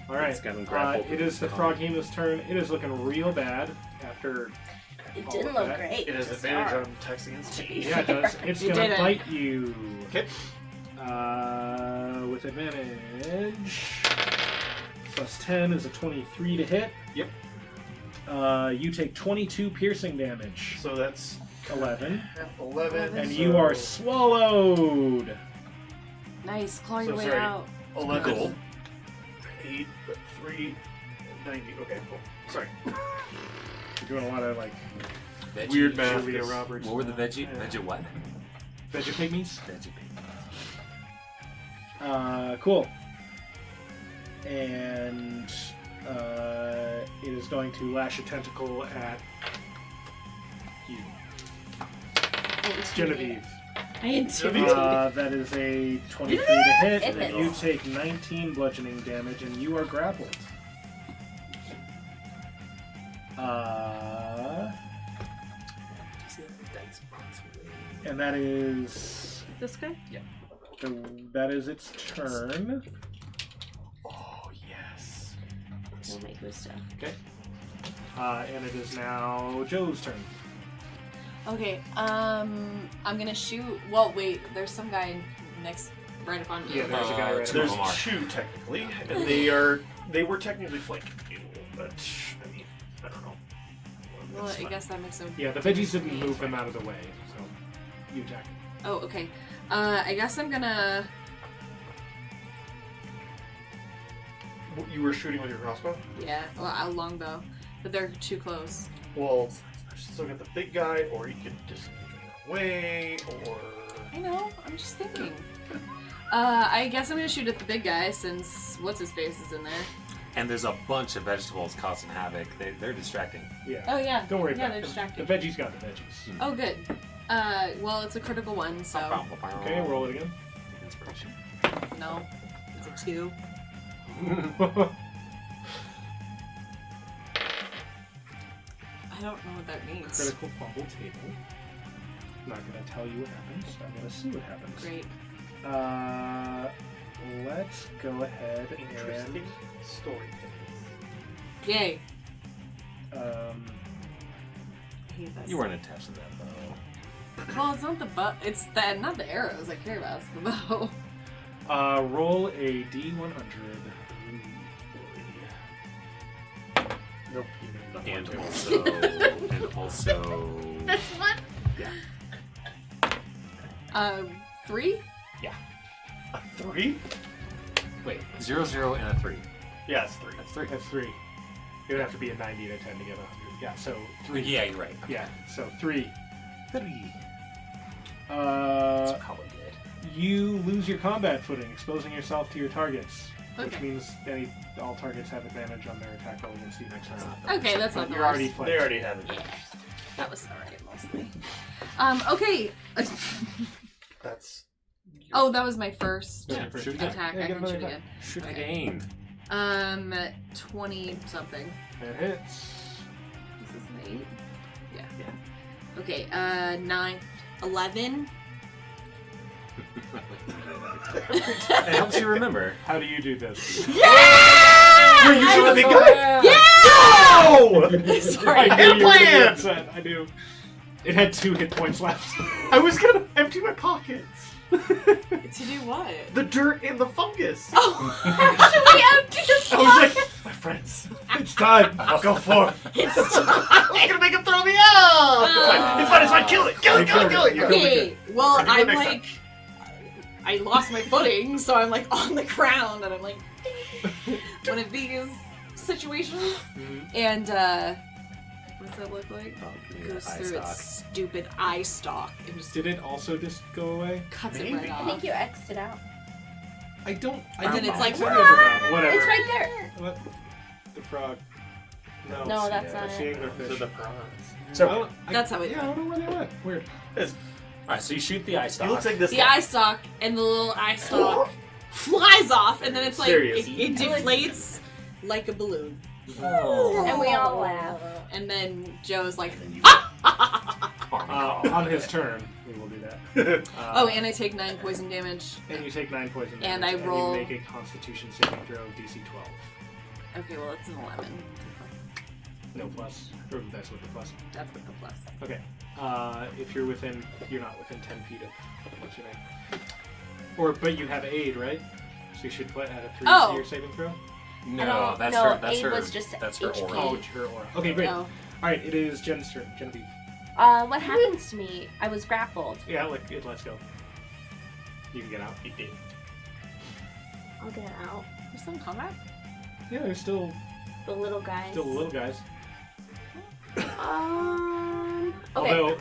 All right. It's gotten grappled. It is the Froghemo's turn. It is looking real bad after. It all didn't of look that. great. It has to advantage start. on attacks against me. Yeah, it does. It's You gonna did it. bite you. Okay. With advantage. Plus 10 is a 23 to hit. Yep. You take 22 piercing damage. So that's 11. 11. And so you are swallowed. Nice. Claw your So way sorry. out. 11. Cool. 8, 3, 90. Okay, cool. Sorry. You're doing a lot of like Veggie. Weird math. Julia Roberts. What were the veggie? Yeah. Veggie what? Veggie pygmies? Veggie pig. Cool. And it is going to lash a tentacle at you, Genevieve. I intimidated. That is a 23 to hit, It and you hits. take 19 bludgeoning damage, and you are grappled. And that is This guy? that is its turn. Oh, yes. We'll make Gustav. And it is now Joe's turn. Okay. I'm gonna shoot. Well, wait. There's some guy next, right up on me. Yeah, there's a guy right two there. of There's them are. 2 technically, and they were technically flanking you, but I mean, I don't know. Well, It's I fine. guess that makes a. Yeah, the veggies didn't move him out of the way, so you attack. Oh, okay. I guess I'm gonna. You were shooting with your crossbow? Yeah. Well, a longbow, but they're too close. Well, still got the big guy, or you could just run away, or I know. I'm just thinking. I guess I'm gonna shoot at the big guy since what's his face is in there. And there's a bunch of vegetables causing havoc. They're distracting. Yeah. Oh yeah. Don't worry Yeah, about they're it. distracting. The veggies got the veggies. Oh good. Well, it's a critical one, so Okay, roll it again. Inspiration. no. It's a 2. I don't know what that means. Critical fumble table. I'm not gonna tell you what happens. I'm gonna see what happens. Great. Let's go ahead interesting story. Yay. and I hate this. You weren't attached to that bow. Well, it's not the bow. It's the not the arrows I care about. It's the bow. roll a d100. Nope. And also, This one. yeah. 3. A 3? Wait, 0, 0, and a 3. Yeah, it's 3. That's 3. That's 3. It would have to be a 90 and a 10 to get 100. Yeah, so 3. Yeah, you're right. yeah, so 3. 3. Uh, That's probably good. you lose your combat footing, exposing yourself to your targets, which Okay. means all targets have advantage on their attack roll against you next time. Okay, that's not But the you're already worst. flanked. They already have it. That was alright, mostly. Okay. That's. Oh, that was my first Yeah, shoot again. attack. Yeah, I get can another shoot attack. again. Shoot Okay. again. 20 something. That hits. This is an 8. Yeah. Okay, 9, 11. It helps you remember. How do you do this? You're usually the big guy. No! Sorry. I knew you were gonna be plan! upset. I knew. It had 2 hit points left. I was gonna empty my pockets. To do what? The dirt and the fungus. Oh, actually empty your I was pocket. like, my friends, it's time. I'll go forth. It's time. I was gonna make him throw me out. It's fine. It's fine. Kill it. Kill it. Kill it. Kill it. You're gonna be Okay, well, Ready for I'm next like, I lost my footing, so I'm like on the ground, and I'm like, one of these situations, and what's that look like? Goes through its stupid eye stalk and just Did it also just go away? cuts it Maybe. right I off. think you X'd it out. I don't. And then it's like, whatever. It's right there. What? The frog. No. No, that's yeah, not it's the it. anglerfish. So, That's how it- Yeah, I don't know where they went. Weird. alright, so you shoot the eye He stalk. looks like this the guy. eye stalk, and the little eye stalk flies off, and then it's like, Serious. it deflates like a balloon. And we all laugh. And then Joe's like, On his turn, we will do that. oh, and I take 9 poison damage. And you take 9 poison And damage. I roll- And you make a Constitution saving throw, DC 12. Okay, well, it's an 11. No plus. Or that's with the plus. That's with the plus. Okay. If you're not within 10 feet of what's your name? But you have aid, right? So you should add a 3 Oh. to your saving throw. No, that's no, her. That's aid her. was just That's her HP. aura. Oh, it's her aura. Okay, great. Oh. Alright, it is Jen's turn. Genevieve. What happens to me? I was grappled. Yeah, let's go. You can get out. You did. I'll get out. There's some combat? Yeah, there's still The little guys. the little guys. Okay. Although,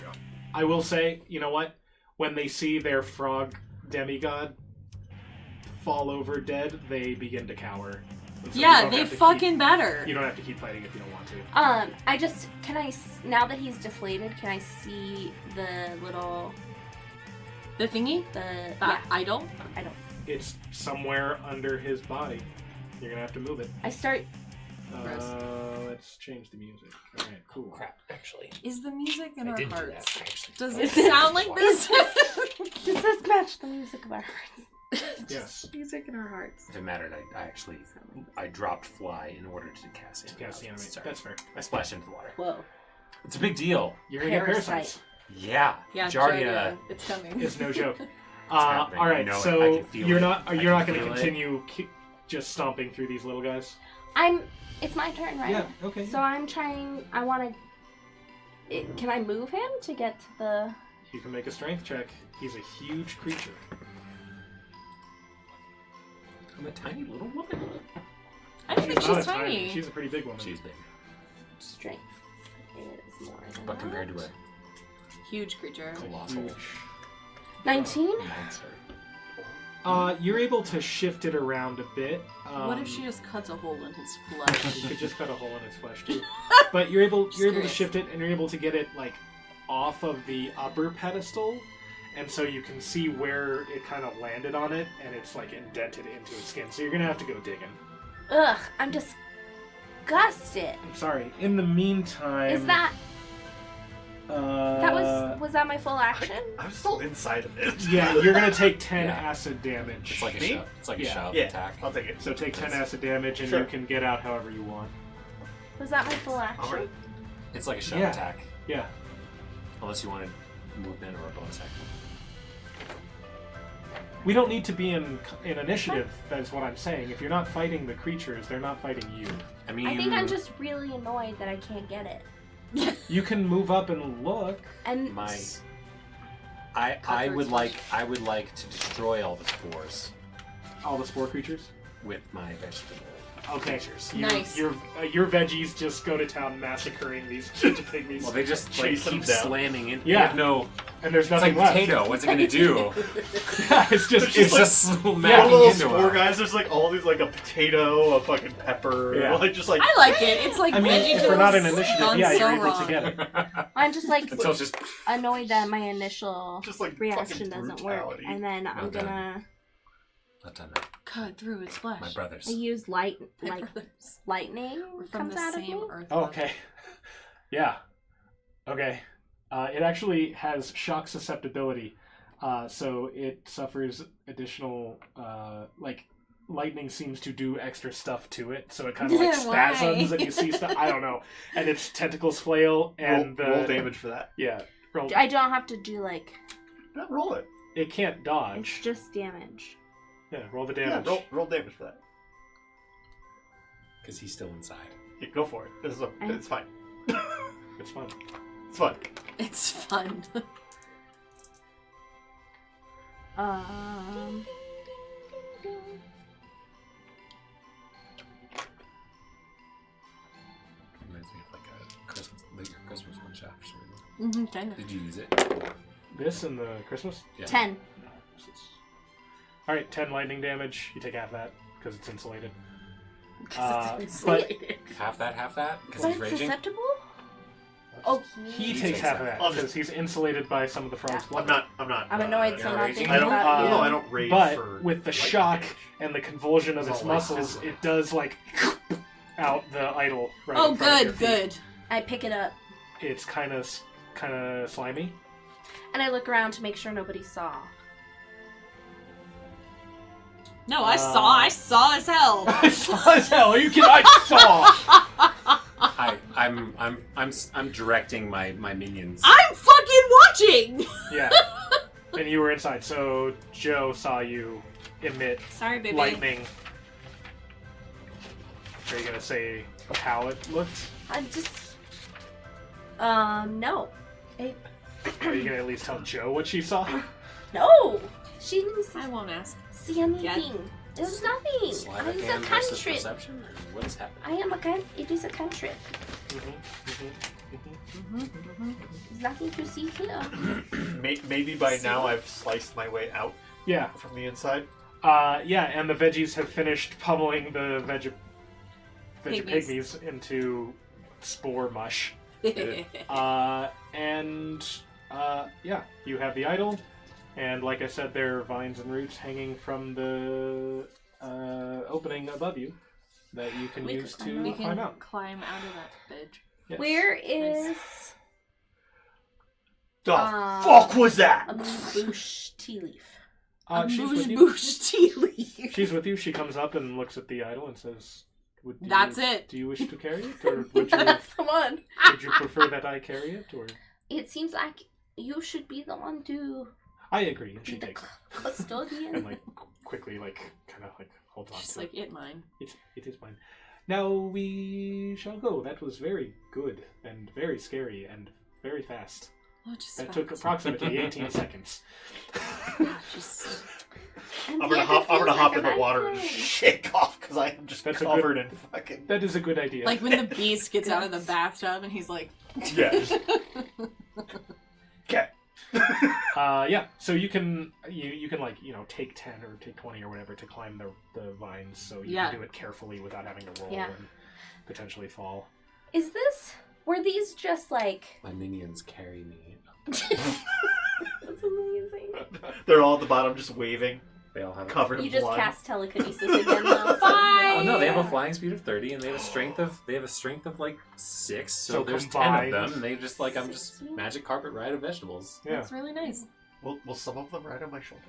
I will say, you know what? When they see their frog demigod fall over dead, they begin to cower. And so you Yeah, don't they have to fucking better. You don't have to keep fighting if you don't want to. Now that he's deflated, can I see the little, The thingy? yeah, Idol? It's somewhere under his body. You're gonna have to move it. I start, Let's change the music. Alright, cool. Crap, actually. Is the music in I our did do hearts? that, actually. Does it sound like this? does this match the music of our hearts? Yes. Music in our hearts. If it mattered, I dropped fly in order to cast the Cast the animate. Sorry. That's fair. I splashed into the water. Whoa. It's a big deal. You're gonna get Parasite. parasites. Yeah. Yeah, Giardia. it's coming. It's no joke. happening. All I right, know it. I so can feel you're it. not I you're can not going to feel it. continue just stomping through these little guys. It's my turn, right? Yeah. Okay. So I'm trying, I want to, can I move him to get to the, You can make a strength check. He's a huge creature. I'm a tiny little woman. I don't think not she's a tiny. She's a pretty big woman. She's big, strength? It is more than but that. compared to a Huge creature. colossal Huge. 19? monster. You're able to shift it around a bit. What if she just cuts a hole in his flesh? You could just cut a hole in its flesh too. But you're able to curious. shift it, and you're able to get it like off of the upper pedestal, and so you can see where it kind of landed on it, and it's like indented into its skin. So you're gonna have to go digging. Ugh, I'm disgusted. I'm sorry. In the meantime, Is that was that my full action? I'm still inside of it. Yeah, you're gonna take 10 Yeah. acid damage. It's like a Me? shove. It's like a Yeah. shove Yeah, attack. I'll take it. So take 10 acid damage, and Sure. you can get out however you want. Was that my full action? Alright. It's like a shove Yeah. attack. Yeah. Unless you wanted movement or a bonus action. We don't need to be in initiative. That's what I'm saying. If you're not fighting the creatures, they're not fighting you. I mean, I think I'm just really annoyed that I can't get it. You can move up and look. And my. I would like to destroy all the spores All the spore creatures. with my vegetable Okay. creatures. Nice. Your veggies just go to town massacring these pygmies. Well, they just like, Chase them keep down. slamming in. Yeah. They have no. and there's It's nothing like left. potato. What's it gonna do? It's just It's like- just All smacking little into spore them. guys, there's like all these like a potato, a fucking pepper, Yeah. like just like I like it. It's like I mean, if VeggieTales we're not in initiative, gone yeah, so you're able wrong. to get it. I'm just like Until it's just. annoyed that my initial just like reaction fucking doesn't work. brutality. And then I'm Well done. gonna Not done that. Cut through its flesh. My brothers. I use My like brothers. lightning We're from comes the out of same me. earth. Oh, okay. Yeah. Okay. It actually has shock susceptibility, so it suffers additional, lightning seems to do extra stuff to it, so it kind of like Why? spasms and you see stuff. I don't know. And its tentacles flail and roll damage for that. Yeah, roll. I don't have to do like. Yeah, roll it. It can't It's dodge. just damage. Yeah, roll the Yeah, damage. roll damage for that. Because he's still inside. Yeah, go for it. It's fine. It's fun. It's fun. It's fun. Reminds me of like a Christmas one shot for some reason. Kind of. Did you use it? This and the Christmas. Yeah. 10. All right, 10 lightning damage. You take half that because it's insulated. Because it's but- insulated. Half that? Because But he's it's raging? susceptible? Oh, He He takes takes half of half. that because he's insulated by some of the frog's blood. I'm not. I'm annoyed, you're so not I'm not raging? thinking I don't. about you. No, I don't rage But for. with the lightning shock damage. and the convulsion of It's its all like muscles, sizzling. it does like out the idol. Right Oh, in front of your good, feet. good. I pick it up It's kind of slimy. and I look around to make sure nobody saw. No, I saw as hell. I saw as hell. Are you kidding? I saw. I'm directing my minions. I'm fucking watching! Yeah. And you were inside, so Joe saw you emit Sorry, baby. lightning. Are you gonna say how it looked? I just. No. Are you gonna at least tell Joe what she saw? No! She didn't I won't ask. see anything. It was nothing. Sleight I of was a hand versus cantrip. perception? Or what is happening? I am a can. It is a cantrip. There's nothing to see here. Maybe by now I've sliced my way out Yeah. from the inside. Yeah, and the veggies have finished pummeling the pygmies into spore mush. Yeah, you have the idol, and like I said, there are vines and roots hanging from the opening above you that you can We use could to We climb can out. climb out of that bitch. Yes. Where is The Uh, fuck was that? a bush tea leaf? She's with you. Boosh tea leaf. She's with you. She comes up and looks at the idol and says, That's it. Do you wish to carry it, or would you, That's the one. would you prefer that I carry it, or?" It seems like you should be the one to I agree, and be she the takes it. custodian. And quickly, kind of holds on She's to like, it. it mine. It is mine. Now we shall go. That was very good and very scary and very fast. Oh, just That took approximately 18 seconds. Just... And I'm gonna yet it hop feels in like the water and life. shake off because I am just That's a covered in fucking. That is a good idea. Like when the beast gets out of the bathtub and he's like... Yeah. Okay. yeah. So you can take 10 or take 20 or whatever to climb the vines. So you Yeah. can do it carefully without having to roll Yeah. and potentially fall. Were these just like? My minions carry me. That's amazing. They're all at the bottom just waving, They all have covered You in just blood. cast telekinesis again, though. Bye! Oh no, they have a flying speed of 30 and they have a strength of like 6. So, So there's combined- 10 of them. And they just I'm just magic carpet ride of vegetables. Yeah. That's really nice. Will some of them ride on my shoulders?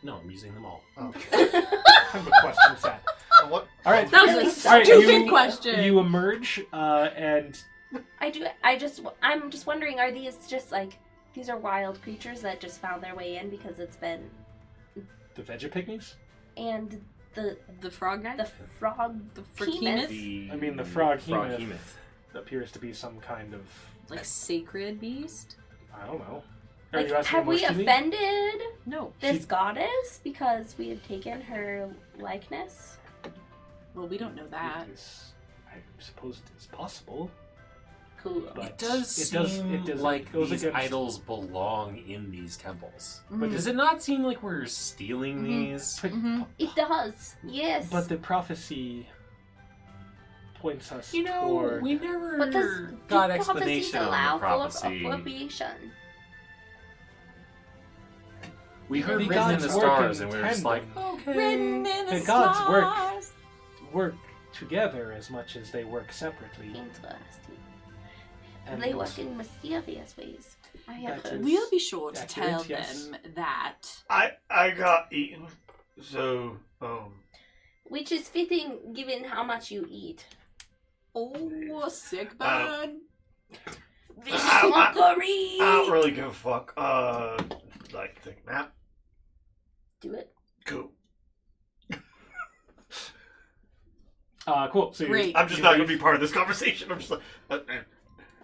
No, I'm using them all. Oh. Kind of a question set. What? All right. That was a All right, stupid question. You emerge, and I'm just wondering, are these just like, these are wild creatures that just found their way in because it's been, the Vegapigmies? and The frog guy? the frog, The behemoth? froghemoth? I mean, the frog Froghemoth. hemoth appears to be some kind of, Like sacred beast? I don't know. Are Like, you asking have we Mushkini? offended No. this She- goddess because we have taken her likeness? Well, we don't know that. I suppose it is possible. Cool. But It does it seem does like goes these against- idols belong in these temples. But Mhm. Does it not seem like we're stealing Mhm. these? Mhm. It does, yes. But the prophecy points us You know, toward. we never But does got do prophecies explanation on allow the for prophecy. appropriation? We heard The Written in the gods work Stars, in and we were just like, tandem. okay. Written in The the gods work. stars. Work together as much as they work separately. Interesting. And They work in mysterious ways. I have That heard. is- We'll be sure to accurate, tell yes. them that. I got eaten. So, Which is fitting given how much you eat. Oh, sick bird. Vicious I mockery! don't really give a fuck. Like to take a nap. Do it. Cool. Cool. So Great. I'm just not gonna be part of this conversation. I'm just like,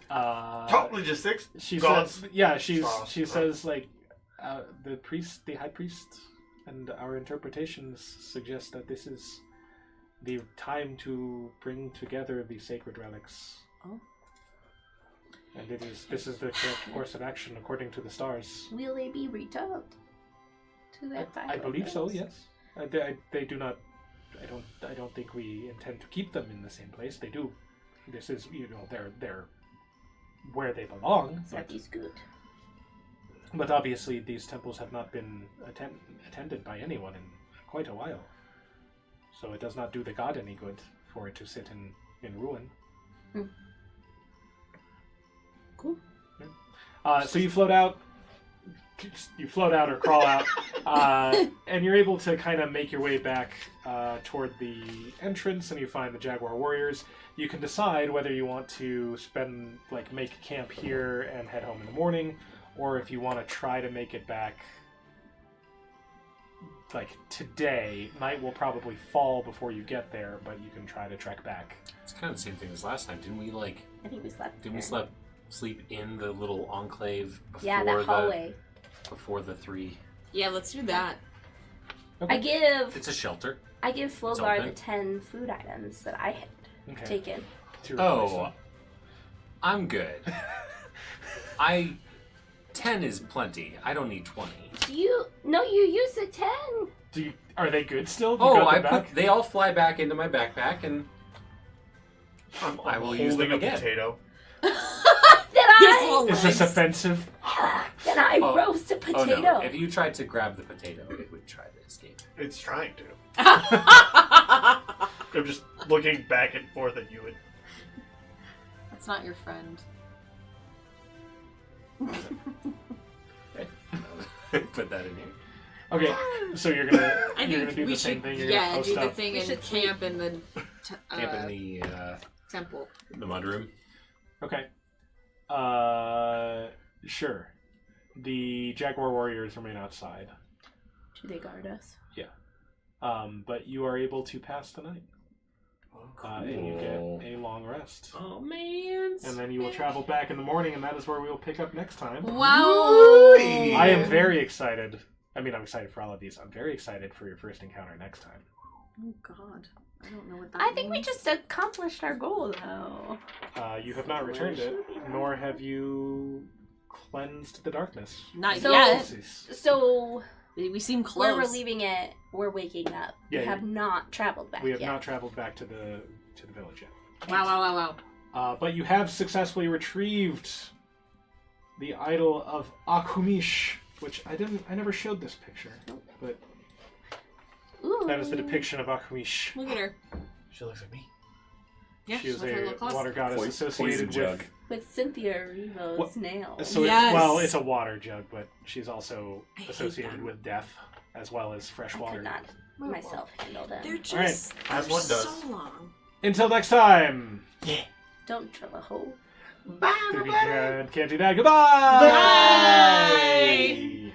talk logistics. She Gods. says, yeah, she Stars. says like, the high priest, and our interpretations suggest that this is the time to bring together the sacred relics. Oh. And this is the correct course of action according to the stars. Will they be returned to their I believe so. families? Yes. They do not. I don't think we intend to keep them in the same place. They do. This is they're where they belong. That is good. But obviously, these temples have not been attended by anyone in quite a while. So it does not do the god any good for it to sit in ruin. Cool. So you float out. You float out or crawl out, and you're able to kind of make your way back toward the entrance, and you find the Jaguar Warriors. You can decide whether you want to make camp here and head home in the morning, or if you want to try to make it back today. Night will probably fall before you get there, but you can try to trek back. It's kind of the same thing as last time. Didn't we I think we slept. Didn't we there. sleep in the little enclave before Yeah, that hallway. before the three? Yeah, let's do that. I give It's a shelter. Flogar open. the 10 food items that I had Okay. taken. To replace Oh, them. I'm good. 10 is plenty. I don't need 20. No, you use the 10. Are they good still? You Oh, got I them back? they all fly back into my backpack, and I will use them holding a again. potato. Is this offensive? Then I Oh. roast a Oh potato. no! If you tried to grab the potato, it would try to escape. It's trying to. I'm just looking back and forth at you. And That's not your friend. Put that in here. Okay, so you're gonna I you're think gonna do we the same should, thing. You're gonna post do the up. thing We and should camp in the Camp in the temple. mudroom. Okay. Sure. The Jaguar Warriors remain outside. Do they guard us? But you are able to pass the night. And you Cool. get a long rest. Oh man! And then you will travel back in the morning, and that is where we will pick up next time. Wow! I am very excited. I mean, I'm excited for all of these. I'm very excited for your first encounter next time. Oh god, I don't know what that. I think we means. just accomplished our goal, though. You have not returned it, nor have you cleansed the darkness. Not So- yet. So, We seem where close. we're leaving it, we're waking up. Yeah, we have not traveled back We have yet. not traveled back to the village yet. Wow! But you have successfully retrieved the idol of Akumish, which I never showed this picture, but Ooh. that is the depiction of Akumish. Look at her. she looks like me. Yeah, She is look at her a little claws. water goddess Poison associated jug. with. With Cynthia Revo's What- nails. So Yes. it's a water jug, but she's also I hate associated them. with death as well as fresh I water. could not myself handle them. They're All right. just As they're one does. so long. Until next time. Don't drill a hole. Bye, everybody. Can't do that. Goodbye. Bye. Bye.